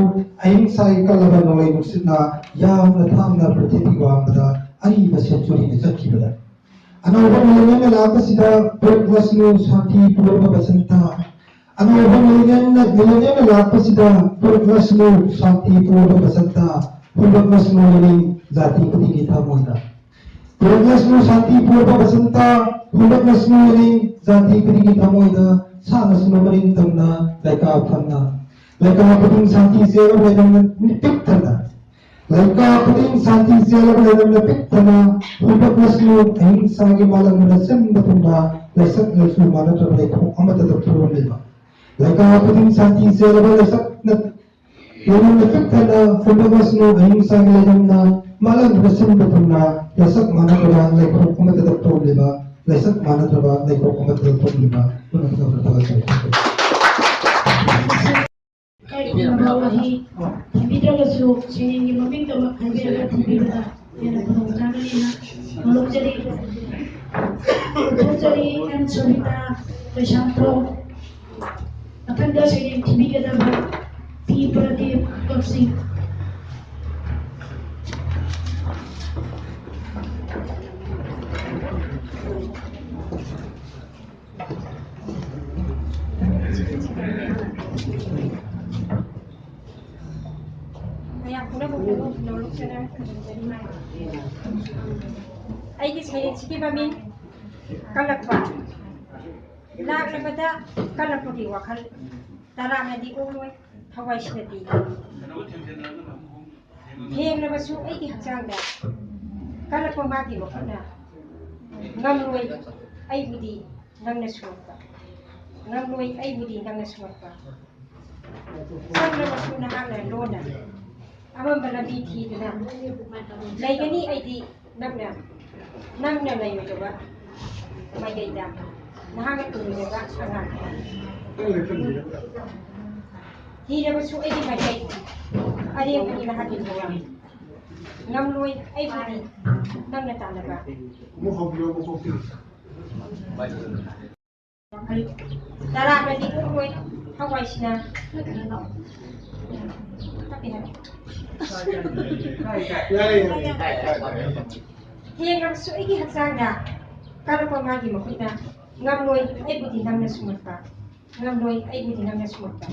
ꯑꯍꯤꯡꯁꯥꯒꯤ ꯀꯜꯂꯕ ꯅꯣꯡꯂꯩ ꯅꯨꯡꯁꯤꯠꯅ ꯌꯥꯝꯅ ꯊꯥꯡꯅ ꯄ꯭ꯔꯤꯊꯤꯕꯤꯒꯤ ꯋꯥꯡꯃꯗ ꯑꯔꯤꯕ ꯁꯦꯟꯆꯨꯔꯤꯅ ꯆꯠꯈꯤꯕꯗ अनौभव मिलेनियम लापसिदा पुरवस्नु शांति पूर्व बसंता अनौभव मिलेनियम लापसिदा पुरवस्नु शांति पूर्व बसंता पुरवस्नु यनि जाति कुति की था मोंदा पुरवस्नु शांति पूर्व बसंता पुरवस्नु यनि जाति कुति की था मोंदा सानस्नु मरिन तमना लाइका फन्ना लाइका पुतिन शांति सेवा वेदन निपिक थना लाइका पुतिन शांति सेवा वेदन निपिक थना पुरवस्नु अहिंसा के मालक रसन बतुना लसक लसु मानव लेखो अमत दप्तरों में लाइका पुतिन शांति सेवा लसक न योनि निपिक थना पुरवस्नु अहिंसा के लेजमना मालक रसन बतुना लसक मानव लेखो अमत दप्तरों में लसक मानव लेखो अमत दप्तरों में wahi bidragasu singi mabing tama hanbiraga tibirada yana pudong jagalina maluk jadi em sorita Prashanto atanda singi tibirada ba ti Pradeep Kapsi ꯑꯩꯒꯤ ꯁꯩꯔꯦꯡꯁꯤꯒꯤ ꯃꯃꯤꯡ ꯀꯜꯂꯛꯄ ꯂꯥꯛꯂꯕꯗ ꯀꯜꯂꯛꯄꯒꯤ ꯋꯥꯈꯜ ꯇꯔꯥꯝꯅꯗꯤ ꯑꯣꯛꯂꯣꯏ ꯊꯋꯥꯏꯁꯤꯅꯗꯤ ꯊꯦꯡꯂꯕꯁꯨ ꯑꯩꯒꯤ ꯍꯛꯆꯥꯡꯗ ꯀꯜꯂꯛꯄ ꯃꯥꯒꯤ ꯋꯥꯈꯜꯅ ꯉꯝꯂꯣꯏ ꯑꯩꯕꯨꯗꯤ ꯅꯪꯅ ꯁꯨꯔꯛꯄ ꯉꯝꯂꯣꯏ ꯑꯩꯕꯨꯗꯤ ꯅꯪꯅ ꯁꯨꯔꯛꯄ ꯆꯪꯂꯕꯁꯨ ꯅꯍꯥꯛꯅ ꯂꯣꯟꯅ ꯑꯃꯝꯕ ꯂꯝꯕꯤ ꯊꯤꯗꯨꯅ ꯂꯩꯒꯅꯤ ꯑꯩꯗꯤ ꯅꯪꯅ ꯂꯩꯔꯣꯏꯗꯕ ꯃꯥꯏꯀꯩꯗ ꯅꯍꯥꯛꯅ ꯎꯔꯣꯏꯗꯕ ꯑꯉꯥꯡ ꯊꯤꯔꯕꯁꯨ ꯑꯩꯒꯤ ꯃꯥꯏꯀꯩ ꯑꯔꯦꯝꯕꯒꯤ ꯅꯍꯥꯛꯀꯤ ꯊꯧꯔꯥꯡ ꯉꯝꯂꯣꯏ ꯑꯩꯕꯨꯗꯤ ꯅꯪꯅ ꯇꯥꯟꯅꯕ ꯇꯔꯥꯝꯅꯗꯤ ꯑꯣꯛꯂꯣꯏ ꯊꯋꯥꯏꯁꯤꯅ ꯊꯦꯡꯂꯕꯁꯨ ꯑꯩꯒꯤ ꯍꯛꯆꯥꯡꯗ ꯀꯜꯂꯛꯄ ꯃꯥꯒꯤ ꯃꯈꯨꯠꯅ ꯉꯝꯂꯣꯏ ꯑꯩꯕꯨꯗꯤ ꯅꯪꯅ ꯁꯨꯃꯠꯄ ꯉꯝꯂꯣꯏ ꯑꯩꯕꯨꯗꯤ ꯅꯪꯅ ꯁꯨꯃꯠꯄ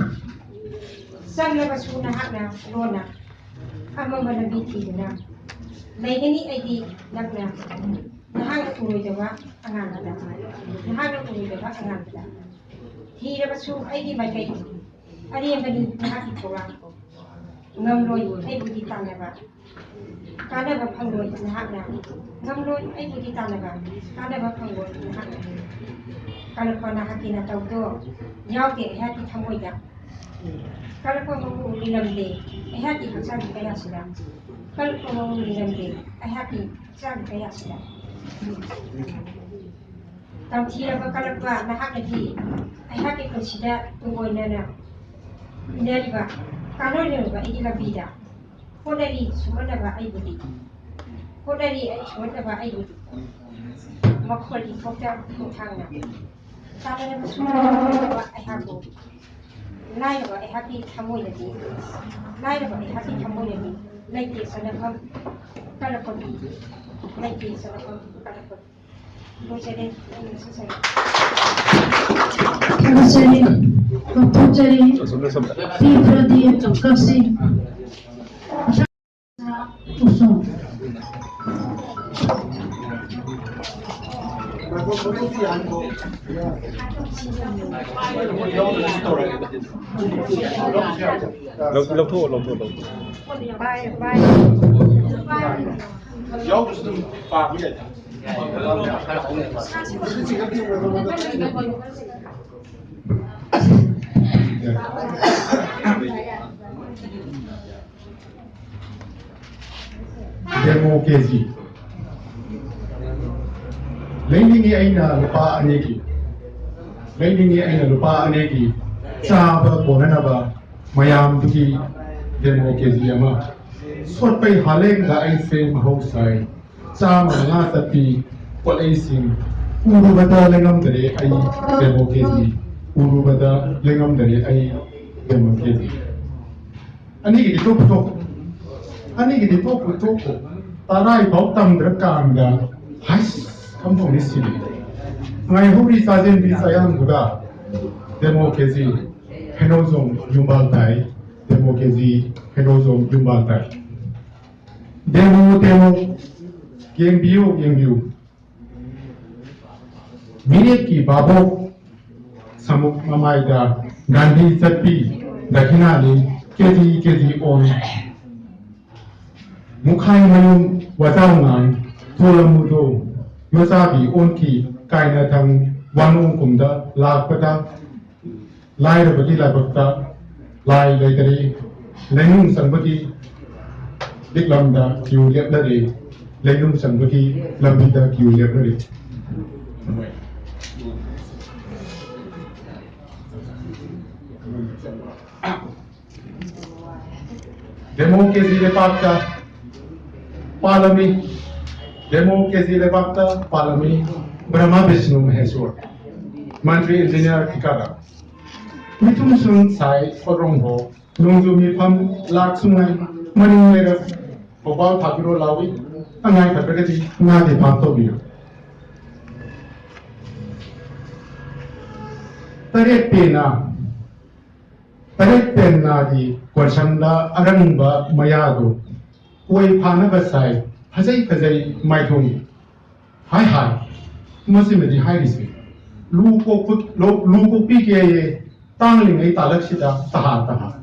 ꯆꯪꯂꯕꯁꯨ ꯅꯍꯥꯛꯅ ꯂꯣꯟꯅ ꯑꯃꯝꯕ ꯂꯝꯕꯤ ꯊꯤꯗꯨꯅ ꯂꯩꯒꯅꯤ ꯑꯩꯗꯤ ꯅꯍꯥꯛꯅ ꯎꯔꯣꯏꯗꯕ ꯑꯉꯥꯡꯕꯗ ꯊꯤꯔꯕꯁꯨ ꯑꯩꯒꯤ ꯃꯥꯏꯀꯩ ꯑꯔꯦꯝꯕꯅꯤ ꯅꯍꯥꯛꯀꯤ ꯊꯧꯔꯥꯡ ꯉꯝꯂꯣꯏ ꯑꯩꯕꯨꯗꯤ ꯇꯥꯟꯅꯕ ꯀꯥꯟꯅꯕ ꯐꯪꯂꯣꯏ ꯅꯍꯥꯛꯅ ꯉꯝꯂꯣꯏ ꯑꯩꯕꯨꯗꯤ ꯇꯥꯟꯅꯕ ꯀꯥꯟꯅꯕ ꯐꯪꯂꯣꯏ ꯅꯍꯥꯛꯅ ꯀꯜꯂꯛꯄ ꯅꯍꯥꯛꯀꯤ ꯅꯇꯧꯗꯣ ꯌꯥꯎꯗꯦ ꯑꯩꯍꯥꯛꯀꯤ ꯊꯃꯣꯏꯗ ꯀꯜꯂꯛꯄ ꯃꯑꯣꯡ ꯂꯤꯡꯂꯝꯗꯦ ꯑꯩꯍꯥꯛꯀꯤ ꯍꯛꯆꯥꯡꯒꯤ ꯀꯌꯥꯁꯤꯗ ꯀꯜꯂꯛꯄ ꯃꯑꯣꯡ ꯂꯤꯡꯂꯝꯗꯦ ꯑꯩꯍꯥꯛꯀꯤ ꯍꯛꯆꯥꯡꯒꯤ ꯀꯌꯥꯁꯤꯗ ꯇꯝꯊꯤꯔꯕ ꯀꯜꯂꯛꯄ ꯅꯍꯥꯛꯅꯗꯤ ꯑꯩꯍꯥꯛꯀꯤ ꯄꯨꯟꯁꯤꯗ ꯇꯨꯡꯑꯣꯏꯅꯅ ꯏꯟꯅꯔꯤꯕ ꯀꯥꯟꯅꯔꯤꯕ ꯑꯩꯒꯤ ꯂꯝꯕꯤꯗ ꯍꯣꯠꯅꯔꯤ ꯁꯨꯃꯠꯅꯕ ꯑꯩꯕꯨꯗꯤ ꯃꯈꯣꯜ ꯏꯊꯣꯛꯇ ꯈꯣꯡꯊꯥꯡꯅ ꯇꯥꯟꯅꯔꯕꯁꯨ ꯑꯩꯍꯥꯛꯄꯨ ꯂꯥꯏꯔꯕ ꯑꯩꯍꯥꯛꯀꯤ ꯊꯃꯣꯏꯗꯗꯤ ꯂꯩꯇꯦ ꯆꯟꯅꯐꯝ ꯀꯜꯂꯛꯄꯒꯤ ꯂꯣꯏꯖꯔꯦ Terusari, Putri, Pradeep Kapsi, Usum. Democracy. Lending aina lupa anegi. Lending aina lupa anegi. Saba bonanaba. mayam ki democracy ama sot pai haleng ga ai se mahosai cha ma nga tapi pol ai sing uru bata lengam dare ai democracy uru bata lengam dare ai democracy ani ki to tarai bau tam drakam da has kam phone is sili ngai huri sajen bi sayam guda democracy henozong yumbal tai democracy henozong yumbal tai demo game view Mirik ki babo samuk mamai da Gandhi Satpi Dakinali kezi on Mukhai mayum wazaungan Tulamudo Yosabi onki kaina thang wanung kumda lakpata lai rabati labakta lai laitari lenung sangbati diklamda kiu lepdare lenung sangbati lambida kiu lepdare Democracy lepakta Palami Democracy lepakta Palami Brahma Vishnu Maheshwar Mantri Engineer Tikada Mitum Sun Sai Kodrongho Nungzu Mipam Lak Sungai Maning Lera Bobal Tapiro Lawi Angai Tapagati Ngadi Panto Bio Taret Pena di Kwachanda Arangba Mayado Koi Pana Basai Hazai Maitung Hai Masimedi Hairisi Luko Pike Tangling a Talakshida Taha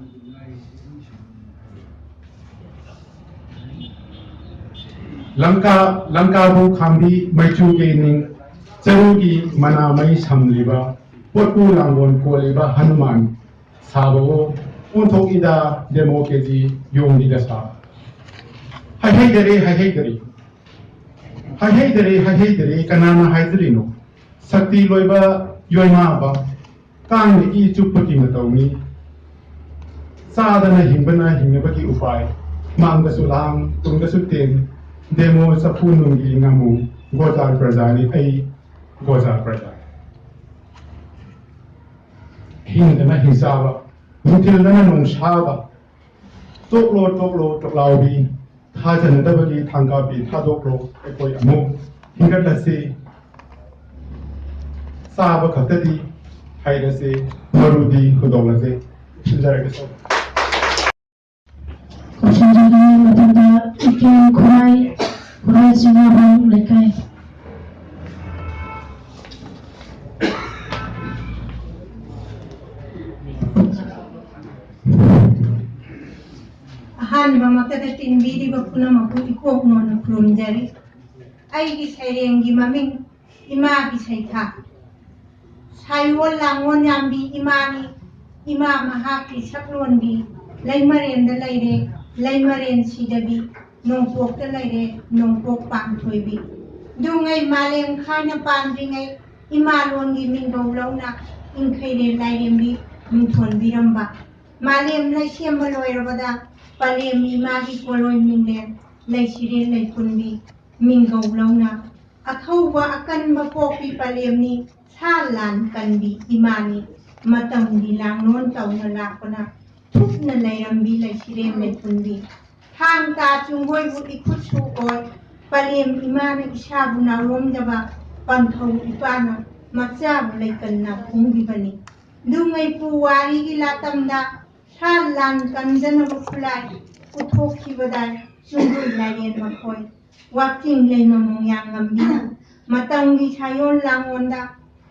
Lanka Bu Kambi Maichu Gaining Charugi Mana Mai Samliba Potu Langon Koliba Hanuman Sabo Untok Ida Democracy Yung Didasa Hai Dere Kanana Haidrino Sakti Loiba Yoima Ba Kang I Chupaki Matoni Sadana Himbana Himabaki Upai Manga Sulang Tunga Sutin Demo Sapunungi Namu Gozar Prazani Ai Gozar Prazani Hindana Hisaba Mutilana Nung Shaba Toklo Toklaubi Tajan Dabaki Tangabi Tadoklo Ekoi Amu Hingatasi Saba Katati Haidasi Marudi Hudolase Shinjaragaso Koshinjari Matanda Ikin Kurai Singapang Lekai Ahan Mamakata Tinbiri Bakuna Makuti Kokno Krumjari Aigi Sarengi Maming Ima Bisaita Saiwal Langon Yambi Imani Ima Mahaki Saklondi Laimaren the Lady Laimaren Sidabi Nongpok the Lady Nongpok Pang Toibi Dungai Malem Kana Pandringai Imalongi Mingo Lona Inkade Laimbi Minton Biramba Malem Laisiam Baloirabada Palem Imagi Poloi Minglen Laisire Laipunbi Mingo Lona Akauba Akan Mapopi Palemni Salan Kanbi Imani Matam Dilang Non Tauna Lakona Tukna Lairambi Laisire Laipunbi Hang Ta Chungoi Buti Kutsu Oi Palem Imani Ishabuna Romdaba Pantau Ipana Matsab Laikana Pungibani Dungai Puwari Ilatamda Salan Kanjana Bufulai Utoki Badai Sungui Layen Makoi Waking Lema Mongyang Gambina Matangi Sayon Langonda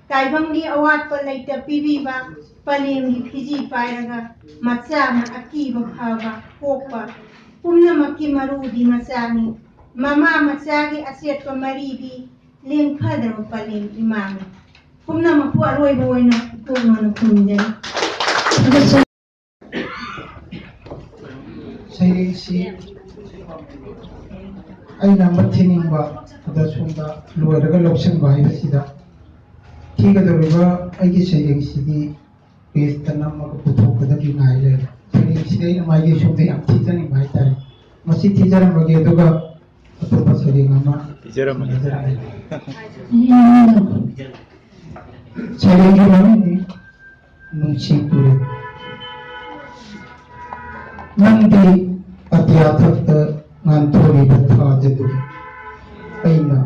Taibangi Awat Palaita Pibiba Palemi Fiji Pairaga Matsama Akiba Hava Popa Pumna Makimarudi Masani Mama Matsagi Aset Maribi Ling Padra Palem Imani Pumna Mapu Aroi Boyno Pumna Punjan Saying aina mathiningba adasunda loiraga loption bai sida thiga doriba agi saying sidi page tanam ma puthokada ki naile ꯁꯩꯔꯦꯡꯁꯤꯗ ꯃꯥꯒꯤ ꯁꯣꯝꯗ ꯌꯥꯝ ꯊꯤꯖꯅꯤꯡꯕ ꯍꯥꯏꯇꯥꯔꯦ ꯃꯁꯤ ꯊꯤꯖꯔꯝꯕꯒꯦ ꯑꯗꯨꯒ ꯑꯇꯣꯞꯄ ꯁꯩꯔꯦꯡ ꯑꯃ ꯁꯩꯔꯦꯡꯒꯤ ꯃꯃꯤꯡꯗꯤ ꯅꯨꯡꯁꯤ ꯇꯨꯔꯦꯜ ꯅꯪꯗꯤ ꯑꯇꯤꯌꯥꯊꯛꯇ ꯉꯥꯟꯊꯣꯛꯂꯤꯕ ꯊꯥꯖꯗꯨꯅꯤ ꯑꯩꯅ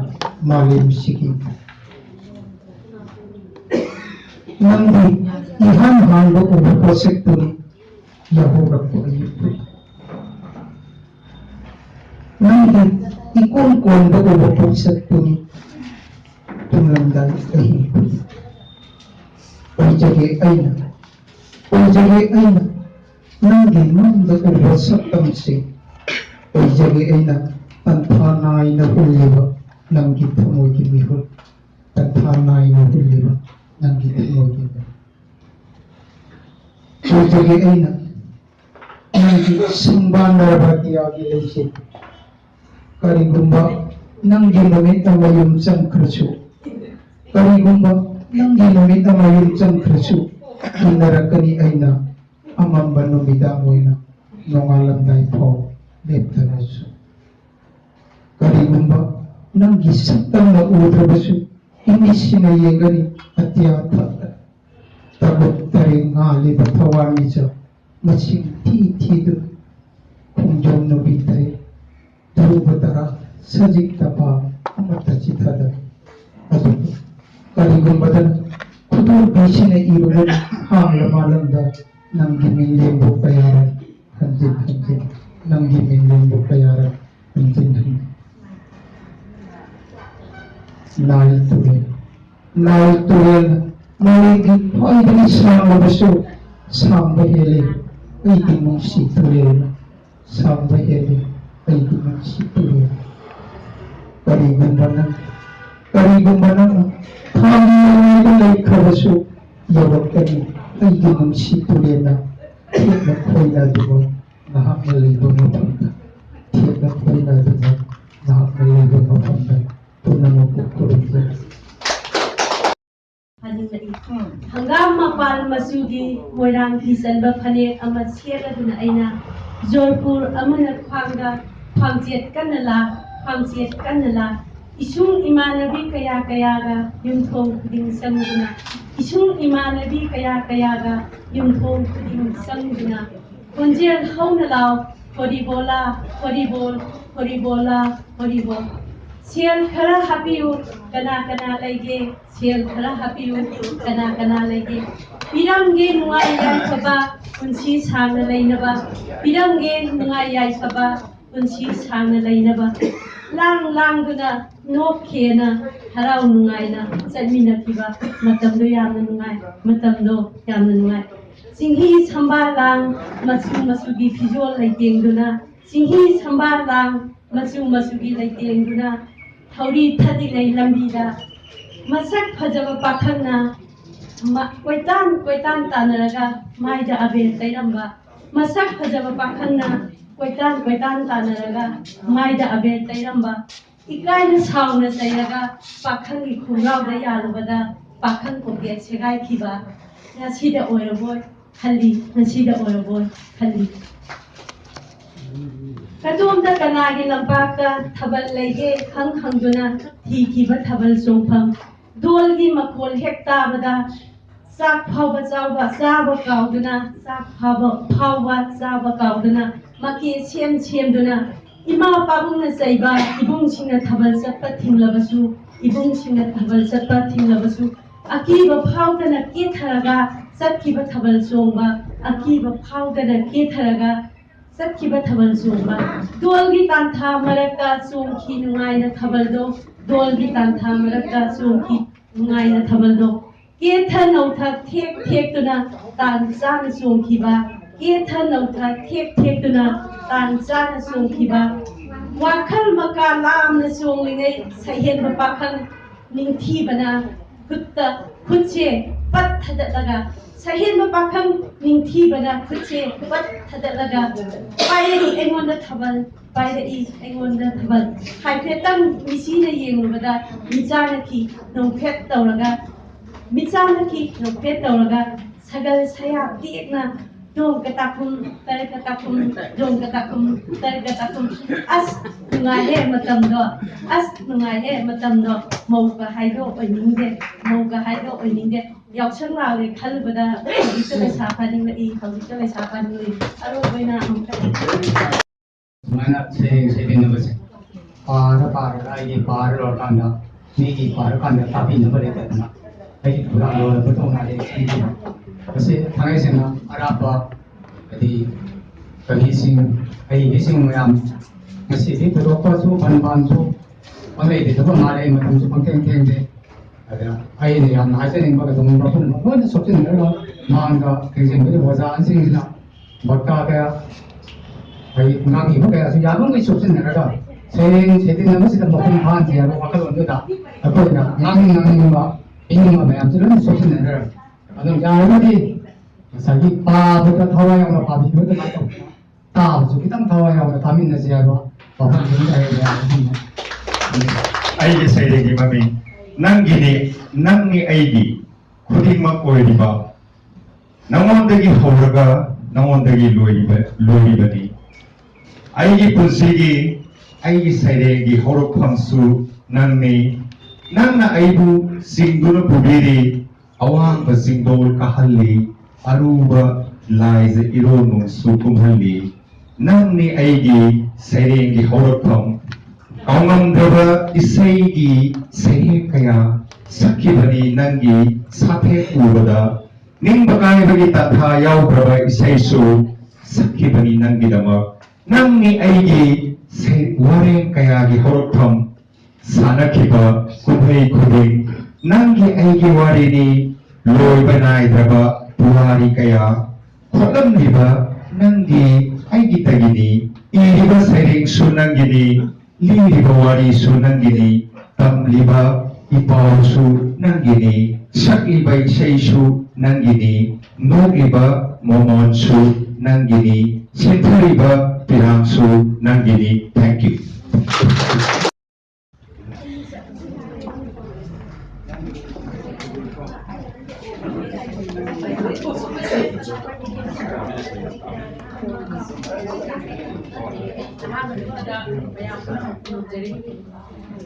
ꯃꯥꯂꯦꯝꯁꯤꯒꯤ ꯅꯪꯗꯤ 이한 한도 우리 포색들이 여호라고 이쁘다. 너희들 이꼴꼴도 우리 포색들이 tumlandan ihipuda. Ujjage aina nangi manda uwasatamsi ujjage aina tantanay na huliwa nangi tamogi mihul tantanay na huliwa nangi tamogi mihul ujjage aina nangi sumbanarbhatiyagi laysi karigumba nangi namit ang mayum sangkrasu karigumba nangi namit ang mayum sangkrasu hinarakani aina amamba numidamoyna nongalamday po leptanasu karigumba nangi saktang na udrabasu imisinayegani atiyata tagot taring ngali batawamisa masing ti-tido kunjom nubitay darubatara sajik tapa amatachithada adu karigumbadan kudur bisina irugan hanglamalanda nangi minglembo kayaran hanjin nangi minglembo kayaran hanjin nal turel maligi hoidini sanglabasu samba hele aidi mungsi turel samba hele aidi mungsi turel karigumbanan thamiyang laikhabasu yawakani aidi mungsi turelna thietna khoina dubo nahakna leiba mafamda thietna khoina dubo nahakna leiba mafamda punamako kurumda hangam mapal masugi moirang kisanba phanek ama seladuna aina jorpur amana khwanga khwangchet kanala isung imanabi kaya ga yumthong khuding sanguna isung imanabi kaya ga yumthong khuding sanguna konjel hauna law horibola Sial khara hapiu kana lege sial khara hapiu kana lege piramge nuai yai saba unsi sangna leinaba piramge nuai yai saba unsi sangna leinaba lang guna nok khena harau nungai na chatmina kiba matamdo yamna nungai singhi samba lang masugi fijol laitengduna singhi samba lang masugi laitengduna Hauri thadi lay lambida masak phajaba pakhangna koitan tanaraga maida abel tairamba masak phajaba pakhangna koitan tanaraga maida abel tairamba ikaina sauna sairaga pakhangi khungrauda yalubada pakhang koge segai khiba nasida oiraboy khalli Katumda kanagi lampaka thabal lege khangduna thikiba thabal songpham dolgi makol hekta bada sak phawba chaba kauduna maki semduna ima pabungna saiba ibungsingna thabal satpa thinglabasu akiba phawdana ke tharaga satkiba thabal songba akiba phawdana ke tharaga Sakkiba thabal songba dolgi tantha marakta songki nungaina thabaldo dolgi tantha marakta songki nungaina thabaldo ketha nautha thek tuna tan chana songkiba ketha nautha thek tuna tan chana songkiba wakhal maka lamna songlingai sahen ba pakhang ningthibana khutche pat thadalaga sahen ba pakhang ningthibana khutche pat thadalaga pairi engonda thabal haifetang misina yengubada michanaki nongphet tawraga sagal saya tikna dong katakum tar katakum dong katakum tar katakum as nungai matam do as nungai matam do mau ka haido oining de yaw chang la le khal bada ita le sa pa ning le hau ita le sa pa ning le aro boina mana se bin no se para ai para lo kan da ni para kan da tapi no bale ta na ai pura lo betul na le kasi tangai se na araba di kanising ai hising mayam kasi di pero pa su ban su pangai di to ma le ma su pang keng de ada ai ni am na se ning ba ka dum ba pun mo ne so tin na ma ga keng de wa za an sing na bakka ka ai ngang hi ba ka su ya bang ki so tin na ga 세팅 나머지가 먹은 반지하고 와카론도다 아버지가 나는 뭐 이놈아 매암들은 소신을 아는 야르디 자기 바보가 타와야로 바비 그것도 맞고 다 저기 땅 타와야로 다민나지야로 바보 굉장히 아이게 세례기 맘이 난기니 난니 아이기 쿠딩막 오이리바 나원덕이 호르가 나원덕이 로이바니 아이기 분식이 아이기 사이레기 호로팡수 낭니 낭나 아이부 싱두르 부비리 아왕바 싱도울 카할리 아루바 라이즈 이로누 수kumhal리 낭니 아이기 사이레기 호로팡 강남더바 이사이기 사이레 kaya sakibani nangi 사태 우보다 닝바가이버기 따타 야우브라바 이사이수 sakibani nan기다마 낭니 아이기 wareng kaya gi horotham sanakiba kumhei khuding nangi aigi warini loi banai draba puari kaya kholam liba nangi aigi tagini iriba sereng sunangini liriba wari sunangini tam liba ipau su nangini sakiba isaisu nangini nogiba momon su nangini senthariba Pirangsu Nanggini. Thank you.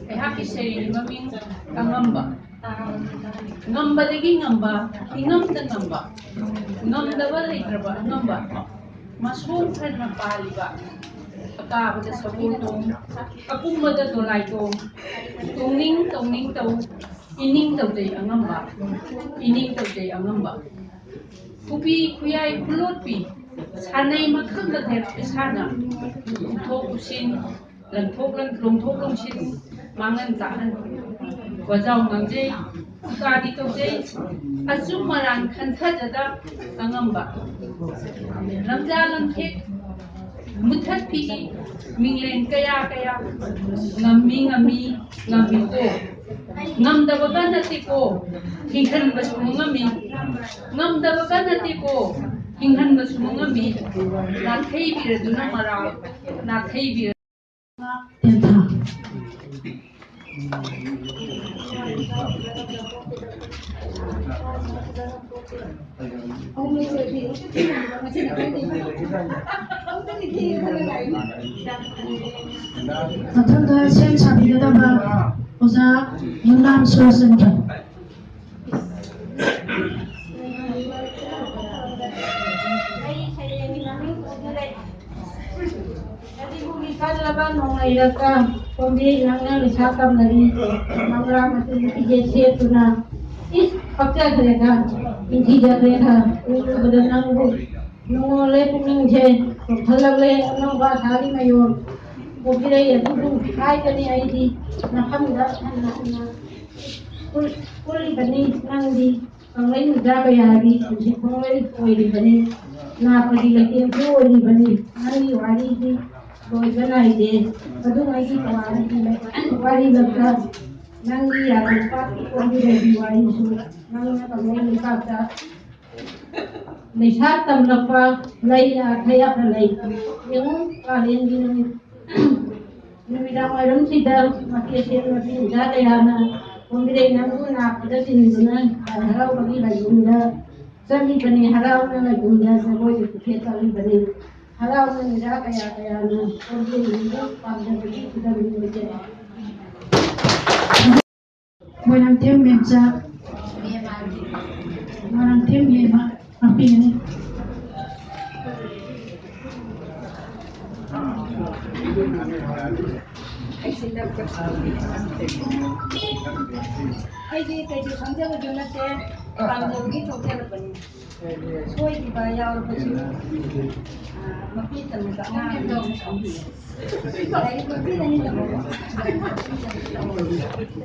Happy say maming ngamba ngamba lagi ngamba ingam ta ngamba ba itraba ngamba masuk na paliba pata ba sa putong apung mada to lai to tungning to ining to day angamba kupi kuyai kulotpi sanay makhang da thep sana thok usin lan thok sin mangan tahan wajau ngangje kadi to jay azumaran khantha jada angamba ramjalan thek muthat pi minglen kaya ngami ko ngamdaba ka nati ko hinghan ba sumungami ngamdaba ka nati ko hinghan ba sumungami na thei bira duna mara na thei bira 마찬가지 시행 차비되다가 오자 영남 수호센터 Laban mengajarkan pembinaan wisata dari Mangrama itu tuna is fakta mereka inti mereka untuk berdenang nongole pemingje halale nongba hari mayor mobilnya itu kai kani ID nakam dah kuli bani nangdi anglain jaga ya hari si kongwe koi bani na pagi lagi koi bani nangdi wari di koi bana ide adung lagi wari लगता nangdi ya lepas koi di wari su nangna kongwe lepasในชาติตำรับว่าไรขยับอะไรยังการเรียนดีนี่วิดามารมสิดามาเกี่ยเสียมาพิจารณาผมไม่ได้นั่งดูนักแต่สิ่งนั้นเราบางทีเราอยู่นะ ꯆꯠꯂꯤꯕꯅꯤ ꯍꯔꯥꯎꯅ ꯒꯨꯝꯗ ꯖꯒꯣꯏꯒꯤ ꯄꯨꯈꯦꯠ ꯆꯠꯂꯤꯕꯅꯤ ꯍꯔꯥꯎꯅ ꯅꯤꯔꯥ ꯀꯌꯥꯅ ꯑꯣꯟꯕꯤꯔꯤꯕ ꯄꯥꯝꯖꯕꯒꯤ ꯈꯨꯗꯝ ꯑꯣꯏꯖꯔꯤ Moirangthem Memcha Moirangthem Yema Apini ꯑꯩꯗꯤ ꯀꯩꯁꯨ ꯈꯪꯖꯕꯁꯨ ꯅꯠꯇꯦ ꯄꯥꯝꯖꯕꯒꯤ ꯊꯣꯛꯆꯔꯛꯄꯅꯤ ꯁꯣꯏꯈꯤꯕ ꯌꯥꯎꯔꯕꯁꯨ ꯃꯄꯤ ꯇꯝꯕ ꯑꯉꯥꯡ ꯂꯥꯏꯔꯤꯛ ꯃꯄꯤꯗꯅꯤ ꯇꯝꯍꯧꯕ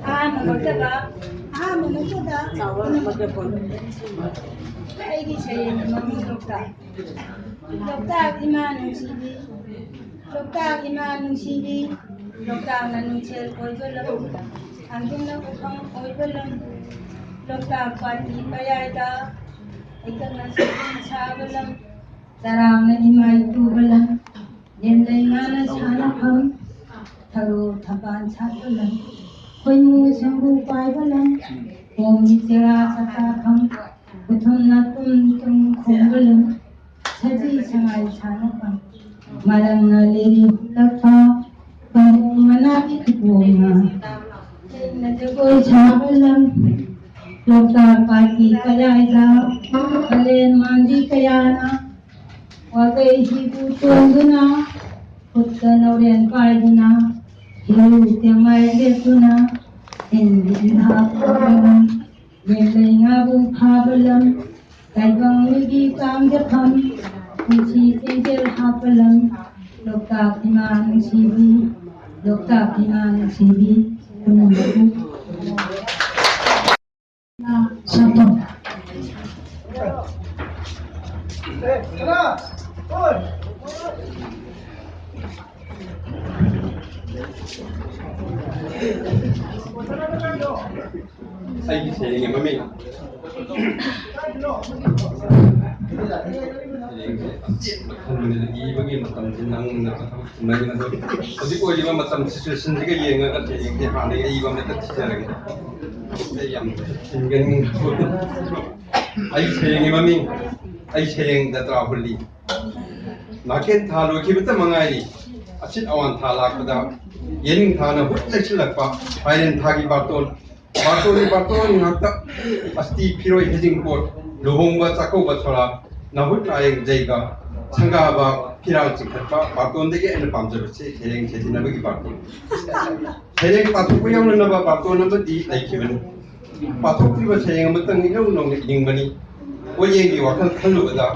ꯑꯍꯥꯟꯕ ꯃꯛꯇꯗ ꯑꯩꯒꯤ ꯁꯩꯔꯦꯡꯒꯤ ꯃꯃꯤꯡ ꯂꯣꯛꯇꯥꯛ ꯂꯣꯛꯇꯥꯛ ꯏꯃꯥ ꯅꯨꯡꯁꯤꯕꯤ ꯂꯣꯛꯇꯥꯛ ꯏꯃꯥ ꯅꯨꯡꯁꯤꯕꯤ ꯂꯣꯛꯇꯥꯛꯅ ꯅꯨꯡꯁꯦꯜ ꯑꯣꯏꯕ ꯂꯝ ꯊꯥꯡꯖꯤꯡꯅ ꯎꯐꯝ ꯑꯣꯏꯕ ꯂꯝ ꯂꯣꯛꯇꯥꯛ ꯄꯥꯠꯀꯤ ꯃꯌꯥꯏꯗ ꯍꯩꯀꯛꯅ ꯁꯦꯝ ꯁꯥꯕ ꯂꯝ ꯇꯔꯥꯝꯅ ꯏꯃꯥꯏ ꯇꯨꯕ ꯂꯝ ꯂꯦꯝꯂꯩ ꯉꯥꯅ ꯁꯥꯟꯅꯐꯝ ꯊꯔꯣ ꯊꯝꯕꯥꯜ ꯁꯥꯠꯄ ꯂꯝ ꯈꯣꯏꯃꯨ ꯁꯝꯕꯨ ꯄꯥꯏꯕ ꯂꯝ ꯈꯣꯡꯒꯤ ꯆꯦꯔꯥ ꯆꯥꯛꯇꯥꯐꯝ ꯈꯨꯊꯨꯝꯅ ꯇꯨꯝ ꯈꯣꯡꯕ ꯂꯝ ꯁꯖꯤ ꯁꯉꯥꯏ ꯁꯥꯟꯅꯐꯝ ꯃꯔꯪꯅ ꯂꯤꯔꯤ ꯍꯨꯜꯂꯛꯄ ꯄꯥꯝꯕꯣꯝ ꯃꯅꯥꯒꯤ ꯈꯨꯕꯣꯝꯅ ꯏꯪꯅ ꯖꯒꯣꯏ ꯁꯥꯕ ꯂꯝ ꯂꯣꯛꯇꯥꯛ ꯄꯥꯠꯀꯤ ꯀꯌꯥꯏꯗ ꯀꯥꯂꯦꯟ ꯃꯥꯟꯕꯤ ꯀꯌꯥꯅ ꯋꯥꯒꯩ ꯍꯤꯕꯨ ꯇꯣꯡꯗꯨꯅ ꯈꯨꯠꯇ ꯅꯧꯔꯦꯟ ꯄꯥꯏꯗꯨꯅ ꯍꯤꯔꯨ ꯇꯦꯡꯃꯥꯏ ꯂꯦꯞꯇꯨꯅ ꯏꯟꯒꯤ ꯏꯟꯊꯥ ꯄꯨꯕ ꯂꯝ ꯂꯦꯝꯂꯩ ꯉꯥꯕꯨ ꯐꯥꯕ ꯂꯝ ꯇꯥꯏꯕꯪ ꯃꯤꯒꯤ ꯀꯥꯡꯖꯐꯝ ꯄꯨꯟꯁꯤ ꯆꯦꯡꯖꯦꯜ ꯍꯥꯞꯄ ꯂꯝ ꯂꯣꯛꯇꯥꯛ ꯏꯃꯥ ꯅꯨꯡꯁꯤꯕꯤ ꯂꯣꯛꯇꯥꯛ ꯏꯃా ꯅꯨꯡꯁꯤꯕꯤ ꯄꯨꯝꯅꯃꯛꯄꯨ Sato ꯑꯩꯒꯤ ꯁꯩꯔꯦꯡꯒꯤ ꯃꯃꯤꯡ ꯁꯩꯔꯦꯡꯁꯦ ꯏꯕꯒꯤ ꯃꯇꯝꯁꯤ ꯅꯪꯅ ꯊꯕꯛ ꯑꯗꯣ ꯍꯧꯖꯤꯛ ꯑꯣꯏꯔꯤꯕ ꯃꯇꯝ ꯁꯤꯆꯨꯋꯦꯁꯟꯁꯤꯒ ꯌꯦꯡꯉꯒ ꯁꯩꯔꯦꯡꯁꯦ ꯍꯥꯟꯅꯒꯤ ꯑꯏꯕ ꯑꯃꯇ ꯊꯤꯖꯔꯒꯦ ꯑꯩ ꯌꯥꯝ ꯊꯤꯟꯒꯅꯤ ꯑꯩ ꯁꯩꯔꯦꯡꯒꯤ ꯃꯃꯤꯡ ꯑꯩ ꯁꯩꯔꯦꯡ ꯖꯇ꯭ꯔꯥ ꯍꯨꯜꯂꯤ ꯅꯥꯀꯦꯟ ꯊꯥ ꯂꯣꯏꯈꯤꯕꯇ ꯃꯉꯥꯏꯔꯤ ꯑꯁꯤꯠ ꯑꯋꯥꯟ ꯊꯥ ꯂꯥꯛꯄꯗ ꯌꯦꯅꯤꯡ ꯊꯥꯅ ꯍꯨꯠ ꯂꯩꯁꯤꯜꯂꯛꯄ ꯐꯥꯏꯔꯦꯟ ꯊꯥꯒꯤ ꯕꯥꯔꯇꯣꯟ ꯉꯥꯛꯇ ꯑꯁꯇꯤ ꯐꯤꯔꯣꯏ ꯍꯩꯖꯤꯡꯄꯣꯠ ꯂꯨꯍꯣꯡꯕ ꯆꯥꯛꯀꯧꯕ ꯁꯣꯔꯥ ꯅꯥꯍꯨꯠ ꯅꯥꯌꯦꯡ ꯖꯩꯒ ꯁꯪꯒꯥꯕ ꯐꯤꯔꯥꯜ ꯆꯤꯡꯈꯠꯄ ꯕꯥꯔꯇꯣꯟꯗꯒꯤ ꯑꯩꯅ ꯄꯥꯝꯖꯕꯁꯤ ꯁꯩꯔꯦꯡ ꯁꯩꯖꯤꯟꯅꯕꯒꯤ ꯕꯥꯔꯇꯣꯟ ꯁꯩꯔꯦꯡ ꯄꯥꯊꯣꯛꯄ ꯌꯧꯅꯅꯕ ꯕꯥꯔꯇꯣꯟ ꯑꯃꯗꯤ ꯂꯩꯈꯤꯕꯅꯤ ꯄꯥꯊꯣꯛꯂꯤꯕ ꯁꯩꯔꯦꯡ ꯑꯃꯇꯪ ꯏꯅꯧ ꯅꯧꯅ ꯏꯅꯤꯡꯕꯅꯤ ꯄꯣꯠꯌꯦꯡꯒꯤ ꯋꯥꯈꯜ ꯈꯜꯂꯨꯕꯗ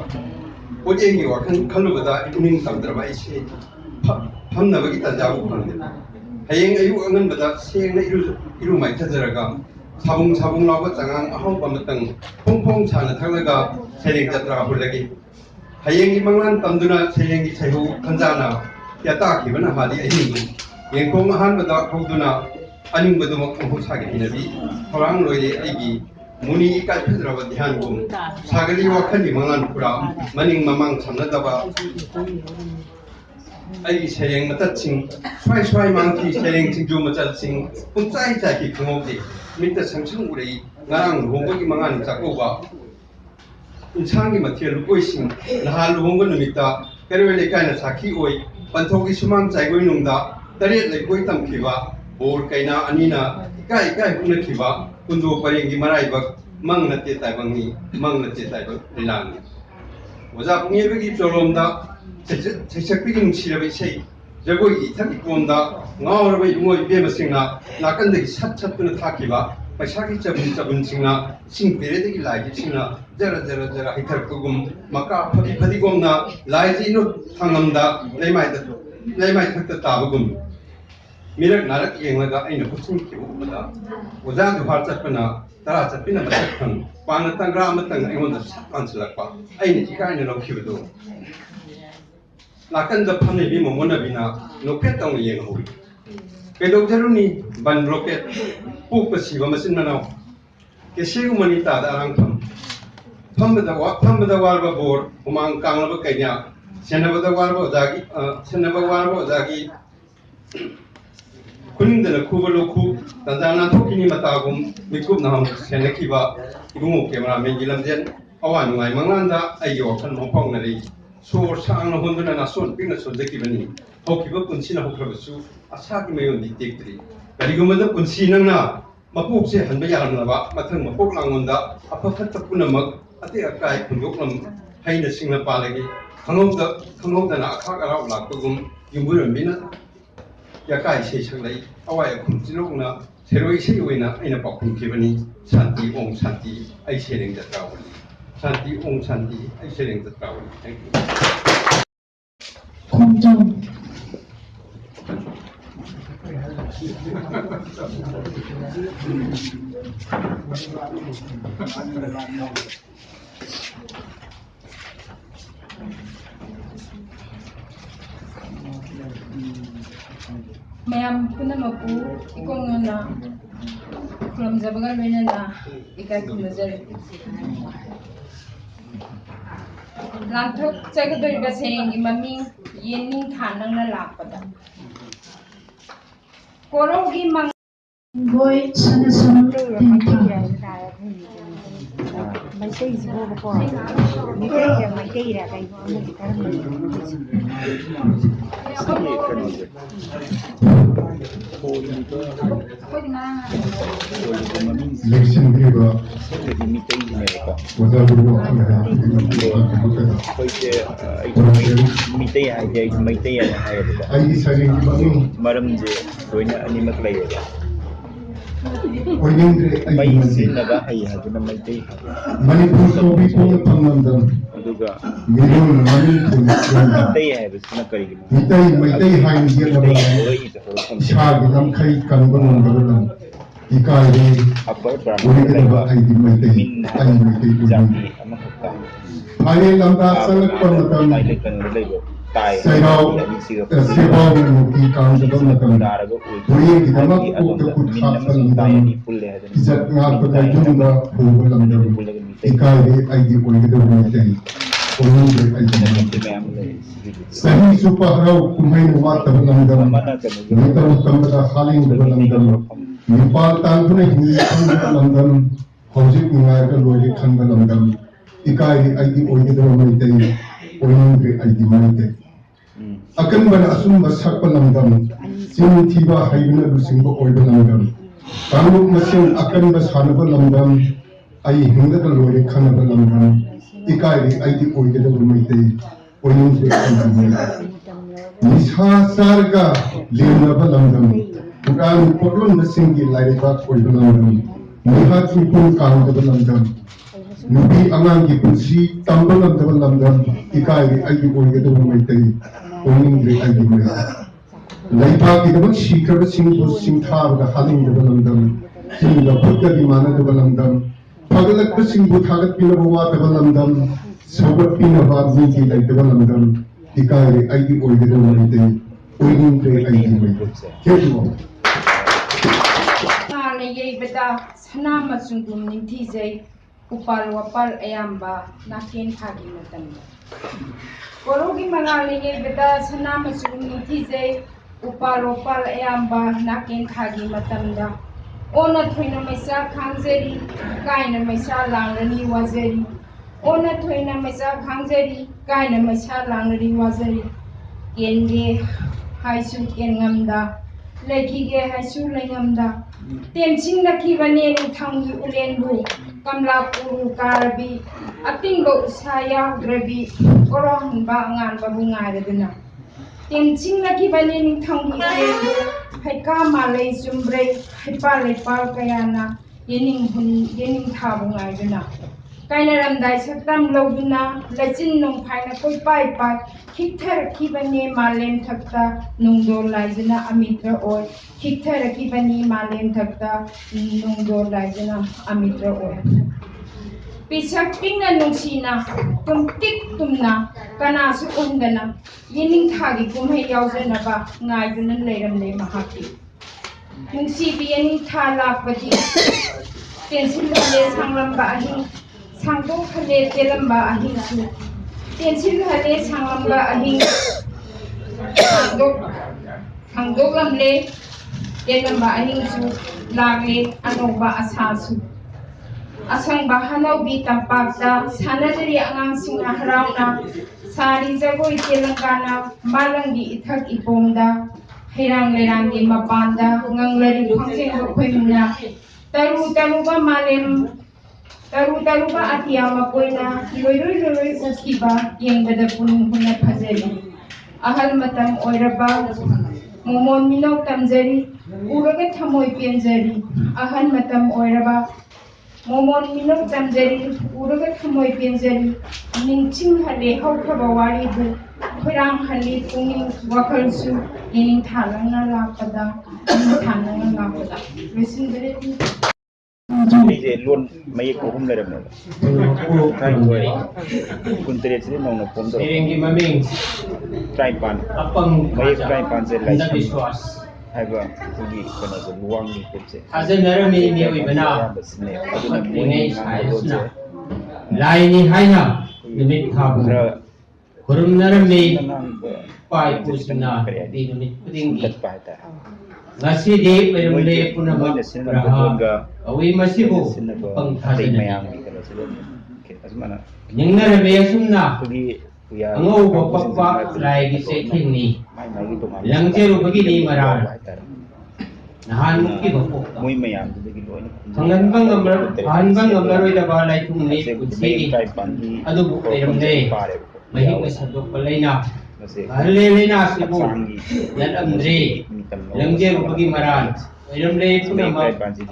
ꯄꯨꯛꯅꯤꯡ ꯇꯝꯗ꯭ꯔꯕ ꯑꯩꯁꯦ ꯐꯝꯅꯕꯒꯤ ꯇꯥꯟꯖꯥꯕꯨ ꯐꯪꯗꯦ ꯍꯌꯦꯡ ꯑꯌꯨꯛ ꯑꯉꯟꯕꯗ ꯁꯦꯡꯅ ꯏꯔꯨ ꯃꯥꯏꯊꯖꯔꯒ ꯁꯥꯕꯨꯡ ꯂꯥꯎꯕ ꯆꯉꯥꯡ ꯑꯍꯥꯎꯕ ꯑꯃꯇꯪ ꯐꯣꯡ ꯐꯣꯡ ꯁꯥꯅ ꯊꯛꯂꯒ ꯁꯩꯔꯦꯡ ꯖꯇ꯭ꯔꯥ ꯍꯨꯜꯂꯒꯦ ꯍꯌꯦꯡꯒꯤ ꯃꯪꯂꯥꯟ ꯇꯝꯗꯨꯅ ꯁꯩꯔꯦꯡꯒꯤ ꯁꯩꯍꯧ ꯈꯟꯖꯥꯅ ꯇꯥꯈꯤꯕꯅ ꯍꯥꯜꯂꯤ ꯑꯍꯤꯡꯗꯨ ꯌꯦꯡꯈꯣꯡ ꯑꯍꯥꯟꯕꯗ ꯍꯧꯗꯨꯅ ꯑꯅꯤꯡꯕꯗꯨꯃꯛ ꯃꯍꯧꯁꯥꯒꯤ ꯍꯩꯅꯕꯤ ꯊꯧꯔꯥꯡ ꯂꯣꯏꯔꯦ ꯑꯩꯒꯤ ꯃꯨꯅꯤ ꯏꯀꯥꯏ ꯐꯖꯔꯕ ꯙ꯭ꯌꯥꯟꯒꯨꯝ ꯁꯥꯒꯠꯂꯤ ꯋꯥꯈꯜꯒꯤ ꯃꯉꯥꯟ ꯄꯨꯔꯥ ꯃꯅꯤꯡ ꯃꯃꯥꯡ ꯁꯝꯅꯗꯕ ꯑꯩꯒꯤ ꯁꯩꯔꯦꯡ ꯃꯇꯠꯁꯤꯡ ꯁ꯭ꯋꯥꯏ ꯃꯥꯡꯈꯤ ꯁꯩꯔꯦꯡ ꯁꯤꯡꯖꯨ ꯃꯆꯜꯁꯤꯡ ꯄꯨꯡꯆꯥꯏ ꯆꯥꯏꯈꯤ ꯈꯪꯍꯧꯗꯦ ꯃꯤꯠꯇ ꯁꯪꯁꯪ ꯎꯔꯛꯏ ꯉꯔꯥꯡ ꯂꯨꯍꯣꯡꯕꯒꯤ ꯃꯉꯥꯅꯤ ꯆꯥꯛꯀꯧꯕ ꯏꯟꯁꯥꯡꯒꯤ ꯃꯊꯦꯜ ꯂꯨꯀꯣꯏꯁꯤꯡ ꯅꯍꯥꯟ ꯂꯨꯍꯣꯡꯕ ꯅꯨꯃꯤꯠꯇ ꯀꯩꯔꯣꯏ ꯂꯩꯀꯥꯏꯅ ꯁꯥꯈꯤ ꯑꯣꯏ ꯄꯟꯊꯧꯒꯤ ꯁꯨꯃꯥꯡ ꯆꯥꯏꯒꯣꯏꯅꯨꯡꯗ ꯇꯔꯦꯠ ꯂꯩꯀꯣꯏ ꯇꯝꯈꯤꯕ ꯕꯣꯔ ꯀꯩꯅꯥ ꯑꯅꯤꯅ ꯏꯀꯥꯏ ꯍꯨꯛꯅꯈꯤꯕ ꯀꯨꯟꯗꯣ ꯄꯔꯦꯡꯒꯤ ꯃꯔꯥꯏꯕꯛ ꯃꯪ ꯅꯠꯇꯦ ꯇꯥꯏꯕꯪꯅꯤ ꯃꯪ ꯅꯠꯇꯦ ꯇꯥꯏꯕꯪ ꯂꯤꯂꯥꯡꯅꯤ ꯑꯣꯖꯥ ꯄꯨꯡꯌꯦꯕꯒꯤ ꯆꯣꯂꯣꯝꯗ ꯁꯩꯁꯛꯄꯤꯒꯤ ꯅꯨꯡꯁꯤꯔꯕ ꯏꯁꯩ ꯖꯒꯣꯏꯒꯤ ꯏꯊꯛ ꯏꯀꯣꯝꯗ ꯉꯥꯎꯔꯕ ꯏꯕꯨꯡꯉꯣ ꯏꯕꯦꯝꯃꯁꯤꯡꯅ ꯅꯥꯀꯟꯗꯒꯤ ꯁꯠꯇꯨꯅ ꯊꯥꯈꯤꯕ ꯄꯩꯁꯥꯒꯤ ꯆꯕꯨꯟꯁꯤꯡꯅ ꯏꯁꯤꯡ ꯄꯦꯔꯦꯗꯒꯤ ꯂꯥꯏꯒꯤꯁꯤꯡꯅ ꯖꯔ ꯍꯩꯊꯔꯛꯄꯒꯨꯝ ꯃꯀꯥ ꯐꯗꯤꯒꯣꯝꯅ ꯂꯥꯏꯁꯤ ꯏꯅꯣꯠ ꯊꯥꯡꯉꯝꯗ ꯂꯩꯃꯥꯏ ꯊꯛꯇ ꯇꯥꯕꯒꯨꯝ ꯃꯤꯔꯛ ꯅꯥꯔꯛ ꯌꯦꯡꯂꯒ ꯑꯩꯅ ꯍꯨꯠꯆꯤꯟꯈꯤꯕ ꯎꯕꯗ ꯑꯣꯖꯥ ꯖꯨꯍꯥꯔ ꯆꯠꯄꯅ ꯇꯔꯥ ꯆꯠꯄꯤꯅ ꯃꯁꯛ ꯄꯥꯡꯅ ꯇꯪꯒ꯭ꯔꯥ ꯑꯃꯇꯪ ꯑꯩꯉꯣꯟꯗ ꯁꯠ ꯄꯥꯟꯁꯤꯜꯂꯛꯄ ꯑꯩꯅ ꯏꯀꯥꯏꯅ ꯂꯧꯈꯤꯕꯗꯨ ꯅꯥꯀꯟꯗ ꯐꯝꯂꯤꯕꯤ ꯃꯃꯣꯟꯅꯕꯤꯅ ꯅꯣꯛꯐꯦꯠ ꯇꯧꯅ ꯌꯦꯡꯍꯧꯏ ꯀꯩꯗꯧꯖꯔꯨꯅꯤ ꯕꯟ ꯕ꯭ꯂꯣꯀꯦꯠ ꯄꯣꯛꯄ ꯁꯤꯕ ꯃꯆꯤꯟ ꯃꯅꯥꯎ ꯀꯦꯁꯦꯒꯨꯝꯕꯅꯤ ꯇꯥꯗ ꯑꯔꯥꯡꯐꯝ ꯐꯝꯕꯗ ꯋꯥꯔꯕ ꯕꯣꯔ ꯍꯨꯃꯥꯡ ꯀꯥꯡꯂꯕ ꯀꯩꯅꯥ ꯁꯦꯟꯅꯕ ꯋꯥꯔꯕ ꯑꯣꯖꯥꯒꯤ ꯈꯨꯅꯤꯡꯗꯅ ꯈꯨꯕ ꯂꯣꯛꯈꯨ ꯇꯟꯖꯥ ꯅꯥꯟꯊꯣꯛꯈꯤꯅꯤ ꯃꯇꯥꯒꯨꯝ ꯃꯤꯀꯨꯞ ꯅꯍꯥꯟ ꯁꯦꯟꯅꯈꯤꯕ ꯏꯕꯨꯡꯉꯣ ꯀꯦꯃꯦꯔꯥꯃꯦꯟꯒꯤ ꯂꯝꯖꯦꯟ awa nungai manglanda ai yo kan mopong nari so sang na honduna na son ping na so deki bani hoki ba punsi na hokra su asa ki mayon di tekri kali gumada punsi nang na mapuk se han ba ya na ba mathang mapuk langonda apa phat ta punamak ate akai khundok lam haina singna palagi khangok da na akha arau lak pagum yumburam bina ya kai se sanglai awai khum chilok na seroi se oina aina pakhum kibani santi ong santi ai sereng da trawali santi ong santi ai sereng da trawali thank you 공정 mayam punamapu ikongna kulam jabaga loinana ikai kumazare lanthok chagadoriba serengi maming yening thanangna lakpada korogi mang boy sanasam tenta election driba wada driba mitay ay mitay ai saring bani maramje doina animak layo oyindre ai may sinaga ay haduna mitay manipur sobi ko pangandam aduga milyon manipur mitay ay bisna karigi mitay hain dia ba shag dam khai kanban ngam ikai apa oyindre ba ai di mitay jati amakta ai lamba salak pamatam Sairau sebab mukti kaum sedang makan. Beri kita mak untuk kutip dan izat ngar pakai jumlah hubung dalam ikai ID boleh kita beri orang beri ID. Sahih supaya rau kumai muat dalam dalam. Kita muktamada haling dalam dalam. Nepal tanpa ini dalam dalam. Hojik mengajar lori kan dalam dalam. Ikai ID boleh kita beri orang beri ID mana. Akan bana asum basak pelamdam, sini tiba haibna bersinggo oi pelamdam. Kamu mesin akan bashan pelamdam, ai hingga terlori kan pelamdam. Ikai ai di oi kita bermite, oi yang berpelamdam. Nisha sarga lena pelamdam, bukan koron mesin di laibat oi pelamdam. Nihat pun kau pelamdam. Nubi angang ipusi tambal pelamdam. Ikai ai di oi kita bermite. Owning the idea. Laipa given secret single singtar the Haling Devalandam, Sing the Buddha Dimana Devalandam, Pagalak the single target Pinawa Devalandam, Sober Pinava Niki like Devalandam, Ikai ID or the Devalante, owning the idea. Careful. Beta Sanama Sungum Nintise, Upal Wapal Ayamba, Nakin Hagi Matam. Korogi mangali beta sanama sugni tije upal ayamba naken khagi matamda ona thoina maisa khangjeri kaina maisa langrani wazeri ona thoina maisa khangjeri kaina maisa langrani wazeri kenge haisu kengamda lekige haisu lengamda temsing nakibane thangi ulenbu kamla puru karbi atingbo usaya grabi Orang bangan babungai redena. Temcing lagi bani ni thangi ulenbu hai ka malai sumbre hai palai pal kayana yening thabungai redena. Kaina ramdai saktam loduna lachin nong phaina koi pai khikthar kibani malem thakta nungdo laijana amitra oi khikthar kibani malem thakta nungdo laijana amitra oi Pisak tingna nungsina tumtik tumna kanasu undana yening thagi kumhai yaujana ba ngaiduna leiramle mahaki nungsibi yening thala pati tensil hale sanglamba ahi sangdok hale telamba ahi su tensil hale sanglamba ahi sangdok lamle telamba ahi su lagle anoba asasu asangba hanaubi tampakta sanadari angangsingna harauna sari jagoi telangana malangi ithak ipomda hirang lerangi mapanda nganglari phangcheng khoimna taruba malem taruba atiyama koina loi ukiba yengbada punung huna phajari ahal matam oiraba momon minok tamjari uraga thamoi penjari ahal matam oiraba momon minok tamjari uraga thamoi penjari ningching hale haukhaba wari bu khorang hale puning wakhalsu yening thalangna lapada thalangna lapada resindre 이제 론 마이 고금 내려면 트라이거리 군트레스리 너무 폼도 Serengi maming 트라이판 apang 마이 트라이판 제 라이스 Nabiswas. 하이바 거기 그나서 루왕이 그제 Hazenarami miyoibana 아주나 Ingay sayasna Laini haina Nimit habu Kurumnarami Pai pusna Di nimit pudingi Ngasidi Payamle punama Praha Awi masibu Panghasanami Nyangnarabi asumna Angaw bapakpa Laigi sekini Langjeru begini maran Nahan mukti bapokta Hangbang ngamlaroy da balay tumni kutsigi Adubu Payamle Mahig na sadok palay na Halele na sibu Yan amri Langjeru bagi maran Payamle punama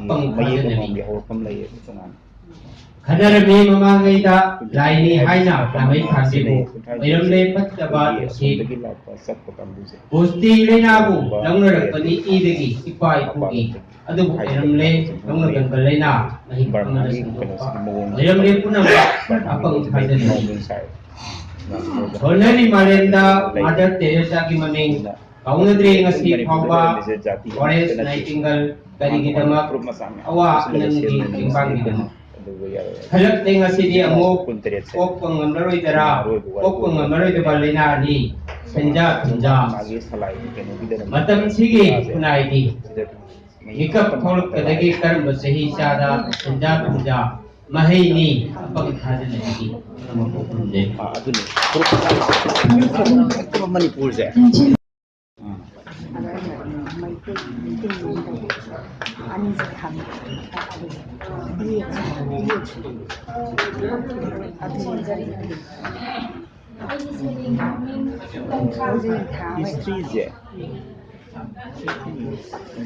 Panghasanami Kadarabi mamangay da Laini haina Kamay khasibu Payamle pataba si Pusti lenabu Langnarapani idagi Ipai pugi Adubu Payamle Langnagan balay na Mahigpang na nasumpa Payamle punama Apang khasibu Honari Malenda Mother Teresa ki maming Kaunadri ngasi Pamba Forest Nightingale Karigidamak Awa Nangi Timbang Gidamak Halak ting ngasi di amok Kok pangamlaroy dara Kok pangamlaroy da balina di Senja Matam sige punay di Ikap tholok kadagi karm basahi sada Senja Mahay ni Pagkhasan na di Manipur से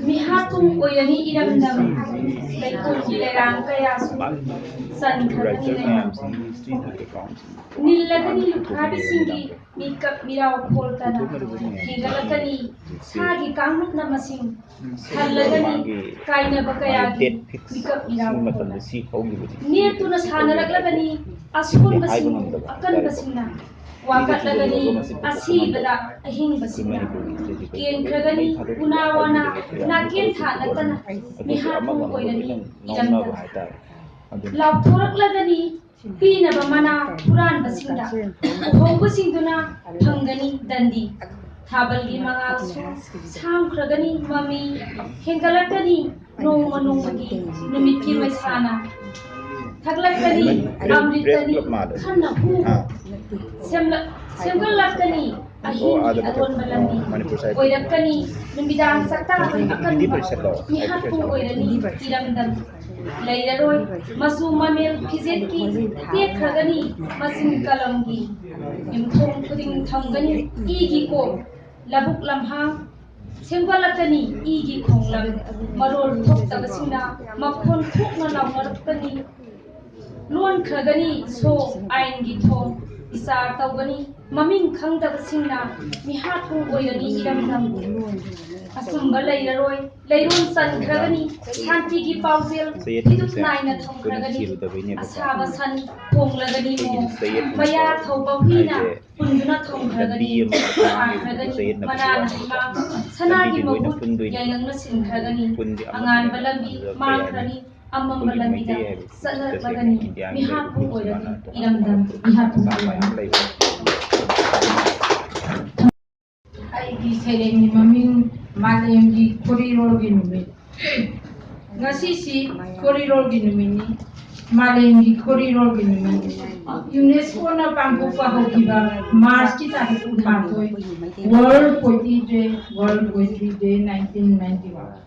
Mihatung oyani iramdam Laikun ilerang kaya su San khadani Nilladani lukhabi singi Mikap miraw poltana Higalakani Sagi kamut na masing Halladani Kaina bakayagi Mikap miraw Niyatu na sanaraglagani Asun basing Akan basing na Wakat lagani asibada ahing basina Kian kragani unawana nakin thanatana mihapung koinani idamda Lapthorak lagani pina bamana puran basinda Uhong basinduna phangani dandi Thabalgi mga sang kragani mami Hengalatani nong manungagi Namitki maisana Thaglakani amritani khanna hu Semgalakani ahin aron malandi Oirakani Numbidang sakta akan Mihapung oirani iramdam Lairaroy Masu mamil pizitki Tekragani Masin kalamgi Yumthong kuding thamgani Igi ko Labuk lamhang Semgalakani Igi khonglam Marol thok tabasina Makhon thok na laungarapani Luan kragani so aingi thong Isa tawgani maming khangdabasingna mihapung oirani iramdam Asumba lairaroy Lairun san kragani Shantigi pauzil Hidut naina thong kragani Asaba san ponglagani mo Maya thawba huina Punduna thong kragani kragani Manana hima Sanagi mahut Yainang nasin kragani Angan balambi Makrani Amam balambida Salat magani Mihapung oirani iramdam Mihapung oirani Aigi sereni maming malayamgi korirol ginumit. Ngasisi korirol ginumini Malengi Corridor Gilman. UNESCO na Pampupa Hokiba, Mars Kitaki Pantoi, World Poetry Day, 1991.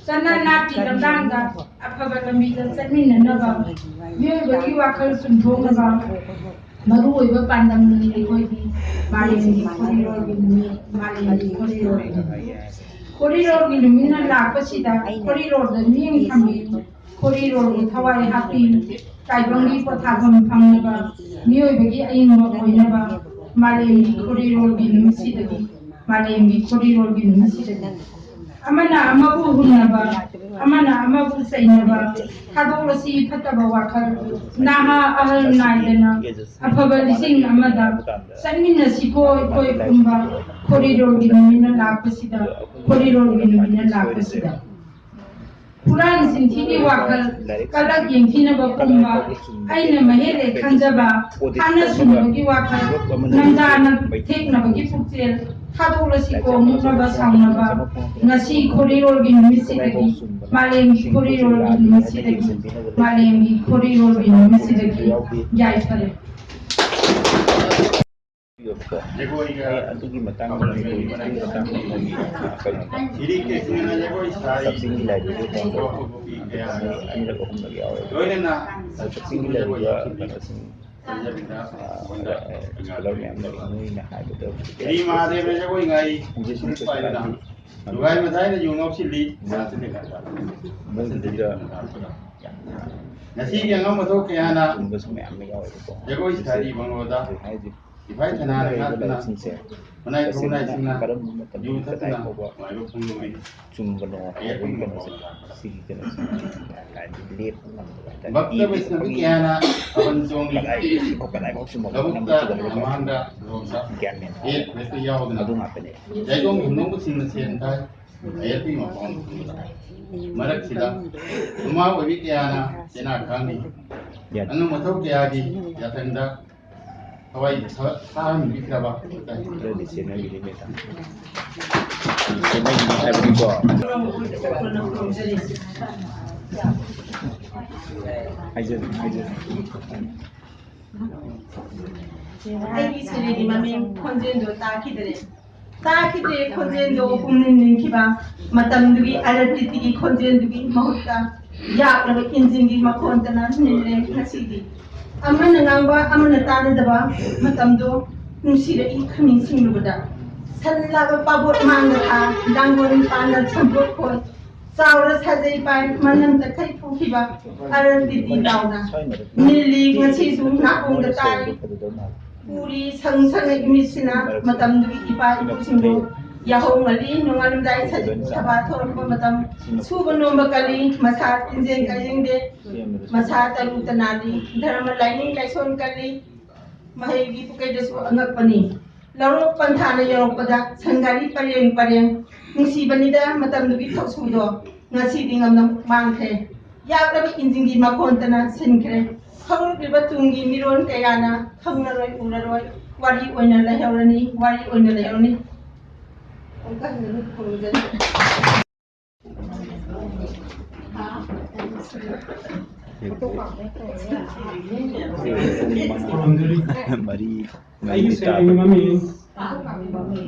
Sana Nati Danga, Apavamita, Samin and Nova, you were custom to about Maru, you Pandam, Malengi Corridor Gilman, Malengi Corridor. Corridor Gilman, La Pasita, Corridor, the mean coming. Corridor with Hawaii happy, Taiwangi for Tavam Pangaba, New Bagi Aimba Oinaba, Malaymi Corridor in Missidagi, Malaymi Corridor in Missidagi. Amana Amabu Hunaba, Amana Amabu Sainaba, Kadolasi Patabawaka, Naha Ahal Naidana, Apabalising Amada, Sanina Siko, Koi Kumba, Corridor in Mina Lapasida, Corridor in Mina Lapasida. Puran Sintini Wakal, Kalak Yankina Bakumba, Aina Mahele Kanjaba, Hana Sunagi Wakal, Nandana, Take Nabaki Futil, Kadolasico, Mutaba Saunaba, Nasi Corridor in Missidagi, Malaymi Corridor in Missidagi, Malaymi Corridor in Missidagi, Jaipare. ꯑꯗꯨꯒꯤ ꯃꯇꯥꯡꯗ ꯃꯅꯤꯄꯨꯔꯤ ꯃꯇꯥꯡꯗ ꯀꯛꯆꯤꯡꯒꯤ ꯂꯥꯏꯔꯤꯛꯁꯦ ꯑꯅꯤꯔꯛ ꯑꯍꯨꯝꯂꯛ ꯌꯥꯎꯋꯦ ꯀꯛꯆꯤꯡꯒꯤ ꯂꯩꯔꯤꯕ ꯀꯩꯅꯣꯁꯤꯡ ꯁ꯭ꯀꯣꯂꯔ ꯃꯌꯥꯝ ꯂꯩ ꯃꯣꯏꯅ ꯍꯥꯏꯕꯗ ꯃꯣꯏꯒꯤꯗꯨꯗ ꯉꯁꯤꯒꯤ ꯑꯉꯝꯕ ꯊꯣꯛ ꯀꯌꯥꯅ ꯆꯨꯝꯕꯁꯨ ꯃꯌꯥꯝ ꯌꯥꯎꯋꯦꯕꯀꯣ ꯖꯒꯣꯏ ꯁꯥꯔꯤ ꯕꯪꯒꯣꯗ ꯏꯐꯥꯏ ꯊꯅꯥꯅ ꯉꯥꯛꯇꯅ ꯃꯅꯥꯏ ꯊꯧꯅꯥꯏꯁꯤꯡꯅ ꯀꯔꯝꯕ ꯃꯇꯝꯗ ꯌꯨ ꯀꯗꯥꯏ ꯊꯛꯇꯨꯅ ꯐꯥꯎꯕ ꯃꯥꯏꯕ ꯐꯪꯂꯣꯏ ꯆꯨꯝꯕꯅꯣ ꯍꯥꯏꯕꯒꯤ ꯀꯩꯅꯣꯁꯦ ꯁꯤꯒꯤ ꯀꯩꯅꯣꯁꯦ ꯍꯥꯏꯗꯤ ꯂꯦꯞꯄ ꯉꯝꯗꯕ ꯍꯥꯏꯇꯥꯔꯦ ꯚꯛꯇ ꯋꯩꯁꯅꯕꯤ ꯀꯌꯥꯅ ꯑꯕꯟ ꯆꯣꯡꯂꯤ ꯀꯗꯥꯏꯐꯥꯎ ꯆꯨꯝꯃꯕ ꯂꯧꯕꯨꯛꯇ ꯃꯃꯥꯡꯗ ꯔꯣꯝꯗ ꯒ꯭ꯌꯥꯟ ꯃꯦꯟ ꯍꯦꯛ ꯍꯦꯛꯇ ꯌꯥꯎꯗꯅ ꯑꯗꯨ ꯉꯥꯛꯇꯅꯦ ꯌꯥꯏꯇꯣꯡ ꯌꯨꯝꯅꯣꯡꯕꯁꯤꯡꯅ ꯁꯦꯟ ꯊꯥꯏ ꯑꯌꯦꯠꯄꯤ ꯃꯄꯥꯎ ꯃꯔꯛꯁꯤꯗ ꯅꯨꯃꯥ ꯑꯣꯏꯕꯤ ꯀꯌꯥꯅ ꯆꯦꯅꯥ ꯈꯥꯡꯂꯤ ꯑꯉꯝ ꯃꯊꯧ ꯀꯌꯥꯒꯤ ꯌꯥꯊꯪꯗ ꯊꯋꯥꯏ ꯊꯥꯍꯟꯕꯤꯈ꯭ꯔꯕ ꯈꯔꯗꯤ ꯆꯦꯟꯅꯕꯤꯔꯤꯅꯦ ꯆꯦꯟꯅꯕꯤꯅꯤ ꯍꯥꯏꯕꯗꯤꯀꯣ ꯍꯥꯏꯖꯔ ꯑꯩꯒꯤ ꯁꯩꯔꯦꯡꯒꯤ ꯃꯃꯤꯡ ꯈꯣꯟꯖꯦꯜꯗꯣ ꯇꯥꯈꯤꯗ꯭ꯔꯦ ꯈꯣꯟꯖꯦꯜꯗꯣ ꯄꯨꯛꯅꯤꯡ ꯅꯤꯡꯈꯤꯕ ꯃꯇꯝꯗꯨꯒꯤ ꯑꯥꯏꯗꯦꯟꯇꯤꯇꯤꯒꯤ ꯈꯣꯟꯖꯦꯜꯗꯨꯒꯤ ꯃꯍꯨꯠꯇ ꯌꯥꯛꯂꯕ ꯏꯟꯖꯤꯟꯒꯤ ꯃꯈꯣꯟꯇꯅ ꯅꯤꯜꯂꯦ ꯉꯁꯤꯗꯤ ꯑꯃꯅ ꯉꯥꯡꯕ ꯑꯃꯅ ꯇꯥꯅꯗꯕ ꯃꯇꯝꯗꯣ ꯅꯨꯡꯁꯤꯔꯛꯏ ꯈꯪꯅꯤꯡꯁꯤꯡꯂꯨꯕꯗ ꯁꯟ ꯂꯥꯕ ꯄꯥꯕꯣꯠ ꯃꯥꯡꯗ ꯊꯥ ꯗꯥꯡꯒꯣꯟ ꯄꯥꯟꯅ ꯁꯝꯄꯣꯠ ꯈꯣꯏ ꯆꯥꯎꯔ ꯁꯥꯖꯩ ꯄꯥꯏ ꯃꯅꯝꯗ ꯈꯩ ꯐꯨꯈꯤꯕ ꯑꯥꯏꯗꯦꯟꯇꯤꯇꯤ ꯗꯥꯎꯅ ꯅꯤꯜꯂꯤ ꯉꯁꯤꯁꯨ ꯅꯥꯀꯣꯡꯗ ꯇꯥꯏ ꯎꯔꯤ ꯁꯪ ꯁꯪꯅ ꯏꯃꯤꯠꯁꯤꯅ ꯃꯇꯝꯗꯨꯒꯤ ꯏꯄꯥ ꯏꯄꯨꯁꯤꯡꯗꯨ ꯌꯥꯍꯧ ꯉꯜꯂꯤ ꯅꯣꯡꯉꯥꯜꯂꯝꯗꯥꯏ ꯁꯥꯕ ꯊꯣꯔꯛꯄ ꯃꯇꯝ ꯁꯨꯕ ꯅꯣꯝꯕ ꯀꯜꯂꯤ ꯃꯁꯥ ꯇꯤꯟꯖꯦꯟ ꯀꯥꯏꯖꯦꯡꯗꯦ ꯃꯁꯥ ꯇꯔꯨ ꯇꯅꯥꯜꯂꯤ ꯙꯔꯃ ꯂꯥꯏꯅꯤꯡ ꯂꯥꯏꯁꯣꯟ ꯀꯜꯂꯤ ꯃꯍꯩꯒꯤ ꯄꯨꯀꯩꯗꯁꯨ ꯑꯉꯛꯄꯅꯤ ꯂꯧꯔꯣꯛ ꯄꯟꯊꯥꯅ ꯌꯧꯔꯛꯄꯗ ꯁꯟꯒꯥꯔꯤ ꯄꯔꯦꯡ ꯄꯔꯦꯡ ꯅꯨꯡꯁꯤꯕꯅꯤꯗ ꯃꯇꯝꯗꯨꯒꯤ ꯊꯧꯁꯨꯗꯣ ꯉꯁꯤꯗꯤ ꯉꯝꯅ ꯃꯥꯡꯈ꯭ꯔꯦ ꯌꯥꯛꯂꯕ ꯏꯟꯖꯤꯟꯒꯤ ꯃꯈꯣꯟꯇꯅ ꯁꯤꯟꯈ꯭ꯔꯦ ꯍꯧꯔꯛꯂꯤꯕ ꯇꯨꯡꯒꯤ ꯃꯤꯔꯣꯟ ꯀꯌꯥꯅ ꯈꯪꯂꯔꯣꯏ ꯎꯔꯔꯣꯏ ꯋꯥꯔꯤ ꯑꯣꯏꯅ ꯂꯩꯍꯧꯔꯅꯤ ꯋꯥꯔꯤ ꯑꯣꯏꯅ ꯂꯩꯍꯧꯔꯅꯤ ꯑꯩꯒꯤ ꯁꯩꯔꯦꯡꯒꯤ ꯃꯃꯤꯡ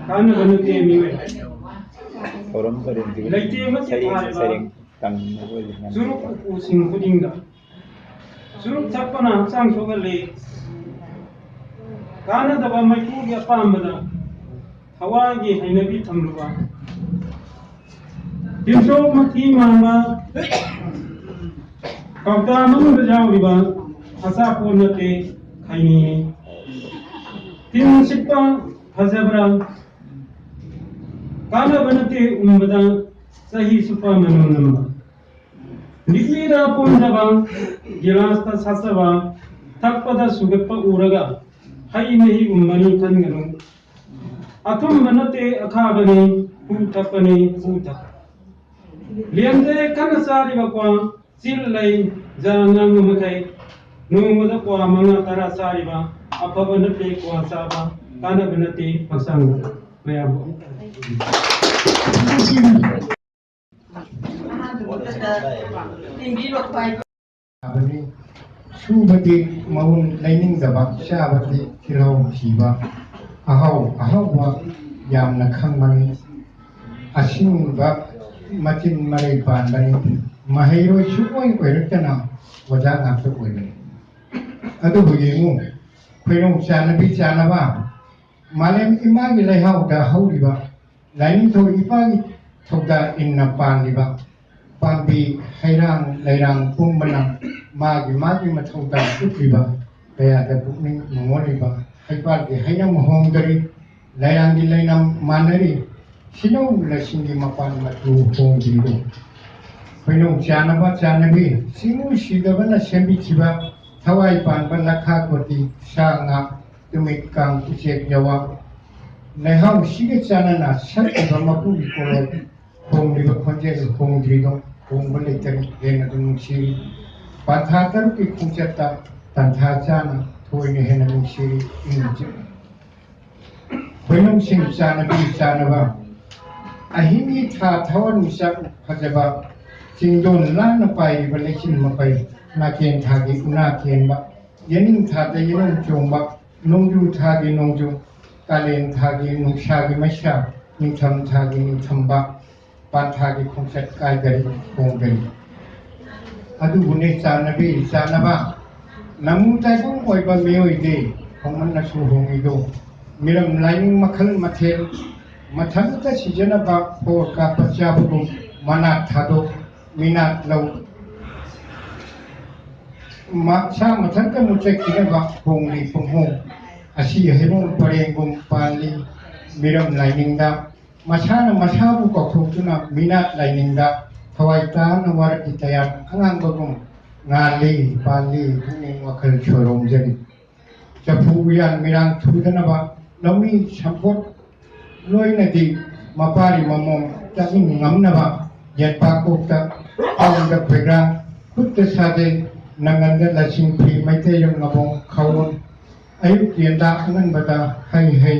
ꯀꯥꯟꯅꯕ ꯅꯠꯇꯦ ꯃꯤꯑꯣꯏ ꯂꯩꯇꯦ ꯑꯃꯠꯇ ꯊꯥꯔꯤꯕ ꯆꯨꯔꯨꯞ ꯎꯄꯨꯁꯤꯡ ꯈꯨꯗꯤꯡꯗ ꯆꯨꯔꯨꯞ ꯊꯛꯄꯅ ꯍꯛꯆꯥꯡ ꯁꯣꯛꯍꯜꯂꯤ ꯀꯥꯟꯅꯗꯕ ꯃꯩꯈꯨꯒꯤ ꯑꯄꯥꯝꯕꯗ ꯊꯋꯥꯏꯒꯤ ꯍꯩꯅꯕꯤ ꯊꯝꯂꯨꯕ ꯇꯤꯟꯊ꯭ꯔꯣꯛ ꯃꯊꯤ ꯃꯥꯡꯕ ꯀꯧꯇꯥ ꯃꯅꯨꯡꯗ ꯌꯥꯎꯔꯤꯕ ꯑꯆꯥꯄꯣꯠ ꯅꯠꯇꯦ ꯈꯩꯅꯤꯅꯤ ꯇꯤꯟ ꯁꯤꯠꯄ ꯐꯖꯕ꯭ꯔꯥ ꯀꯥꯟꯅꯕ ꯅꯠꯇꯦ ꯎꯝꯕꯗ ꯆꯍꯤ ꯆꯨꯞꯄ ꯃꯅꯝ ꯅꯝꯕ ꯂꯤꯛꯂꯤꯗ ꯄꯨꯝꯖꯕ ꯒꯤꯂꯥꯁꯇ ꯁꯥꯆꯕ ꯊꯛꯄꯗ ꯁꯨꯒꯠꯄ ꯎꯔꯒ ꯍꯩ ꯃꯍꯤꯒꯨꯝꯕꯅꯤ ꯈꯟꯒꯅꯨ ꯑꯊꯨꯝꯕ ꯅꯠꯇꯦ ꯑꯈꯥꯕꯅꯤ ꯍꯨ ꯊꯛꯄꯅꯤ ꯍꯨ ꯊꯛ ꯂꯦꯝꯗ꯭ꯔꯦ ꯀꯟꯅ ꯆꯥꯔꯤꯕ ꯀ꯭ꯋꯥ ꯆꯤꯜ ꯂꯩ ꯖꯥ ꯉꯥꯡꯕ ꯃꯈꯩ ꯅꯣꯡꯃꯗ ꯀ꯭ꯋꯥ 5-10 ꯆꯥꯔꯤꯕ ꯑꯐꯕ ꯅꯠꯇꯦ ꯀ꯭ꯋꯥ ꯆꯥꯕ ꯀꯥꯟꯅꯕ ꯅꯠꯇꯦ ꯍꯛꯆꯥꯡꯗ ꯃꯌꯥꯝꯕꯨ ꯁꯨꯕꯗꯤ ꯃꯎꯟ ꯂꯩꯅꯤꯡꯗꯕ ꯆꯥꯕꯗꯤ ꯇꯤꯜꯍꯧ ꯊꯤꯕ ꯑꯍꯥꯎꯕ ꯌꯥꯝꯅ ꯈꯪꯕꯅꯤ ꯑꯁꯤꯡꯕ ꯃꯆꯤꯟ ꯃꯔꯩ ꯄꯥꯟꯕꯅꯤ ꯃꯍꯩꯔꯣꯏ ꯁꯨꯡꯑꯣꯏ ꯑꯣꯏꯔꯛꯇꯅ ꯑꯣꯖꯥ ꯉꯥꯛꯇ ꯑꯣꯏꯕꯅꯤ ꯑꯗꯨꯕꯨ ꯌꯦꯡꯉꯨ ꯈꯣꯏꯔꯣꯡ ꯆꯥꯅꯕꯤ ꯆꯥꯅꯕ ꯃꯥꯂꯦꯝ ꯏꯃꯥꯒꯤ ꯂꯩꯍꯥꯎꯗ ꯍꯧꯔꯤꯕ ꯂꯥꯏꯅꯤꯡꯊꯧ ꯏꯄꯥꯒꯤ ꯊꯧꯗꯥ ꯏꯟꯅ ꯄꯥꯟꯂꯤꯕ ꯄꯥꯝꯕꯤ ꯍꯩꯔꯥꯡ ꯂꯩꯔꯥꯡ ꯄꯨꯝꯕꯅ मागी मथौदा उठ्लिबा कयादा पुकनिंग नंगोलिबा हैपालगी हैनम होंगदरी लायांगी लाइनम मानरी सिनौ लसिंगी मपान मथु होंगदिदो खैनौ चानबा चानबी सिमु सिदबना सेंबिखिबा थवाई पानबा लखा कोटी साङा तुमिक कांग उचेक जवा लेहाउ सिगे चानना सत्तिबा मपुगी कोलो होंगलिबा खंजेल होंगदिदो होंगबलेतरी हेना दुनुसिरी पाथा तरुकी खुंचता तंथा चाना थोइने हेना नुसिरी इंगजि खैनौ सिंग चानबी चानबा अहिमी था थवन मिसा फजबा चिंदोन लान पाइबा लेखिन मपै नाकेन थागी उना केनबा यनिंग थादा यनिंग चोंबा नोंजु थागी नोंजु कालेन थागी नुसागी मैसा निथम थागी निथमबा पाथागी खुंचत कायगरी होंगरी अदुबुने चानबी चानबा नमु ताइबुं ओइबा मेओइदे होंमन्नसु होंगिदो मिरम लाइनिंग मखल मथेल मथलता सिजनबा फोर का पचाबुगु मना थादो मीना लौ माक्षा मथलता मुचे किनबा होंगली पुंहो असी हेरों परेंगुम पाली मिरम लाइनिंगदा मसाना मसाबु कथोतुना मीना लाइनिंगदा थवाइता नवार कितया अंगांगबुम ngaली पाली पुनिंग वखल छोरोम जरी चफु यान मिरांग थुदनबा लमी संपोट लोइनदी मपारी ममोम तमिंग ngamnaba yatpa kokta awda pegra kutta sade nanganda lasing pri maite yong ngabong khawon ayuk yenda angan bata hai hai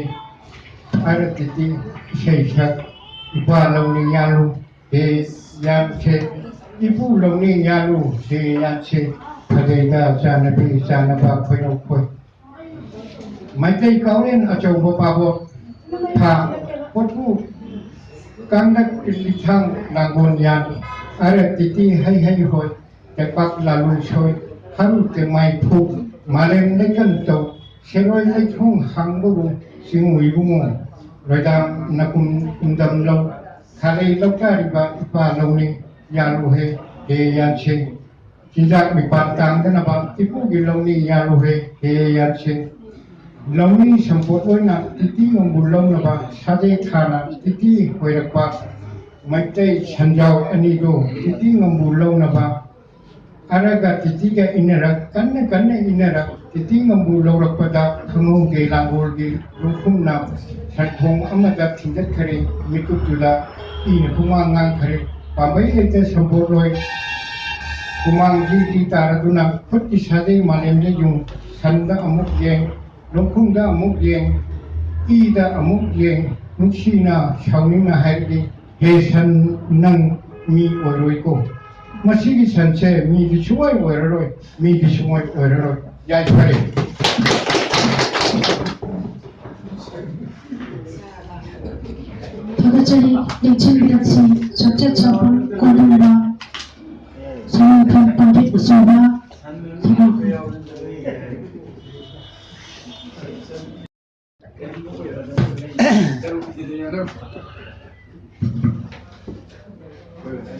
aratiti sheisha ipa lawni yalu he yan che ipu lawni yalu he yan che phadeda chanabi chanaba khoino khoi maite kaulen achau babo tha potpu kandak ilithang langon yan are titi hai hai hoi te pak lalu choi haru te mai phu malem lekan to seroi lechung hangbu singui bungo rodam nakum undam lo khale lokari ba pa lawni yalu he yan che jinjak mi pat tang dana ba tipu gi lawni yalu he yan che lawni sampot oina titi ngombulong na ba sade thana titi hoirakpa maitei sanjau ani do titi ngombulong na ba araga titi ga inara kanna inara titi ngombulong rakpada khangong ge langol ge lungkhum na sathong amada thindat khare mikuk jula ina kumang ngang khare pabai ete sampot roi kumang ji taraduna khutti sade malem le jung sanda amuk yeng longkhungda amuk yeng ida amuk yeng nuksina shaunina hairi hesan nang mi oroi ko masigi sanche mi di chuai oroi mi di chuai oroi yai phare 다가자리 랭칭비라치 적자차분 고등바 성판 Pandit Suba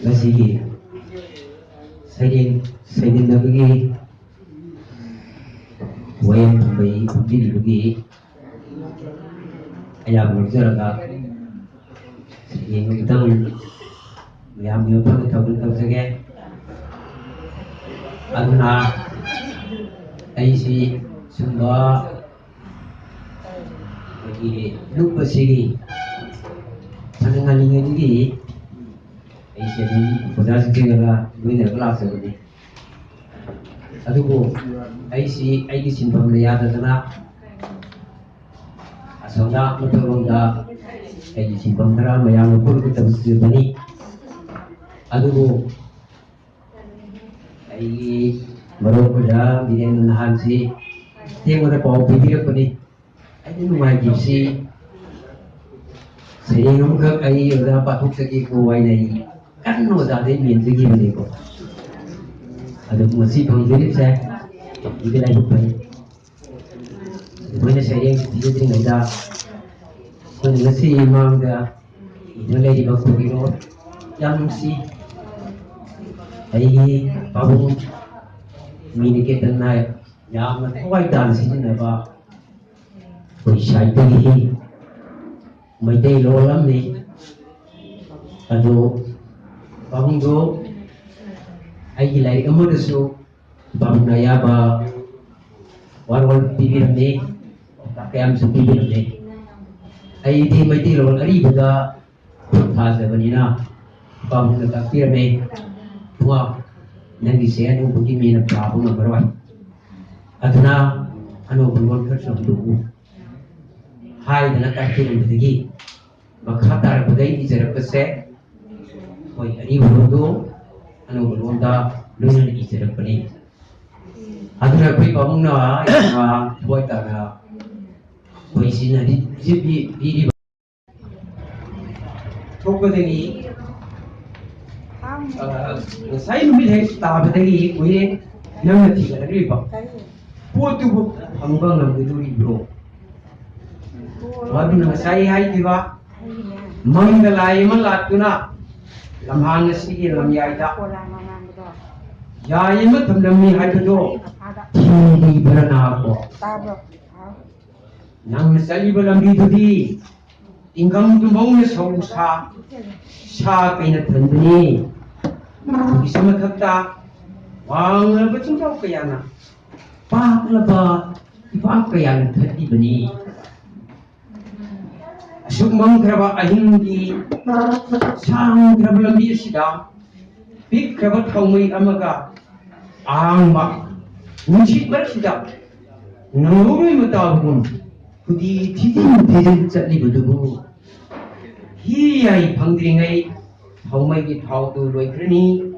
Masih saya bagi wayang tambayi pambili bagi ayam berjaraga yang kita yang menyumbang tahu saja aduna aisi semua bagi lupa sih sangat ingin lagi Jadi pada sekarang ini kelas ini. Aduh, aisi simpang lihat sana. Asalnya betul dah aisi simpang terang yang pun kita mesti bani. Aduh, Merupakan bikin nahan si yang udah pau pikir apa ni? Ini numai gipsi. Saya ingin ke ai udah patuk segi kuai ni. Kan udah ada min segi ni ko. Ada masih pengirim saya. Ini lagi bukan. Mana saya yang dia tinggal dah. Pun masih imam dah. Ini lagi bakal kilo. Yang si. Ai pabung mini ke tanah yang kawai dan sini napa perisai tinggi Malaysia lolam ni aduh pabung do ai lari kamu desu pabung naya ba war pibir ni tak kayam su pibir ni ai di Malaysia lolam ari buda phasa banina pabung nak pibir ni tua nanti saya tu bukti mina prabu nak berwai. Aduna anu berwon kerja dulu. Hai dana kaki yang bertegi. Maka tar budai ijar kese. Koi ani berwon anu berwon dah lunan ijar kini. Aduna koi pamung na yang buat tara. Koi sini di di. Thok bertegi. Saya memilih tahap tadi, kue nama tiga lagi pak. Putu hambang nama itu bro. Waktu nama saya hai tiba, manggalai malat tu na, lamhang nasi lam yai tak. Yai mat hamdami hai tu, tinggi berana aku. Nang nasi balam itu di, ingkang tu mau nesau sa kena tendeni. Bisa makata, wang lepas cakap kaya na, pak lepas, pak kaya na tadi bani. Sukmang keraba ahing di, sang keraba lambi sida, pik keraba thawmai amaga, ang mak, muncik bersida, nangurui matahum, kudi tidin cakli bedugu, hiyai pangdringai. Thawmai ki thaw tu loi krani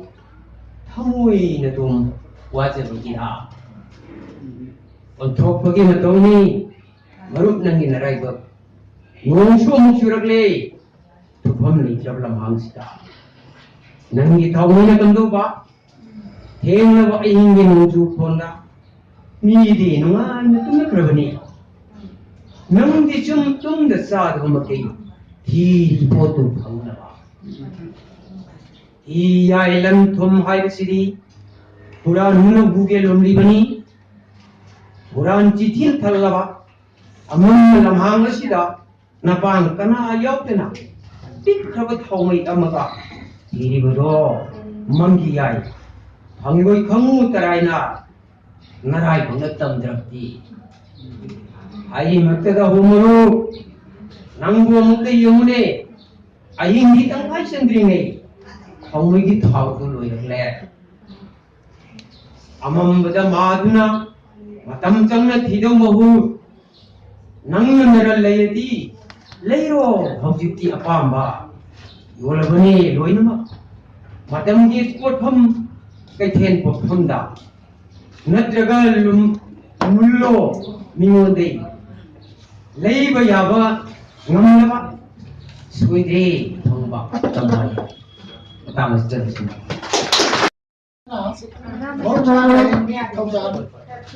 thamoi na tum waja bagi ha onthok bagi matong ni marup nangi narai ba ngong sum churak le thum ni jablam hang sita nangi thawmai na kamdo ba theng na ba ing ni ngong chu phonda ni di nunga na tum na krabani nang di chum da sa da ma kai thi po tu phang na ba iya ilan thum hai sidi Quran nu buge lomli bani Quran citin thallaba amam lamhang sida napang kana ayok tena tik khabat thawmai amaga diri bodo mangi yai phangoi khangu taraina narai bhangatam drakti ai makta humuru nanggo mukte yumune aying di tang hai sendringai thawmai ki thaw tu loi le amam bada maduna matam changna thido mahu nangna nara layati leiro hojiti apamba yolabani loinama matam ki sportham kai then portham da natraga mullo mingode leiba yaba ngamnaba suide thongba tamai tamas terus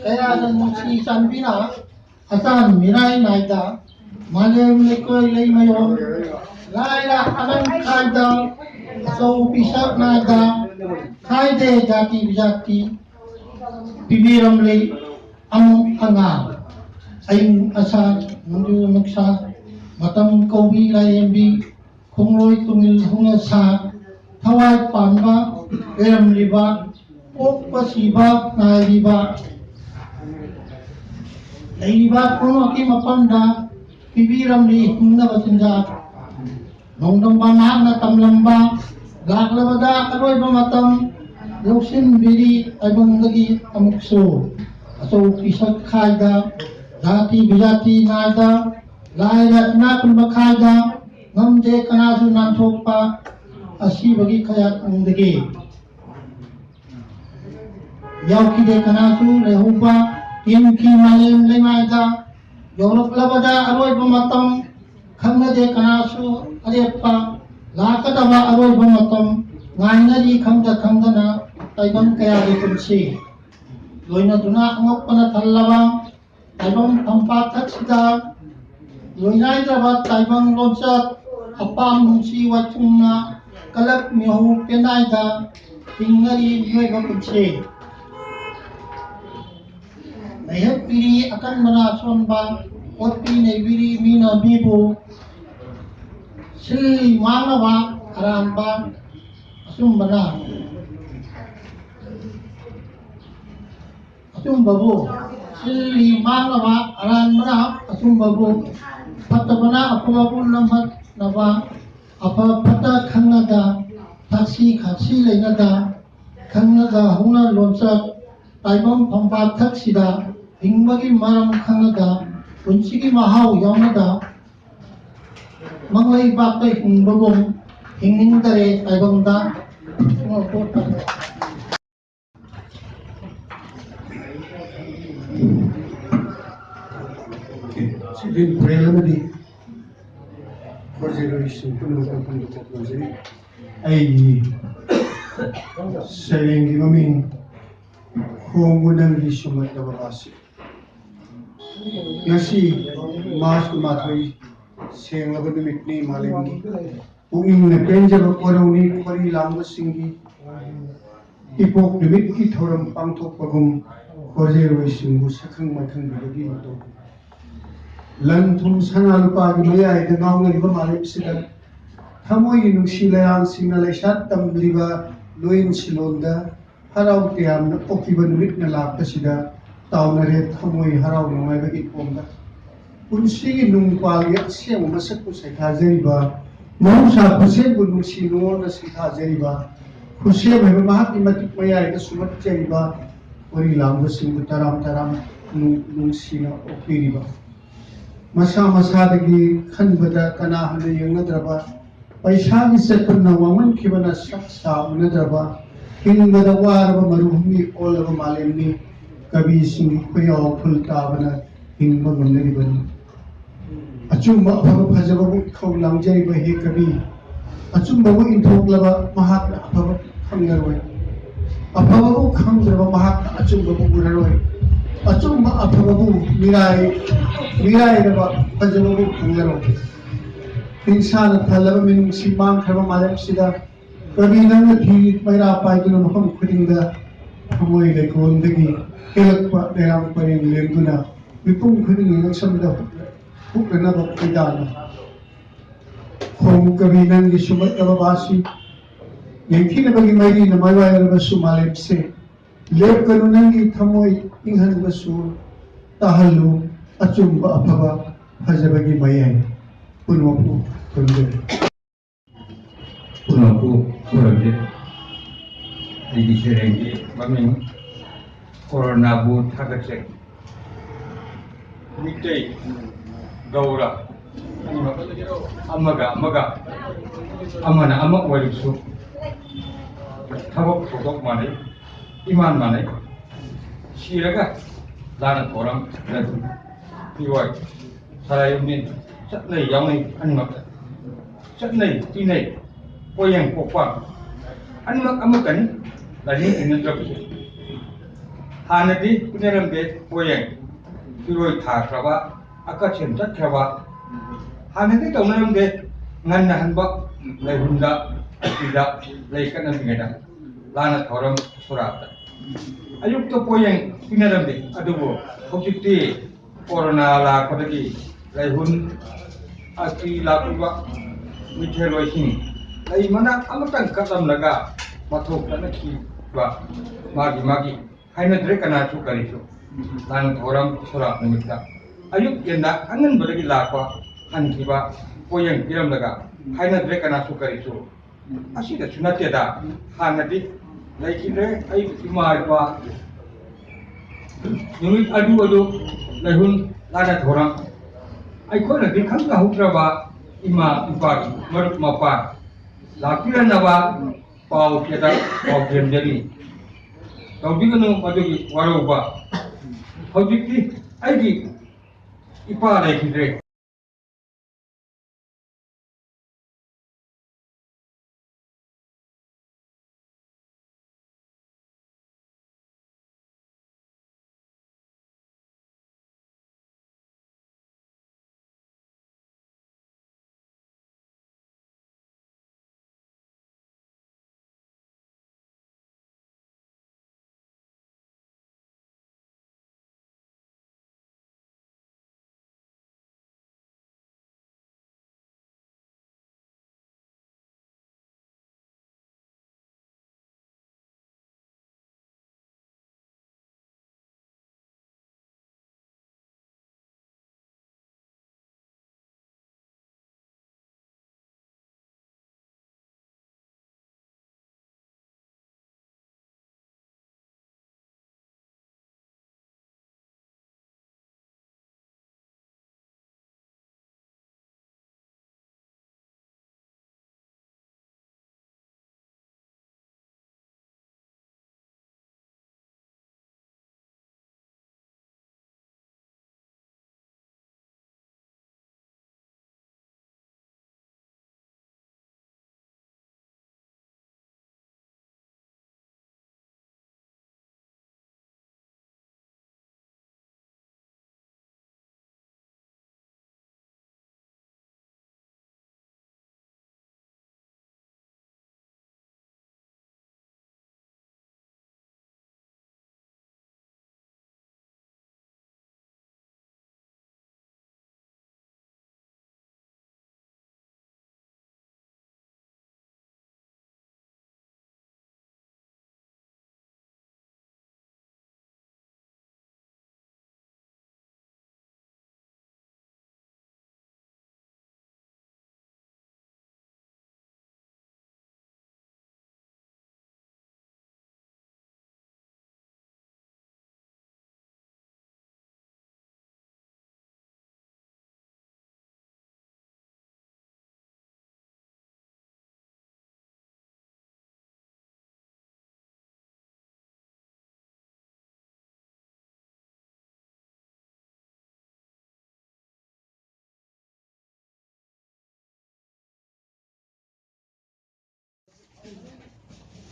kaya si Sanbina asan mirai naida malem lekoi lei mayo laila alam kaida so pisak naida kaide jati bijati bibiram lei am anga aing asa mundu nuksa matam kobi layembi khongloi tungil hunga sa thawai panba eram liba okpa siba nairiba leiba kono ki mapanda pibiram li hunna batinja nongdong ba na tamlamba gaglabada aroy ba matam loksin biri aibang lagi amukso aso pisak khaida jati bijati naida laira na kun bakhaida ngamje kanasu nanthokpa asi bagi khayat ungdege ꯌꯥꯎꯈꯤꯗꯦ ꯀꯅꯥꯁꯨ ꯂꯩꯍꯧꯕ ꯇꯤꯝꯒꯤ ꯃꯥꯂꯦꯝ ꯂꯩꯃꯥꯏꯗ ꯌꯧꯔꯛꯂꯕꯗ ꯑꯔꯣꯏꯕ ꯃꯇꯝ ꯈꯪꯅꯗꯦ ꯀꯅꯥꯁꯨ ꯑꯔꯦꯞꯄ ꯂꯥꯛꯀꯗꯕ ꯑꯔꯣꯏꯕ ꯃꯇꯝ ꯉꯥꯏꯅꯔꯤ ꯈꯪꯗꯅ ꯇꯥꯏꯕꯪ ꯀꯌꯥꯒꯤ ꯄꯨꯟꯁꯤ ꯂꯣꯏꯅꯗꯨꯅ ꯑꯉꯛꯄꯅ ꯊꯜꯂꯕ ꯇꯥꯏꯕꯪ ꯐꯝꯄꯥꯛꯊꯛꯁꯤꯗ ꯂꯣꯏꯅꯥꯏꯗ꯭ꯔꯕ ꯇꯥꯏꯕꯪ ꯂꯣꯟꯆꯠ ꯑꯄꯥꯝ ꯅꯨꯡꯁꯤ ꯋꯥꯏꯊꯨꯡꯅ ꯀꯂꯛ ꯃꯤꯍꯧ ꯄꯦꯅꯥꯏꯗ ꯍꯤꯡꯅꯔꯤ ꯃꯤꯑꯣꯏꯕ ꯄꯨꯟꯁꯤ ꯅꯩꯍꯠꯄꯤꯔꯤ ꯑꯀꯟꯕꯅ ꯑꯁꯣꯟꯕ ꯑꯣꯠꯄꯤ ꯅꯩꯕꯤꯔꯤ ꯃꯤꯅ ꯃꯤꯕꯨ ꯁꯤꯜꯂꯤ ꯃꯥꯡꯂꯕ ꯑꯔꯥꯟꯕ ꯑꯆꯨꯝꯕꯕꯨ ꯁꯤꯜꯂꯤ ꯃꯥꯡꯂꯕ ꯑꯔꯥꯟꯕꯅ ꯑꯆꯨꯝꯕꯕꯨ ꯐꯠꯇꯕꯅ ꯑꯐꯕꯕꯨ ꯅꯝꯍꯠꯅꯕ ꯑꯐ ꯐꯠꯇ ꯈꯪꯅꯗ ꯊꯛꯁꯤ ꯈꯥꯛꯁꯤ ꯂꯩꯅꯗ ꯈꯪꯅꯗ ꯍꯧꯅ ꯂꯣꯟꯆꯠ ꯇꯥꯏꯕꯪ ꯐꯝꯄꯥꯛꯊꯛꯁꯤꯗ ꯍꯤꯡꯕꯒꯤ ꯃꯔꯝ ꯈꯪꯅꯗ ꯄꯨꯟꯁꯤꯒꯤ ꯃꯍꯥꯎ ꯌꯥꯎꯅꯗ ꯃꯪꯂꯩꯕꯥꯛꯇ ꯍꯤꯡꯕꯒꯨꯝ ꯍꯤꯡꯅꯤꯡꯗꯔꯦ ꯇꯥꯏꯕꯪꯗ Sidin Prelamadi Consideration ay sayang gimamin hongunang lisumat na bakasi. Ngasi Mars kumatay sayang laban dumit ni malimgi. Unging napenja bakuraw ni Kori Lambasingi ipok dumit ki thoram pangtok pagum consideration bu sakang matang bagi ito. Lantum sanalpa gimaya ida ngaung riba malip sida thamoi nungsi layang singna laysat tambliba loin silonda harau tiam na okiba numit na lapta sida taunare thamoi harau nungai bagi pomda punsi nungpal ya siang masak ko sa kazeriba mahusha puse bu nungsi nungon na si kazeriba puse may mahat imatik maya ida sumat jeriba ori lamba singbu taram nungsi na okiriba Masa dagi khanbada kana hana yangadraba paisa gi setna waman kibana saksa unadraba hinbada waraba maruhmi olaba malemni kabi singi koyaw phulta bana hingba ngamnari bani achumba afaba phajaba bu khawlang jaiba he kabi achumba bu inthoklaba mahak afaba khangaroi afaba bu khangraba mahak achumba bu buraroi achumba afaba bu mirai daba pajabu khangaro insan thalaba min simang khaba malam sida kabi nang thi paira pai tu maham khudinga thamoi le kon dagi kelakpa deram paring lenguna mipum khudinga nang samda hukna ba paidana khom kabi nang gi sumat daba basi yengki na bagi mai na mai wa ba su malam se lep kanu nang gi thamoi inghan ba su tahallu achumba afaba fajabagi mayai punwapu kurangje di serengi maming corona bu thagase mitai gaura amaga amana amak walisu thabok thokok mane iman mane siraga lana thoram radu piwai sarayumin satnai yawnai animak satnai tinai poyang pokpa animak amakani lani indrap hanadi punerambe poyang piwai thakraba akachem tatkraba hanadi tawnarambe nganna hanba laihunda ida laikana mingeda lana thoram surata ayukto poyang pinerambe adubo hojikti corona la kodagi laihun aki lakuba mitheloi sing lai mana amatang kadam laga mathok kana ki ba magi haina dre kana chu kari chu lan thoram sura nimita ayuk yenda angan badagi lakwa ankiba poyang piram laga haina dre kana chu kari chu asida chunate da hanadi laikire ay imai ba Numit adu lahun lada thorang ai ko na dikham ka hutraba ima ipagi marup mapa lakira naba pau keda pau genderi ꯇꯧꯕꯤꯒꯅꯨ ꯃꯗꯨꯒꯤ ꯋꯥꯔꯧꯕ ꯍꯧꯖꯤꯛꯇꯤ ꯑꯩꯒꯤ ꯏꯄꯥ ꯂꯩꯈꯤꯗ꯭ꯔꯦ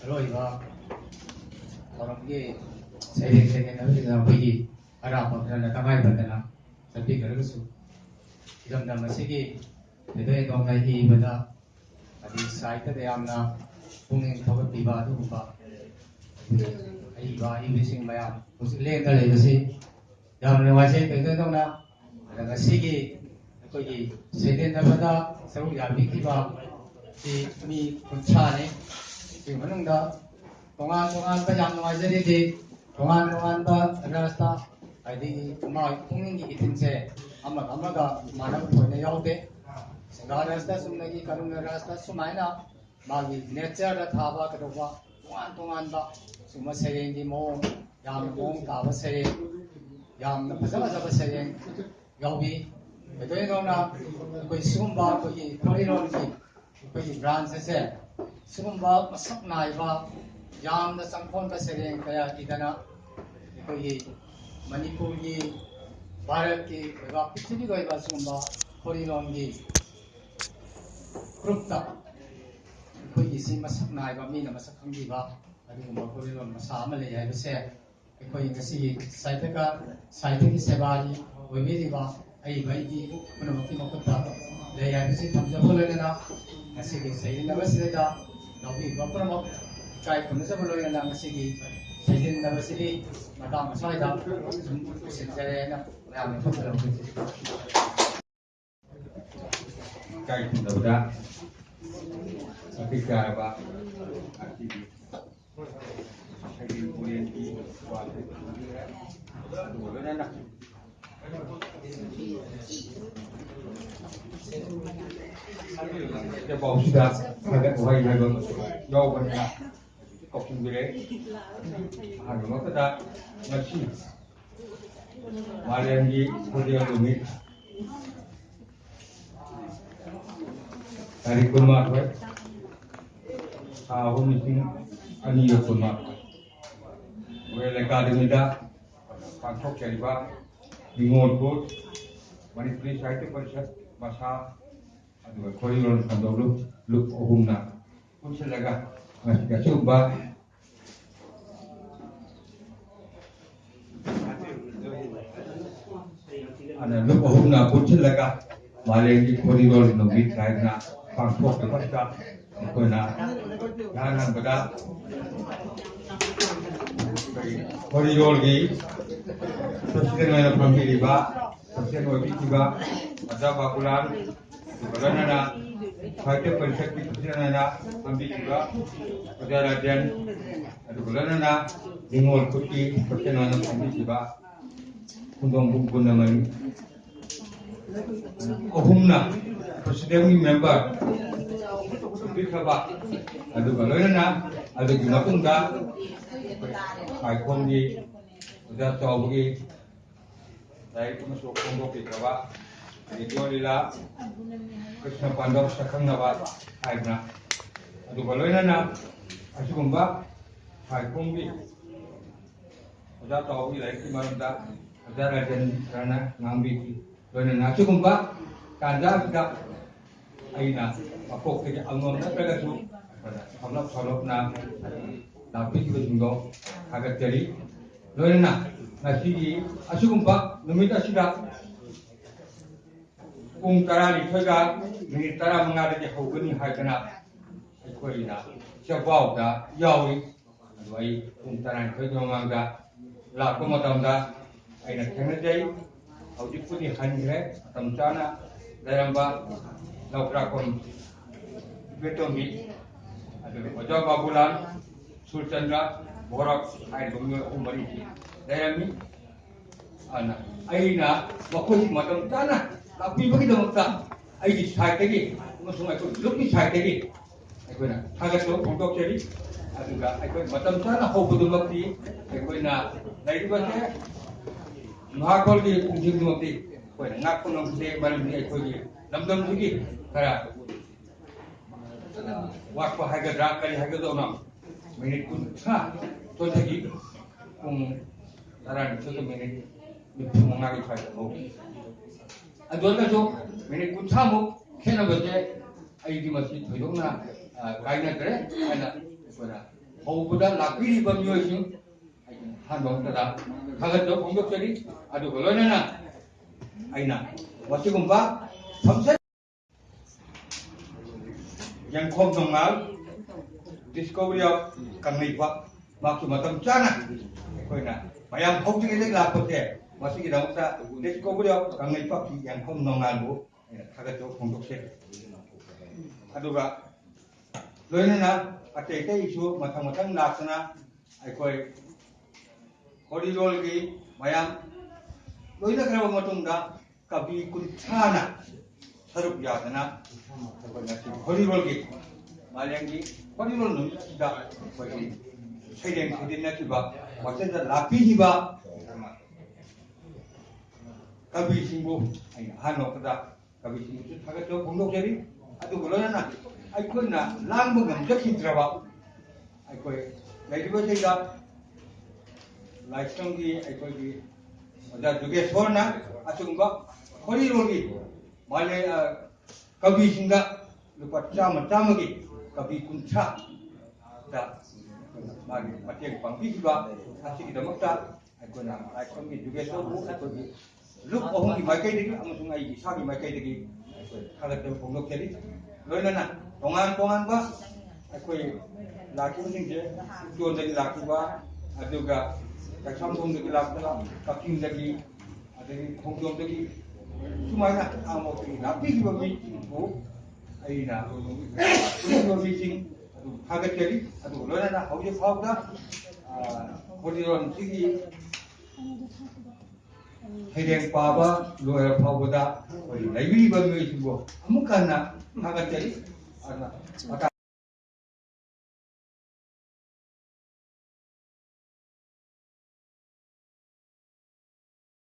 ꯑꯔꯣꯏꯕ ꯊꯧꯔꯝꯒꯤ ꯁꯩꯔꯦꯡ ꯁꯩꯔꯦꯡ ꯑꯩꯈꯣꯏꯒꯤ ꯑꯔꯥꯞꯄ ꯈꯔꯅ ꯇꯉꯥꯏꯐꯗꯅ ꯆꯠꯄꯤꯈ꯭ꯔꯒꯁꯨ ꯏꯔꯝꯗꯝ ꯑꯁꯤꯒꯤ ꯊꯣꯏꯗꯣꯛ ꯍꯦꯟꯗꯣꯛꯅ ꯏꯕꯗ ꯑꯗꯩ ꯁꯥꯍꯤꯇ꯭ꯌꯗ ꯌꯥꯝꯅ ꯄꯨꯛꯅꯤꯡ ꯊꯧꯒꯠꯄꯤꯕ ꯑꯗꯨꯒꯨꯝꯕ ꯑꯏꯕ ꯑꯏꯕꯁꯤꯡ ꯃꯌꯥꯝ ꯍꯧꯖꯤꯛ ꯂꯦꯡꯗꯅ ꯂꯩꯕꯁꯤ ꯌꯥꯝꯅ ꯅꯨꯡꯉꯥꯏꯖꯩ ꯊꯣꯏꯗꯣꯛ ꯍꯦꯟꯗꯣꯛꯅ ꯉꯁꯤꯒꯤ ꯑꯩꯈꯣꯏꯒꯤ ꯁꯩꯗꯦꯟꯅꯕꯗ ꯁꯔꯨꯛ ꯌꯥꯕꯤꯈꯤꯕ ꯃꯤ 30ꯅꯤ ꯁꯤ ꯃꯅꯨꯡꯗ ꯇꯣꯉꯥꯟ ꯇꯣꯉꯥꯟꯕ ꯌꯥꯝ ꯅꯨꯡꯉꯥꯏꯖꯔꯤꯗꯤ ꯇꯣꯉꯥꯟ ꯇꯣꯉꯥꯟꯕ ꯔꯥꯁꯇ ꯍꯥꯏꯗꯤ ꯃꯥꯒꯤ ꯄꯨꯛꯅꯤꯡꯒꯤ ꯏꯊꯤꯟꯁꯦ ꯑꯃꯒ ꯑꯃꯒ ꯃꯥꯟꯅꯕ ꯊꯣꯏꯅ ꯌꯥꯎꯗꯦ ꯁꯤꯡꯒꯥ ꯔꯥꯁꯇ ꯆꯨꯝꯅꯒꯤ ꯀꯔꯨꯅ ꯔꯥꯁꯇ ꯁꯨꯃꯥꯏꯅ ꯃꯥꯒꯤ ꯅꯦꯆꯔꯗ ꯊꯥꯕ ꯀꯩꯗꯧꯕ ꯇꯣꯉꯥꯟ ꯇꯣꯉꯥꯟꯕ ꯁꯨꯝꯕ ꯁꯩꯔꯦꯡꯒꯤ ꯃꯑꯣꯡ ꯌꯥꯝꯅ ꯃꯑꯣꯡ ꯇꯥꯕ ꯁꯩꯔꯦꯡ ꯌꯥꯝꯅ ꯐꯖ ꯐꯖꯕ ꯁꯩꯔꯦꯡ ꯌꯥꯎꯕꯤ ꯊꯣꯏꯗꯣꯛ ꯍꯦꯟꯗꯣꯛꯅ ꯑꯩꯈꯣꯏ ꯁꯤꯒꯨꯝꯕ ꯑꯩꯈꯣꯏꯒꯤ ꯈꯣꯔꯤꯂꯣꯟꯒꯤ ꯑꯩꯈꯣꯏꯒꯤ ꯕ꯭ꯔꯥꯟꯁ ꯑꯁꯦ ꯁꯤꯒꯨꯝꯕ ꯃꯁꯛ ꯅꯥꯏꯕ ꯌꯥꯝꯅ ꯆꯪꯈꯣꯟꯕ ꯁꯩꯔꯦꯡ ꯀꯌꯥ ꯏꯗꯅ ꯑꯩꯈꯣꯏꯒꯤ ꯃꯅꯤꯄꯨꯔꯒꯤ ꯚꯥꯔꯠꯀꯤ ꯑꯣꯏꯕ ꯄ꯭ꯔꯤꯊꯤꯕꯤꯒꯤ ꯑꯣꯏꯕ ꯁꯤꯒꯨꯝꯕ ꯈꯣꯔꯤꯂꯣꯟꯒꯤ ꯐꯨꯔꯨꯞꯇ ꯑꯩꯈꯣꯏꯒꯤꯁꯤ ꯃꯁꯛ ꯅꯥꯏꯕ ꯃꯤꯅ ꯃꯁꯛ ꯈꯪꯕꯤꯕ ꯑꯗꯨꯒꯨꯝꯕ ꯈꯣꯔꯤꯂꯣꯟ ꯃꯁꯥ ꯑꯃ ꯂꯩ ꯍꯥꯏꯕꯁꯦ ꯑꯩꯈꯣꯏ ꯉꯁꯤꯒꯤ ꯁꯥꯍꯤꯇ꯭ꯌꯒꯤ ꯁꯦꯕꯥꯔꯤ ꯑꯣꯏꯕꯤꯔꯤꯕ ꯑꯏꯕ ꯑꯩꯒꯤ ꯄꯨꯝꯅꯃꯛꯀꯤ ꯃꯈꯨꯠꯇ ꯂꯩ ꯍꯥꯏꯕꯁꯤ ꯊꯝꯖꯕ ꯂꯣꯏꯅꯅ ꯉꯁꯤꯒꯤ ꯁꯩꯗꯦꯟꯅꯕꯁꯤꯗ ꯌꯥꯎꯕꯤꯕ ꯄꯨꯝꯅꯃꯛ ꯏꯀꯥꯏ ꯈꯨꯝꯅꯖꯕ ꯂꯣꯏꯅꯅ ꯉꯁꯤꯒꯤ ꯁꯩꯗꯦꯟꯅꯕꯁꯤꯗꯤ ꯃꯇꯥꯡ ꯑꯁ꯭ꯋꯥꯏꯗ ꯁꯨꯝ ꯂꯣꯏꯁꯤꯟꯖꯔꯦ ꯍꯥꯏꯅ ꯃꯌꯥꯝꯅ ꯈꯪꯖꯔꯝꯒꯅꯤ ꯏꯀꯥꯏ ꯈꯨꯝꯅꯕꯗ ꯃꯇꯤꯛ ꯆꯥꯔꯕ ꯑꯁꯤꯒꯤ ꯁꯩꯔꯦꯡ ꯄꯨꯔꯦꯟꯒꯤ ꯋꯥꯁꯦ ꯊꯝꯕꯤꯔꯦ ꯑꯗꯨꯒ ꯂꯣꯏꯅꯅ ꯄꯥꯎꯁꯤꯗ ꯊꯥꯒꯠ ꯋꯥꯍꯩ ꯍꯥꯏꯕ ꯌꯥꯎꯕꯅꯤꯅ ꯀꯧꯁꯤꯟꯕꯤꯔꯦ ꯑꯍꯥꯟꯕꯃꯛꯇꯗ ꯉꯁꯤ ꯃꯥꯂꯦꯝꯒꯤ ꯈꯣꯟꯖꯦꯜ ꯅꯨꯃꯤꯠ ꯇꯥꯔꯤꯛ 12 ꯊꯥ 3/2012 ꯋꯦꯜ ꯑꯦꯀꯥꯗꯃꯤꯗ ꯄꯥꯡꯊꯣꯛꯆꯔꯤꯕ ꯅꯤꯡꯉꯣꯜꯄꯨꯔ ꯃꯅꯤꯄꯨꯔꯤ ꯁꯥꯍꯤꯇ꯭ꯌ ꯄꯔꯤꯁꯠ ꯃꯁꯥ ꯑꯗꯨꯒ ꯈꯣꯔꯤꯂꯣꯟ ꯁꯟꯗꯣꯛꯂꯨꯞ ꯂꯨꯞ ꯑꯍꯨꯝꯅ ꯄꯨꯟꯁꯤꯜꯂꯒ ꯑꯁꯤꯒꯨꯝꯕ ꯂꯨꯞ ꯑꯍꯨꯝꯅ ꯄꯨꯟꯁꯤꯜꯂꯒ ꯃꯥꯂꯦꯝꯒꯤ ꯈꯣꯔꯤꯂꯣꯟ ꯅꯨꯃꯤꯠ ꯍꯥꯏꯗꯅ ꯄꯥꯡꯊꯣꯛꯄꯗ ꯑꯩꯈꯣꯏꯅ ꯌꯥꯅꯕꯗ ꯈꯣꯔꯤꯂꯣꯟꯒꯤ ꯄ꯭ꯔꯁꯤꯗꯦꯟ ꯑꯣꯏꯅ ꯐꯝꯕꯤꯔꯤꯕ ꯄ꯭ꯔꯁꯤꯗꯦꯟ ꯑꯣꯏꯕꯤꯈꯤꯕ ꯑꯣꯖꯥ ꯕꯥꯕꯨꯂꯥꯜ ꯑꯗꯨꯒ ꯂꯣꯏꯅꯅ ꯁꯥꯍꯤꯇ꯭ꯌ ꯄꯔꯤꯁꯠꯀꯤ ꯄ꯭ꯔꯁꯤꯗꯦꯟ ꯑꯣꯏꯅ ꯐꯝꯕꯤꯈꯤꯕ ꯑꯣꯖꯥ ꯔꯥꯖꯦꯟ ꯑꯗꯨꯒ ꯂꯣꯏꯅꯅ ꯅꯤꯡꯉꯣꯜ ꯈꯨꯠꯀꯤ ꯄ꯭ꯔꯁꯤꯗꯦꯟ ꯑꯣꯏꯅ ꯐꯝꯕꯤꯈꯤꯕ ꯈꯨꯟꯗꯣꯡꯕꯨꯡ ꯄꯨꯟꯅꯃꯅꯤ ꯑꯍꯨꯝꯅ ꯄ꯭ꯔꯁꯤꯗꯦꯟꯒꯤ ꯃꯦꯝꯕꯔ ꯄꯤꯈ꯭ꯔꯕ ꯑꯗꯨꯒ ꯂꯣꯏꯅꯅ ꯑꯗꯨꯒꯤ ꯃꯇꯨꯡꯗ ꯈꯥꯏꯈꯣꯝꯒꯤ ꯑꯣꯖꯥ ꯆꯥꯎꯕꯒꯤ ꯂꯥꯏꯔꯤꯛ ꯑꯃꯁꯨ ꯐꯣꯡꯗꯣꯛꯄꯤꯈ꯭ꯔꯕ ꯔꯦꯗꯤꯑꯣ ꯂꯤꯂꯥ ꯀ꯭ꯔꯤꯁꯅ ꯄꯥꯟꯗꯕ ꯁꯛꯈꯪꯅꯕ ꯍꯥꯏꯗꯅ ꯑꯗꯨꯒ ꯂꯣꯏꯅꯅ ꯑꯁꯤꯒꯨꯝꯕ ꯈꯥꯏꯈꯣꯝꯒꯤ ꯑꯣꯖꯥ ꯆꯥꯎꯕꯒꯤ ꯂꯥꯏꯔꯤꯛꯀꯤ ꯃꯔꯝꯗ ꯑꯣꯖꯥ ꯔꯥꯖꯦꯟꯗ꯭ꯔꯅ ꯉꯥꯡꯕꯤꯈꯤ ꯂꯣꯏꯅꯅ ꯑꯁꯤꯒꯨꯝꯕ ꯇꯥꯟꯖꯥꯁꯤꯗ ꯑꯩꯅ ꯃꯀꯣꯛꯇꯒꯤ ꯑꯉꯣꯝ ꯅꯠꯇ꯭ꯔꯒꯁꯨ ꯊꯧꯂꯞ ꯊꯧꯂꯞꯅ ꯂꯥꯛꯄꯤꯈꯤꯕꯁꯤꯡꯗꯣ ꯊꯥꯒꯠꯆꯔꯤ ꯂꯣꯏꯅꯅ ꯉꯁꯤꯒꯤ ꯑꯁꯤꯒꯨꯝꯕ ꯅꯨꯃꯤꯠ ꯑꯁꯤꯗ ꯄꯨꯡ 12:35 ꯍꯧꯒꯅꯤ ꯍꯥꯏꯗꯅ ꯑꯩꯈꯣꯏꯅ ꯆꯦꯄꯥꯎꯗ ꯌꯥꯎꯏ ꯑꯗꯨ ꯑꯩ ꯄꯨꯡ 12:30 ꯃꯃꯥꯡꯗ ꯂꯥꯛꯄ ꯃꯇꯝꯗ ꯑꯩꯅ ꯊꯦꯡꯅꯖꯩ ꯍꯧꯖꯤꯛꯄꯨꯗꯤ ꯍꯟꯈ꯭ꯔꯦ ꯃꯇꯝ ꯆꯥꯅ ꯂꯩꯔꯝꯕ ꯂꯧꯀ꯭ꯔꯥꯛꯐꯝ ꯏꯕꯦꯇꯣꯝꯕꯤ ꯑꯗꯨꯒ ꯑꯣꯖꯥ ꯕꯥꯕꯨꯂꯥꯜ ꯁꯨꯔꯆꯟꯗ꯭ꯔ ꯚꯣꯔꯛ ꯍꯥꯏꯔꯤꯕ ꯃꯤꯑꯣꯏ 3-4 ꯂꯩꯔꯝꯃꯤ ꯑꯗꯨꯅ ꯑꯩꯅ ꯃꯈꯣꯏꯒꯤ ꯃꯇꯝ ꯆꯥꯅ ꯂꯥꯛꯄꯤꯕꯒꯤꯗꯃꯛꯇ ꯑꯩꯒꯤ ꯁꯥꯏꯠꯇꯒꯤ ꯑꯃꯁꯨꯡ ꯑꯩꯈꯣꯏ ꯂꯨꯞꯀꯤ ꯁꯥꯏꯠꯇꯒꯤ ꯑꯩꯈꯣꯏꯅ ꯊꯥꯒꯠꯄ ꯐꯣꯡꯗꯣꯛꯆꯔꯤ ꯑꯗꯨꯒ ꯑꯩꯈꯣꯏ ꯃꯇꯝ ꯆꯥꯅ ꯍꯧꯕꯗꯨꯃꯛꯇꯤ ꯑꯩꯈꯣꯏꯅ ꯂꯩꯔꯤꯕꯁꯦ ꯃꯍꯥꯛꯀꯣꯜꯒꯤ ꯄꯨꯡꯁꯤꯡꯗꯨꯃꯛꯇꯤ ꯑꯩꯈꯣꯏꯅ ꯉꯥꯛꯄ ꯉꯝꯗꯦ ꯃꯔꯝꯗꯤ ꯑꯩꯈꯣꯏꯒꯤ ꯂꯝꯗꯝꯁꯤꯒꯤ ꯈꯔ ꯋꯥꯠꯄ ꯍꯥꯏꯒꯗ꯭ꯔꯥ ꯀꯔꯤ ꯍꯥꯏꯒꯗꯧꯅꯣ ꯃꯤꯅꯤꯠ 30 ꯆꯣꯟꯊꯈꯤ ꯄꯨꯡ 12:35 ꯁ꯭ꯋꯥꯏꯗ ꯍꯧꯈꯤ ꯑꯗꯨꯅꯁꯨ ꯃꯤꯅꯤꯠ 30ꯃꯨꯛ ꯈꯦꯠꯅꯕꯁꯦ ꯑꯩꯗꯤ ꯃꯁꯤ ꯊꯣꯏꯗꯣꯛꯅ ꯀꯥꯏꯅꯗ꯭ꯔꯦ ꯍꯥꯏꯅ ꯑꯩꯈꯣꯏꯅ ꯍꯧꯕꯗ ꯂꯥꯛꯄꯤꯔꯤꯕ ꯃꯤꯑꯣꯏꯁꯤꯡ ꯑꯍꯥꯟꯕ ꯃꯛꯇꯗ ꯊꯥꯒꯠꯆꯕ ꯐꯣꯡꯗꯣꯛꯆꯔꯤ ꯑꯗꯨꯒ ꯂꯣꯏꯅꯅ ꯑꯩꯅ ꯃꯁꯤꯒꯨꯝꯕ ꯐꯪꯁꯟ ꯌꯦꯡꯈꯣꯝ ꯅꯣꯡꯉꯥꯜ ꯗꯤꯁꯀꯣꯚꯔꯤ ꯑꯣꯐ ꯀꯪꯂꯩꯄꯥꯛ ꯃꯍꯥꯛꯁꯨ ꯃꯇꯝ ꯆꯥꯅ ꯑꯩꯈꯣꯏꯅ ꯃꯌꯥꯝ ꯍꯧꯗ꯭ꯔꯤꯉꯩꯗꯒꯤ ꯂꯥꯛꯄꯁꯦ ꯃꯁꯤꯒꯤꯗꯃꯛꯇ ꯗꯤꯁꯀꯣꯚꯔꯤ ꯑꯣꯐ ꯀꯪꯂꯩꯄꯥꯛꯀꯤ ꯌꯦꯡꯈꯣꯝ ꯅꯣꯡꯉꯥꯜꯕꯨ ꯑꯩꯅ ꯊꯥꯒꯠꯆꯕ ꯐꯣꯡꯗꯣꯛꯆꯔꯤ ꯑꯗꯨꯒ ꯂꯣꯏꯅꯅ ꯑꯇꯩ ꯑꯇꯩꯁꯨ ꯃꯊꯪ ꯂꯥꯛꯇꯨꯅ ꯑꯩꯈꯣꯏ ꯈꯣꯔꯤꯂꯣꯟꯒꯤ ꯃꯌꯥꯝ ꯂꯣꯏꯅꯈ꯭ꯔꯕ ꯃꯇꯨꯡꯗ ꯀꯕꯤ 30ꯅ ꯁꯔꯨꯛ ꯌꯥꯗꯅ ꯑꯩꯈꯣꯏ ꯉꯁꯤ ꯈꯣꯔꯤꯂꯣꯟꯒꯤ ꯃꯥꯂꯦꯝꯒꯤ ꯈꯣꯔꯤꯂꯣꯟ ꯅꯨꯃꯤꯠꯁꯤꯗ ꯑꯩꯈꯣꯏꯒꯤ ꯁꯩꯔꯦꯡ ꯁꯩꯗꯤꯟꯅꯈꯤꯕ ꯋꯥꯆꯦꯜꯗ ꯂꯥꯛꯄꯤꯈꯤꯕ ꯀꯕꯤꯁꯤꯡꯕꯨ ꯑꯩꯅ ꯑꯍꯥꯟꯕꯗ ꯀꯕꯤꯁꯤꯡꯕꯨꯁꯨ ꯊꯥꯒꯠꯆꯕ ꯐꯣꯡꯗꯣꯛꯆꯔꯤ ꯑꯗꯨꯒ ꯂꯣꯏꯅꯅ ꯑꯩꯈꯣꯏꯅ ꯂꯥꯡꯕ ꯉꯝꯖꯈꯤꯗ꯭ꯔꯕ ꯑꯩꯈꯣꯏ ꯂꯩꯔꯤꯕꯁꯤꯡꯗ ꯂꯥꯏꯁ꯭ꯔꯝꯒꯤ ꯑꯩꯈꯣꯏꯒꯤ ꯑꯣꯖꯥ ꯖꯨꯒꯦꯁꯣꯔꯅ ꯑꯁꯤꯒꯨꯝꯕ ꯈꯣꯔꯤꯂꯣꯟꯒꯤ ꯀꯕꯤꯁꯤꯡꯗ ꯂꯨꯄꯥ 100-100ꯒꯤ ꯀꯕꯤ 30ꯗ ꯃꯥꯒꯤ ꯃꯇꯦꯡ ꯄꯥꯡꯕꯤꯈꯤꯕ ꯑꯁꯤꯒꯤꯗꯃꯛꯇ ꯑꯩꯈꯣꯏꯅ ꯂꯥꯏꯁ꯭ꯔꯝꯒꯤ ꯖꯨꯒꯦꯁꯣꯔꯕꯨ ꯑꯩꯈꯣꯏꯒꯤ ꯂꯨꯞ 3ꯒꯤ ꯃꯥꯏꯀꯩꯗꯒꯤ ꯑꯃꯁꯨꯡ ꯑꯩꯒꯤ ꯏꯁꯥꯒꯤ ꯃꯥꯏꯀꯩꯗꯒꯤ ꯑꯩꯈꯣꯏ ꯊꯥꯒꯠꯆꯕ ꯐꯣꯡꯗꯣꯛꯆꯔꯤ ꯂꯣꯏꯅꯅ ꯇꯣꯉꯥꯟꯕ ꯑꯩꯈꯣꯏ ꯂꯥꯛꯈꯤꯕꯁꯤꯡꯁꯦ ꯆꯣꯟꯗꯒꯤ ꯂꯥꯛꯈꯤꯕ ꯑꯗꯨꯒ ꯀꯩꯁꯥꯝꯊꯣꯡꯗꯒꯤ ꯂꯥꯛꯄ ꯀꯛꯆꯤꯡꯗꯒꯤ ꯑꯗꯒꯤ ꯈꯣꯡꯖꯣꯝꯗꯒꯤ ꯁꯨꯃꯥꯏꯅ ꯑꯃꯣꯛꯇꯒꯤ ꯂꯥꯛꯄꯤꯈꯤꯕ ꯃꯤꯁꯤꯡꯕꯨ ꯑꯩꯅ ꯄꯨꯟꯕ ꯃꯤꯁꯤꯡ ꯑꯗꯨ ꯊꯥꯒꯠꯆꯔꯤ ꯑꯗꯨꯒ ꯂꯣꯏꯅꯅ ꯍꯧꯖꯤꯛ ꯐꯥꯎꯕꯗ ꯈꯣꯔꯤꯂꯣꯟꯁꯤꯒꯤ ꯁꯩꯔꯦꯡ ꯄꯥꯕ ꯂꯣꯏꯔ ꯐꯥꯎꯕꯗ ꯑꯩꯈꯣꯏ ꯂꯩꯕꯤꯔꯤꯕ ꯃꯤꯑꯣꯏꯁꯤꯡꯕꯨ ꯑꯃꯨꯛ ꯍꯟꯅ ꯊꯥꯒꯠꯆꯔꯤ